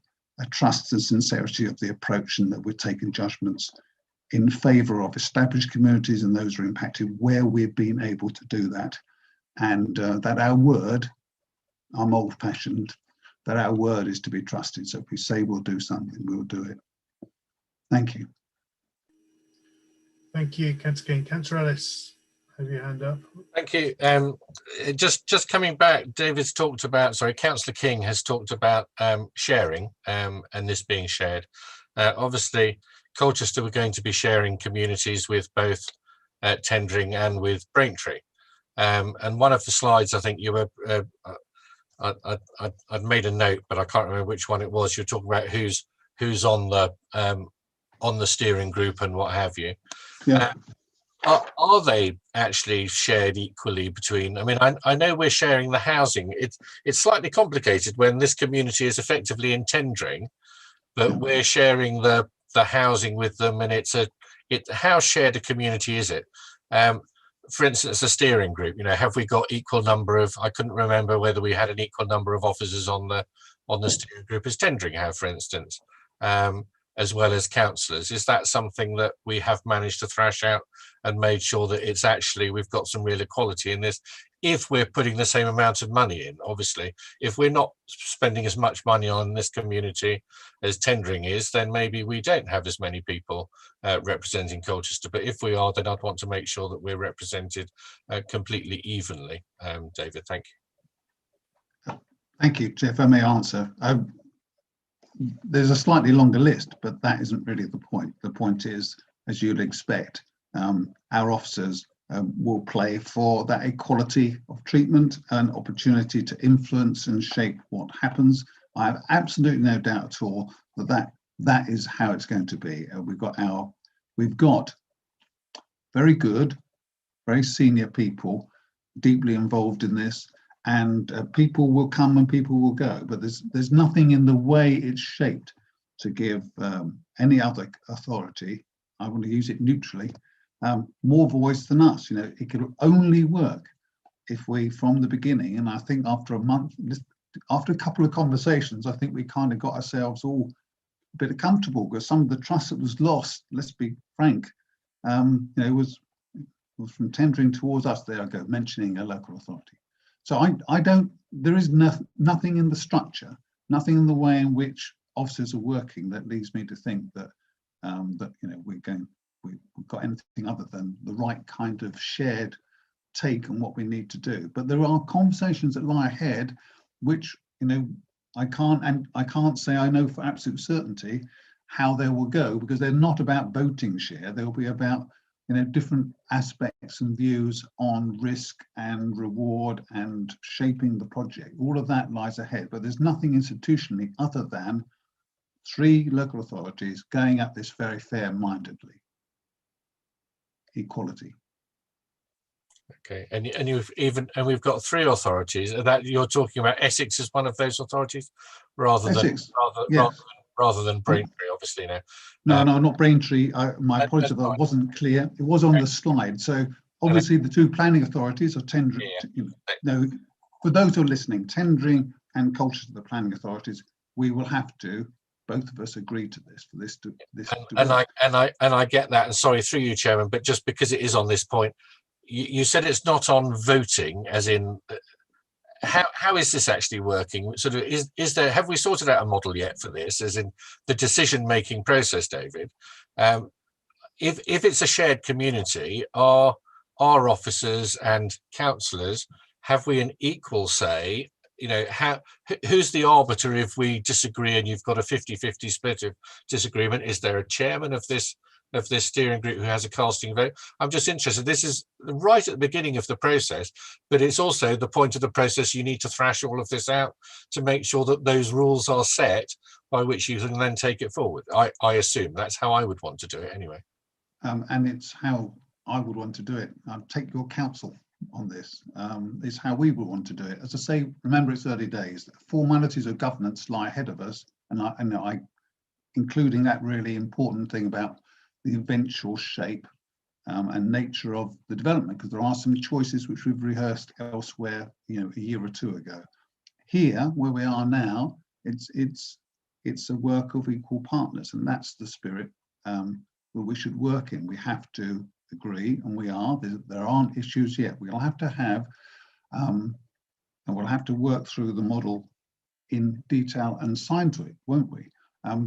trust the sincerity of the approach, and that we're taking judgments in favour of established communities and those who are impacted where we've been able to do that. And that our word, I'm old-fashioned, that our word is to be trusted. So if we say we'll do something, we'll do it. Thank you. Thank you, Councillor King. Councillor Ellis, have your hand up. Thank you. Just coming back, David's talked about, sorry, Councillor King has talked about sharing and this being shared. Obviously, Colchester were going to be sharing communities with both Tendring and with Braintree. And one of the slides, I think you were, I'd made a note, but I can't remember which one it was. You're talking about who's on the steering group and what have you. Yeah. Are they actually shared equally between? I mean, I know we're sharing the housing. It's slightly complicated when this community is effectively in Tendring, but we're sharing the housing with them, and how shared a community is it? for instance, a steering group, have we got equal number of, I couldn't remember whether we had an equal number of officers on the steering group as tendering have, for instance, as well as councillors. Is that something that we have managed to thrash out and made sure that it's actually, we've got some real equality in this, if we're putting the same amount of money in? Obviously, if we're not spending as much money on this community as tendering is, then maybe we don't have as many people representing Colchester. But if we are, then I'd want to make sure that we're represented completely evenly. David, thank you. Thank you, Jeff. I may answer. There's a slightly longer list, but that isn't really the point. The point is, as you'd expect, our officers will play for that equality of treatment and opportunity to influence and shape what happens. I have absolutely no doubt at all that is how it's going to be. We've got very good, very senior people deeply involved in this, and people will come and people will go, but there's nothing in the way it's shaped to give any other authority, I want to use it neutrally, more voice than us. It could only work if we, from the beginning, and I think after a month, after a couple of conversations, I think we kind of got ourselves all a bit comfortable, because some of the trust that was lost, let's be frank, was from tendering towards us. There I go, mentioning a local authority. So there is nothing in the structure, nothing in the way in which officers are working that leads me to think that we've got anything other than the right kind of shared take on what we need to do. But there are conversations that lie ahead, which I can't say I know for absolute certainty how they will go, because they're not about voting share. They'll be about different aspects and views on risk and reward and shaping the project. All of that lies ahead, but there's nothing institutionally other than 3 local authorities going at this very fair-mindedly. Equality. Okay, and we've got 3 authorities, and that you're talking about Essex as one of those authorities, rather than Braintree, obviously. No, not Braintree. My apologies if that wasn't clear. It was on the slide. So obviously the 2 planning authorities are tendering. For those who are listening, tendering and Colchester, the planning authorities, we will have to, both of us, agree to this for this to work. I get that, and sorry, through you, Chairman, but just because it is on this point, you said it's not on voting, as in how is this actually working? Sort of, is there, have we sorted out a model yet for this, as in the decision-making process, David? If it's a shared community, are our officers and councillors, have we an equal say? Who's the arbiter if we disagree and you've got a 50-50 split of disagreement? Is there a chairman of this steering group who has a casting vote? I'm just interested. This is right at the beginning of the process, but it's also the point of the process. You need to thrash all of this out to make sure that those rules are set by which you can then take it forward. I assume that's how I would want to do it anyway. And it's how I would want to do it. Take your counsel on this. Is how we will want to do it. As I say, remember, it's early days. Formalities of governance lie ahead of us, and I including that really important thing about the eventual shape and nature of the development, because there are some choices which we've rehearsed elsewhere, a year or 2 ago. Here, where we are now, it's a work of equal partners, and that's the spirit that we should work in. We have to agree, and we are. There aren't issues yet. We'll have to have, and we'll have to work through the model in detail and sign to it, won't we?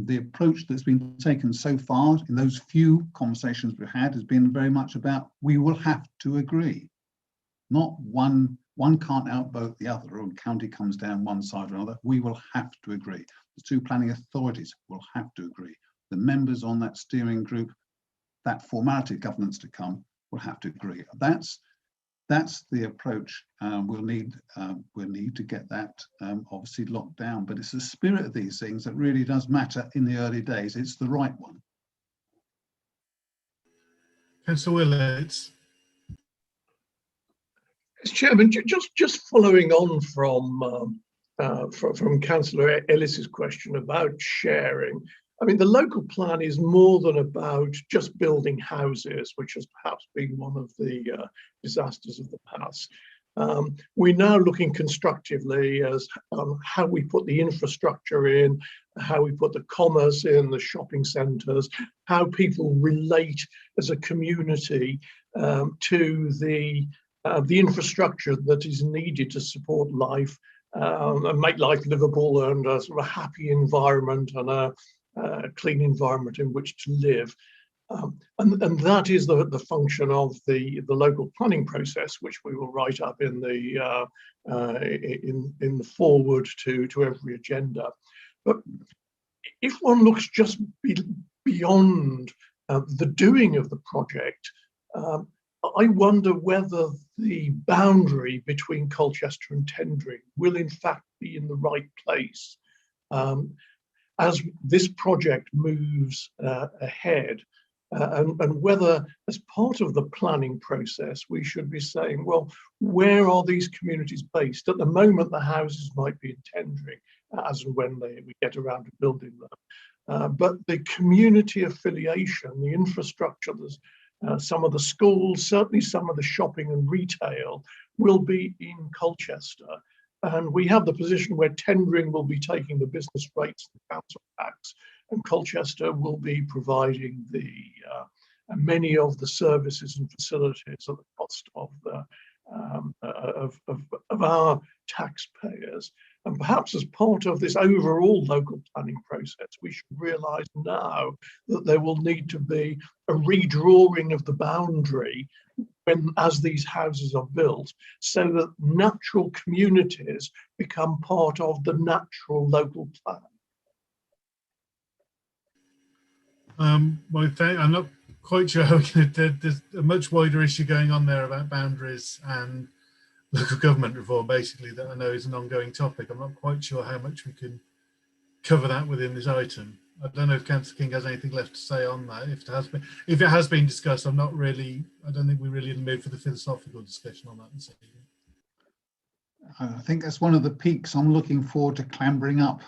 The approach that's been taken so far in those few conversations we've had has been very much about we will have to agree. Not one can't outvote the other, or county comes down one side or another. We will have to agree. The 2 planning authorities will have to agree. The members on that steering group, that formality of governance to come, will have to agree. That's the approach. We'll need to get that obviously locked down, but it's the spirit of these things that really does matter in the early days. It's the right one. Councillor Willits. Chairman, just following on from Councillor Ellis's question about sharing, I mean, the local plan is more than about just building houses, which has perhaps been one of the disasters of the past. We're now looking constructively as how we put the infrastructure in, how we put the commerce in, the shopping centres, how people relate as a community to the infrastructure that is needed to support life and make life livable and a sort of happy environment and a clean environment in which to live. And that is the function of the local planning process, which we will write up in the forward to every agenda. But if one looks just beyond the doing of the project, I wonder whether the boundary between Colchester and Tendring will in fact be in the right place. As this project moves ahead, and whether as part of the planning process, we should be saying, well, where are these communities based? At the moment, the houses might be in Tendring, as and when we get around to building them. But the community affiliation, the infrastructure, some of the schools, certainly some of the shopping and retail will be in Colchester. And we have the position where Tendring will be taking the business rates, the council tax, and Colchester will be providing the many of the services and facilities at the cost of our taxpayers. And perhaps as part of this overall local planning process, we should realise now that there will need to be a redrawing of the boundary as these houses are built, so that natural communities become part of the natural local plan. Well, I'm not quite sure how there's a much wider issue going on there about boundaries and local government reform, basically, that I know is an ongoing topic. I'm not quite sure how much we can cover that within this item. I don't know if Councillor King has anything left to say on that. If it has been discussed, I don't think we're really in the mood for the philosophical discussion on that this evening. I think that's one of the peaks I'm looking forward to clambering up,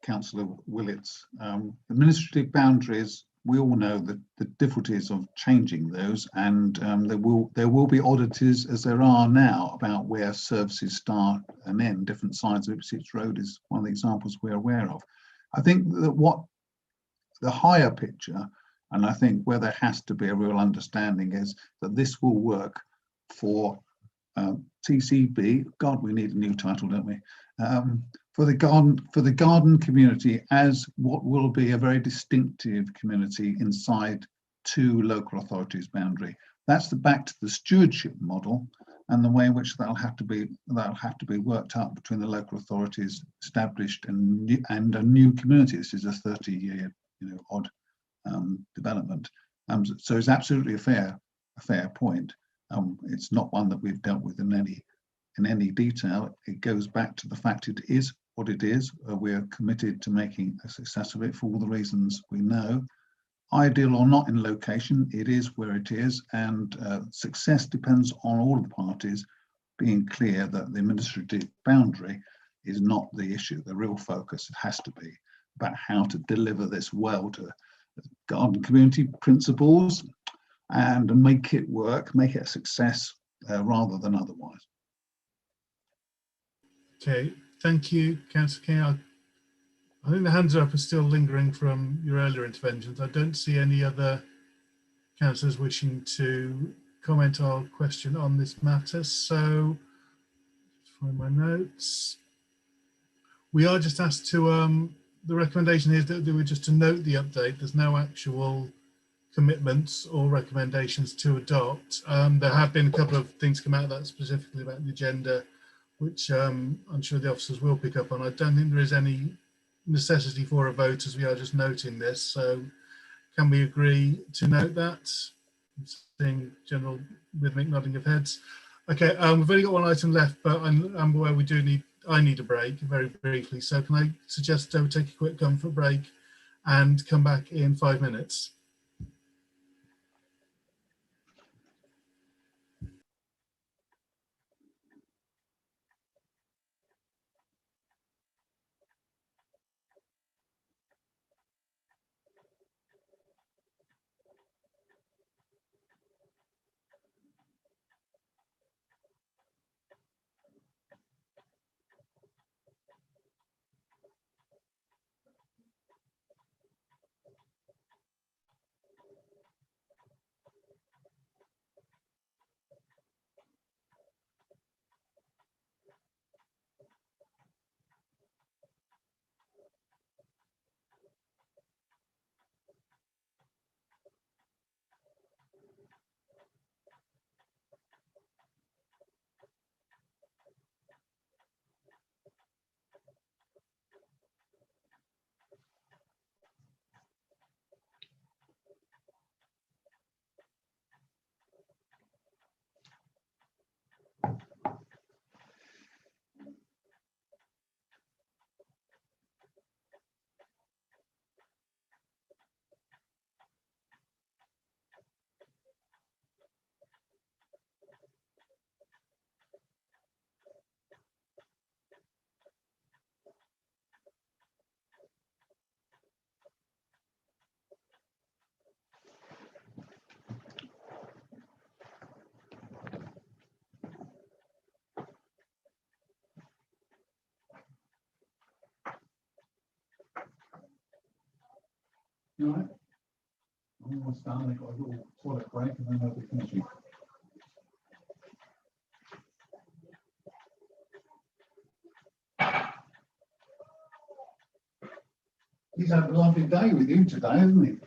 Councillor Willits. The administrative boundaries, we all know the difficulties of changing those, and there will be oddities, as there are now, about where services start and end. Different sides of Ipswich Road is one of the examples we're aware of. I think that what the higher picture, and I think where there has to be a real understanding, is that this will work for TCB. God, we need a new title, don't we? For the garden community as what will be a very distinctive community inside two local authorities boundary. That's back to the stewardship model and the way in which that'll have to be worked out between the local authorities established and a new community. This is a 30-year, odd development. So it's absolutely a fair point. It's not one that we've dealt with in any detail. It goes back to the fact it is what it is. We're committed to making a success of it for all the reasons we know. Ideal or not in location, it is where it is, and success depends on all of the parties being clear that the administrative boundary is not the issue. The real focus has to be about how to deliver this well to garden community principles and make it work, make it a success rather than otherwise. Okay, thank you, Councillor King. I think the hands up are still lingering from your earlier interventions. I don't see any other councillors wishing to comment or question on this matter. So, find my notes. We are just asked to, the recommendation is that we just to note the update. There's no actual commitments or recommendations to adopt. There have been a couple of things come out of that specifically about the agenda, which I'm sure the officers will pick up on. I don't think there is any necessity for a vote, as we are just noting this. So can we agree to note that? I'm seeing general rhythmic nodding of heads. Okay, we've only got one item left, but I'm aware I need a break very briefly. So can I suggest we take a quick comfort break and come back in 5 minutes? all right? I'm almost done. They've got a little toilet break and then they'll be finishing. He's had a lovely day with you today, hasn't he?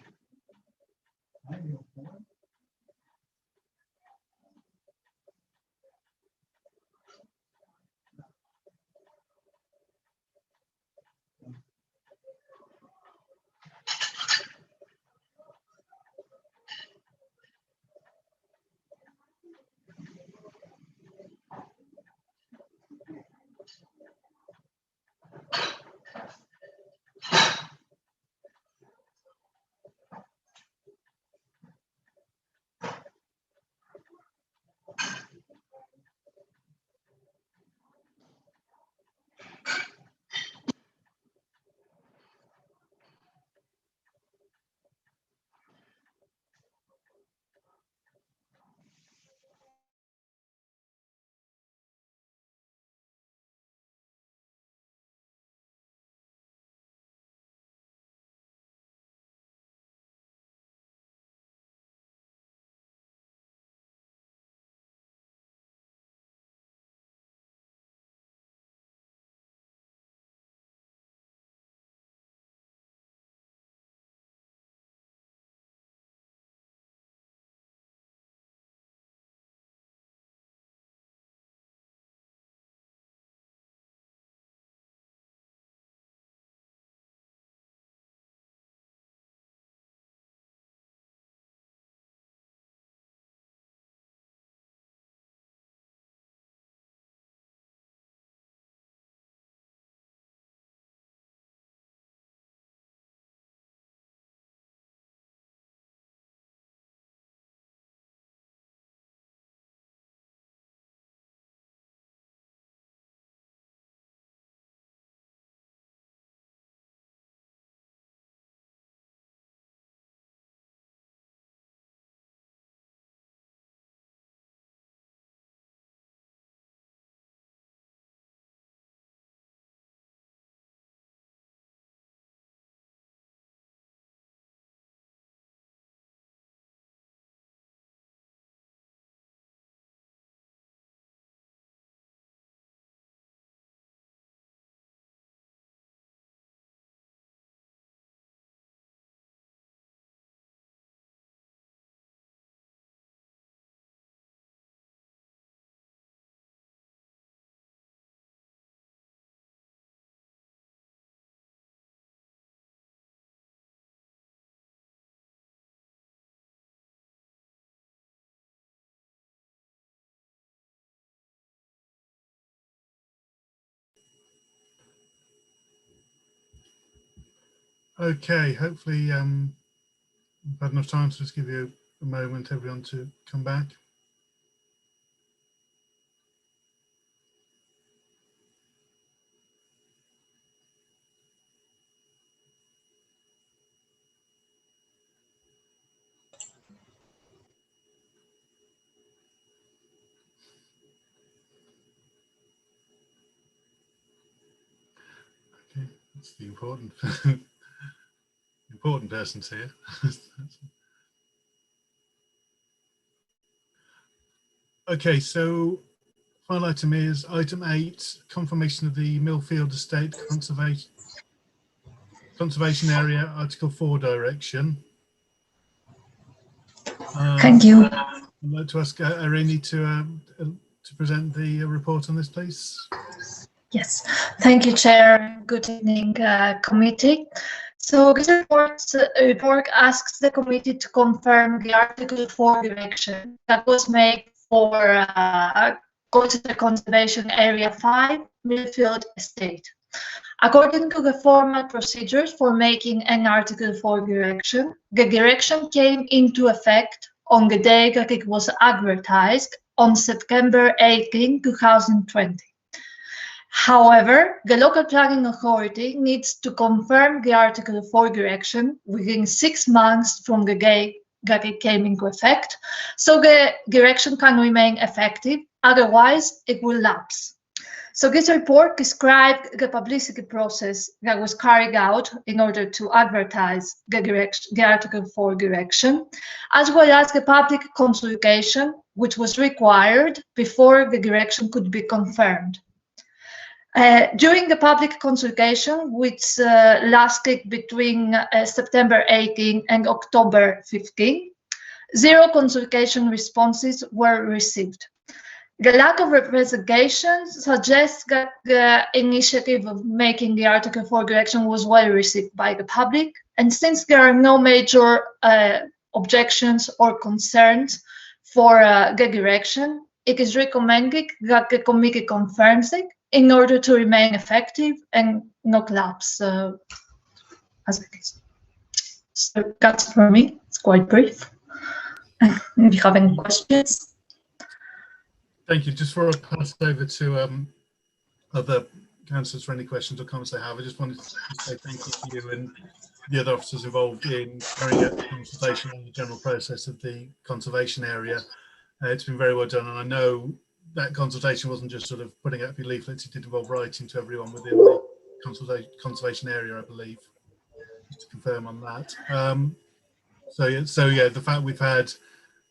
Okay, hopefully we've had enough time to just give you a moment, everyone, to come back. Okay, that's the important important persons here. Okay, so final item is item 8, confirmation of the Millfield Estate Conservation Area Article 4 direction. Thank you. I'd like to ask Irene to present the report on this, please. Yes, thank you, Chair. Good evening, committee. So this report asks the committee to confirm the Article 4 direction that was made for Coastal Conservation Area 5, Millfield Estate. According to the formal procedures for making an Article 4 direction, the direction came into effect on the day that it was advertised on September 18, 2020. However, the local planning authority needs to confirm the Article 4 direction within 6 months from the day that it came into effect, so the direction can remain effective, otherwise it will lapse. So this report described the publicity process that was carried out in order to advertise the Article 4 direction, as well as the public consultation, which was required before the direction could be confirmed. During the public consultation, which lasted between September 18 and October 15, 0 consultation responses were received. The lack of representation suggests that the initiative of making the Article 4 direction was well received by the public, and since there are no major objections or concerns for the direction, it is recommended that the committee confirms it in order to remain effective and not lapse as it is. So that's for me. It's quite brief. If you have any questions. Thank you. Just before I pass it over to other councillors for any questions or comments they have, I just wanted to say thank you to you and the other officers involved in carrying out the consultation on the general process of the conservation area. It's been very well done, and I know that consultation wasn't just sort of putting out a few leaflets, it did involve writing to everyone within the conservation area, I believe, just to confirm on that. So yeah, the fact we've had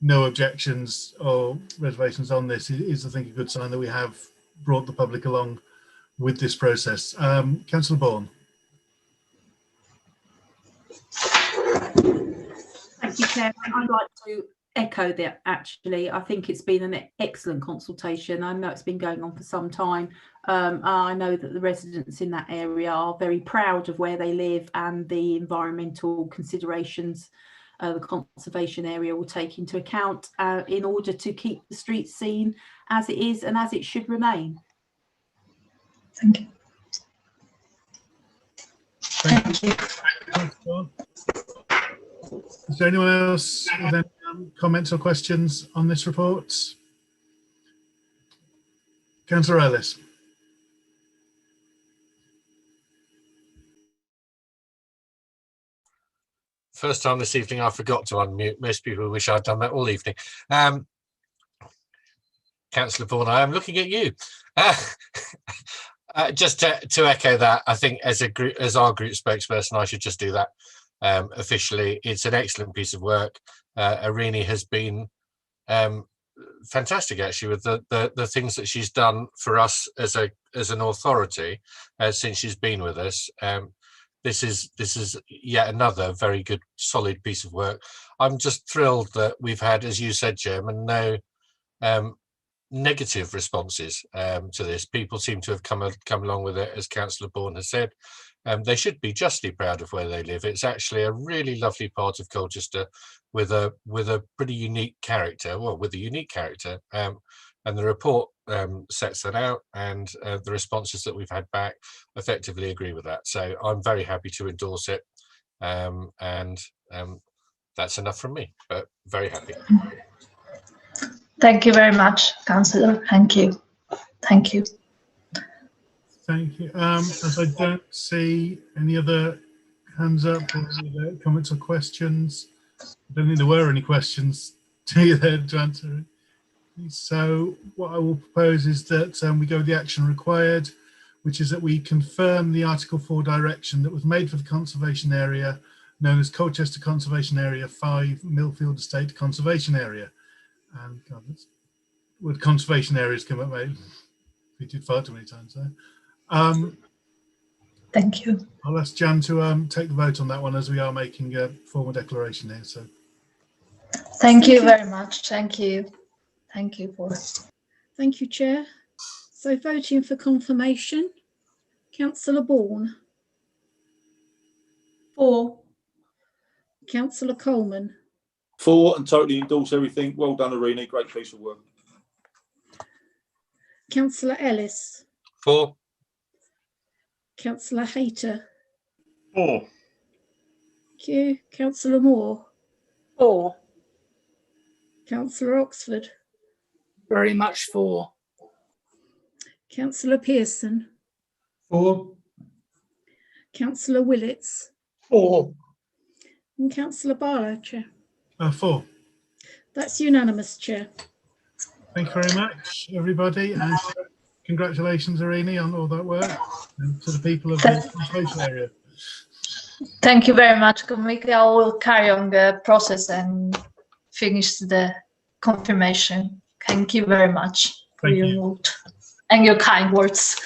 no objections or reservations on this is, I think, a good sign that we have brought the public along with this process. Councillor Bourne. Thank you, Chair. I'd like to echo that. Actually, I think it's been an excellent consultation. I know it's been going on for some time. I know that the residents in that area are very proud of where they live and the environmental considerations the conservation area will take into account in order to keep the street scene as it is and as it should remain. Thank you. Thank you. Is there anyone else with any comments or questions on this report? Councillor Ellis. First time this evening I forgot to unmute. Most people wish I'd done that all evening. Councillor Bourne, I am looking at you. Just to echo that, I think as a group, as our group spokesperson, I should just do that officially. It's an excellent piece of work. Irini has been fantastic, actually, with the things that she's done for us as an authority since she's been with us. This is yet another very good, solid piece of work. I'm just thrilled that we've had, as you said, Chairman, no negative responses to this. People seem to have come along with it, as Councillor Bourne has said. They should be justly proud of where they live. It's actually a really lovely part of Colchester with a pretty unique character. Well, with a unique character, and the report sets that out, and the responses that we've had back effectively agree with that. So I'm very happy to endorse it, and that's enough from me, but very happy. Thank you very much, Councillor. Thank you. Thank you. Thank you. As I don't see any other hands up or any other comments or questions, I don't think there were any questions to you there to answer. So what I will propose is that we go with the action required, which is that we confirm the Article 4 direction that was made for the conservation area known as Colchester Conservation Area 5 Millfield Estate Conservation Area. And God, would conservation areas come up, mate? We did far too many times there. Thank you. I'll ask Jan to take the vote on that one, as we are making a formal declaration here. So thank you very much. Thank you. Thank you for. Thank you, Chair. So voting for confirmation, Councillor Bourne. For. Councillor Coleman. For, and totally endorse everything. Well done, Irini. Great piece of work. Councillor Ellis. For. Councillor Hayter. For. Thank you. Councillor Moore. For. Councillor Oxford. Very much for. Councillor Pearson. For. Councillor Willits. For. And Councillor Barlow, Chair. For. That's unanimous, Chair. Thank you very much, everybody. And congratulations, Irene, on all that work, and to the people of the social area. Thank you very much, Committee. I will carry on the process and finish the confirmation. Thank you very much for your vote and your kind words.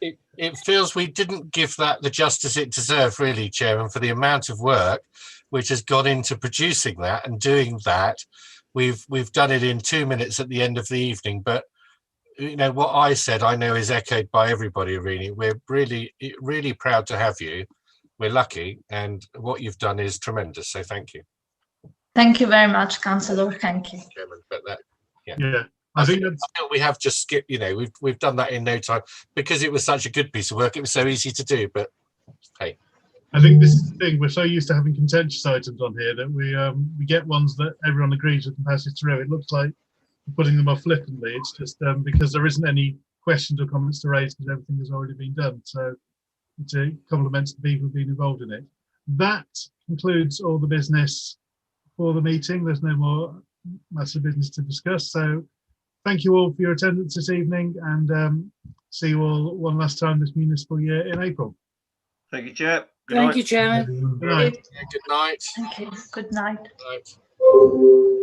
It feels we didn't give that the justice it deserved, really, Chairman, for the amount of work which has gone into producing that and doing that. We've done it in 2 minutes at the end of the evening, but you know what I said, I know is echoed by everybody, Irene. We're really proud to have you. We're lucky, and what you've done is tremendous. So thank you. Thank you very much, Councillor. Thank you. Chairman, but that, yeah. I think we have just skipped. You know, we've done that in no time because it was such a good piece of work. It was so easy to do. But hey, I think this is the thing. We're so used to having contentious items on here that we get ones that everyone agrees with and passes through. It looks like we're putting them off flippantly. It's just because there isn't any questions or comments to raise because everything has already been done. So it's a compliment to the people who've been involved in it. That concludes all the business for the meeting. There's no more massive business to discuss. So thank you all for your attendance this evening, and see you all one last time this municipal year in April. Thank you, Chair. Thank you, Chairman. Good night. Good night. Thank you. Good night. Good night.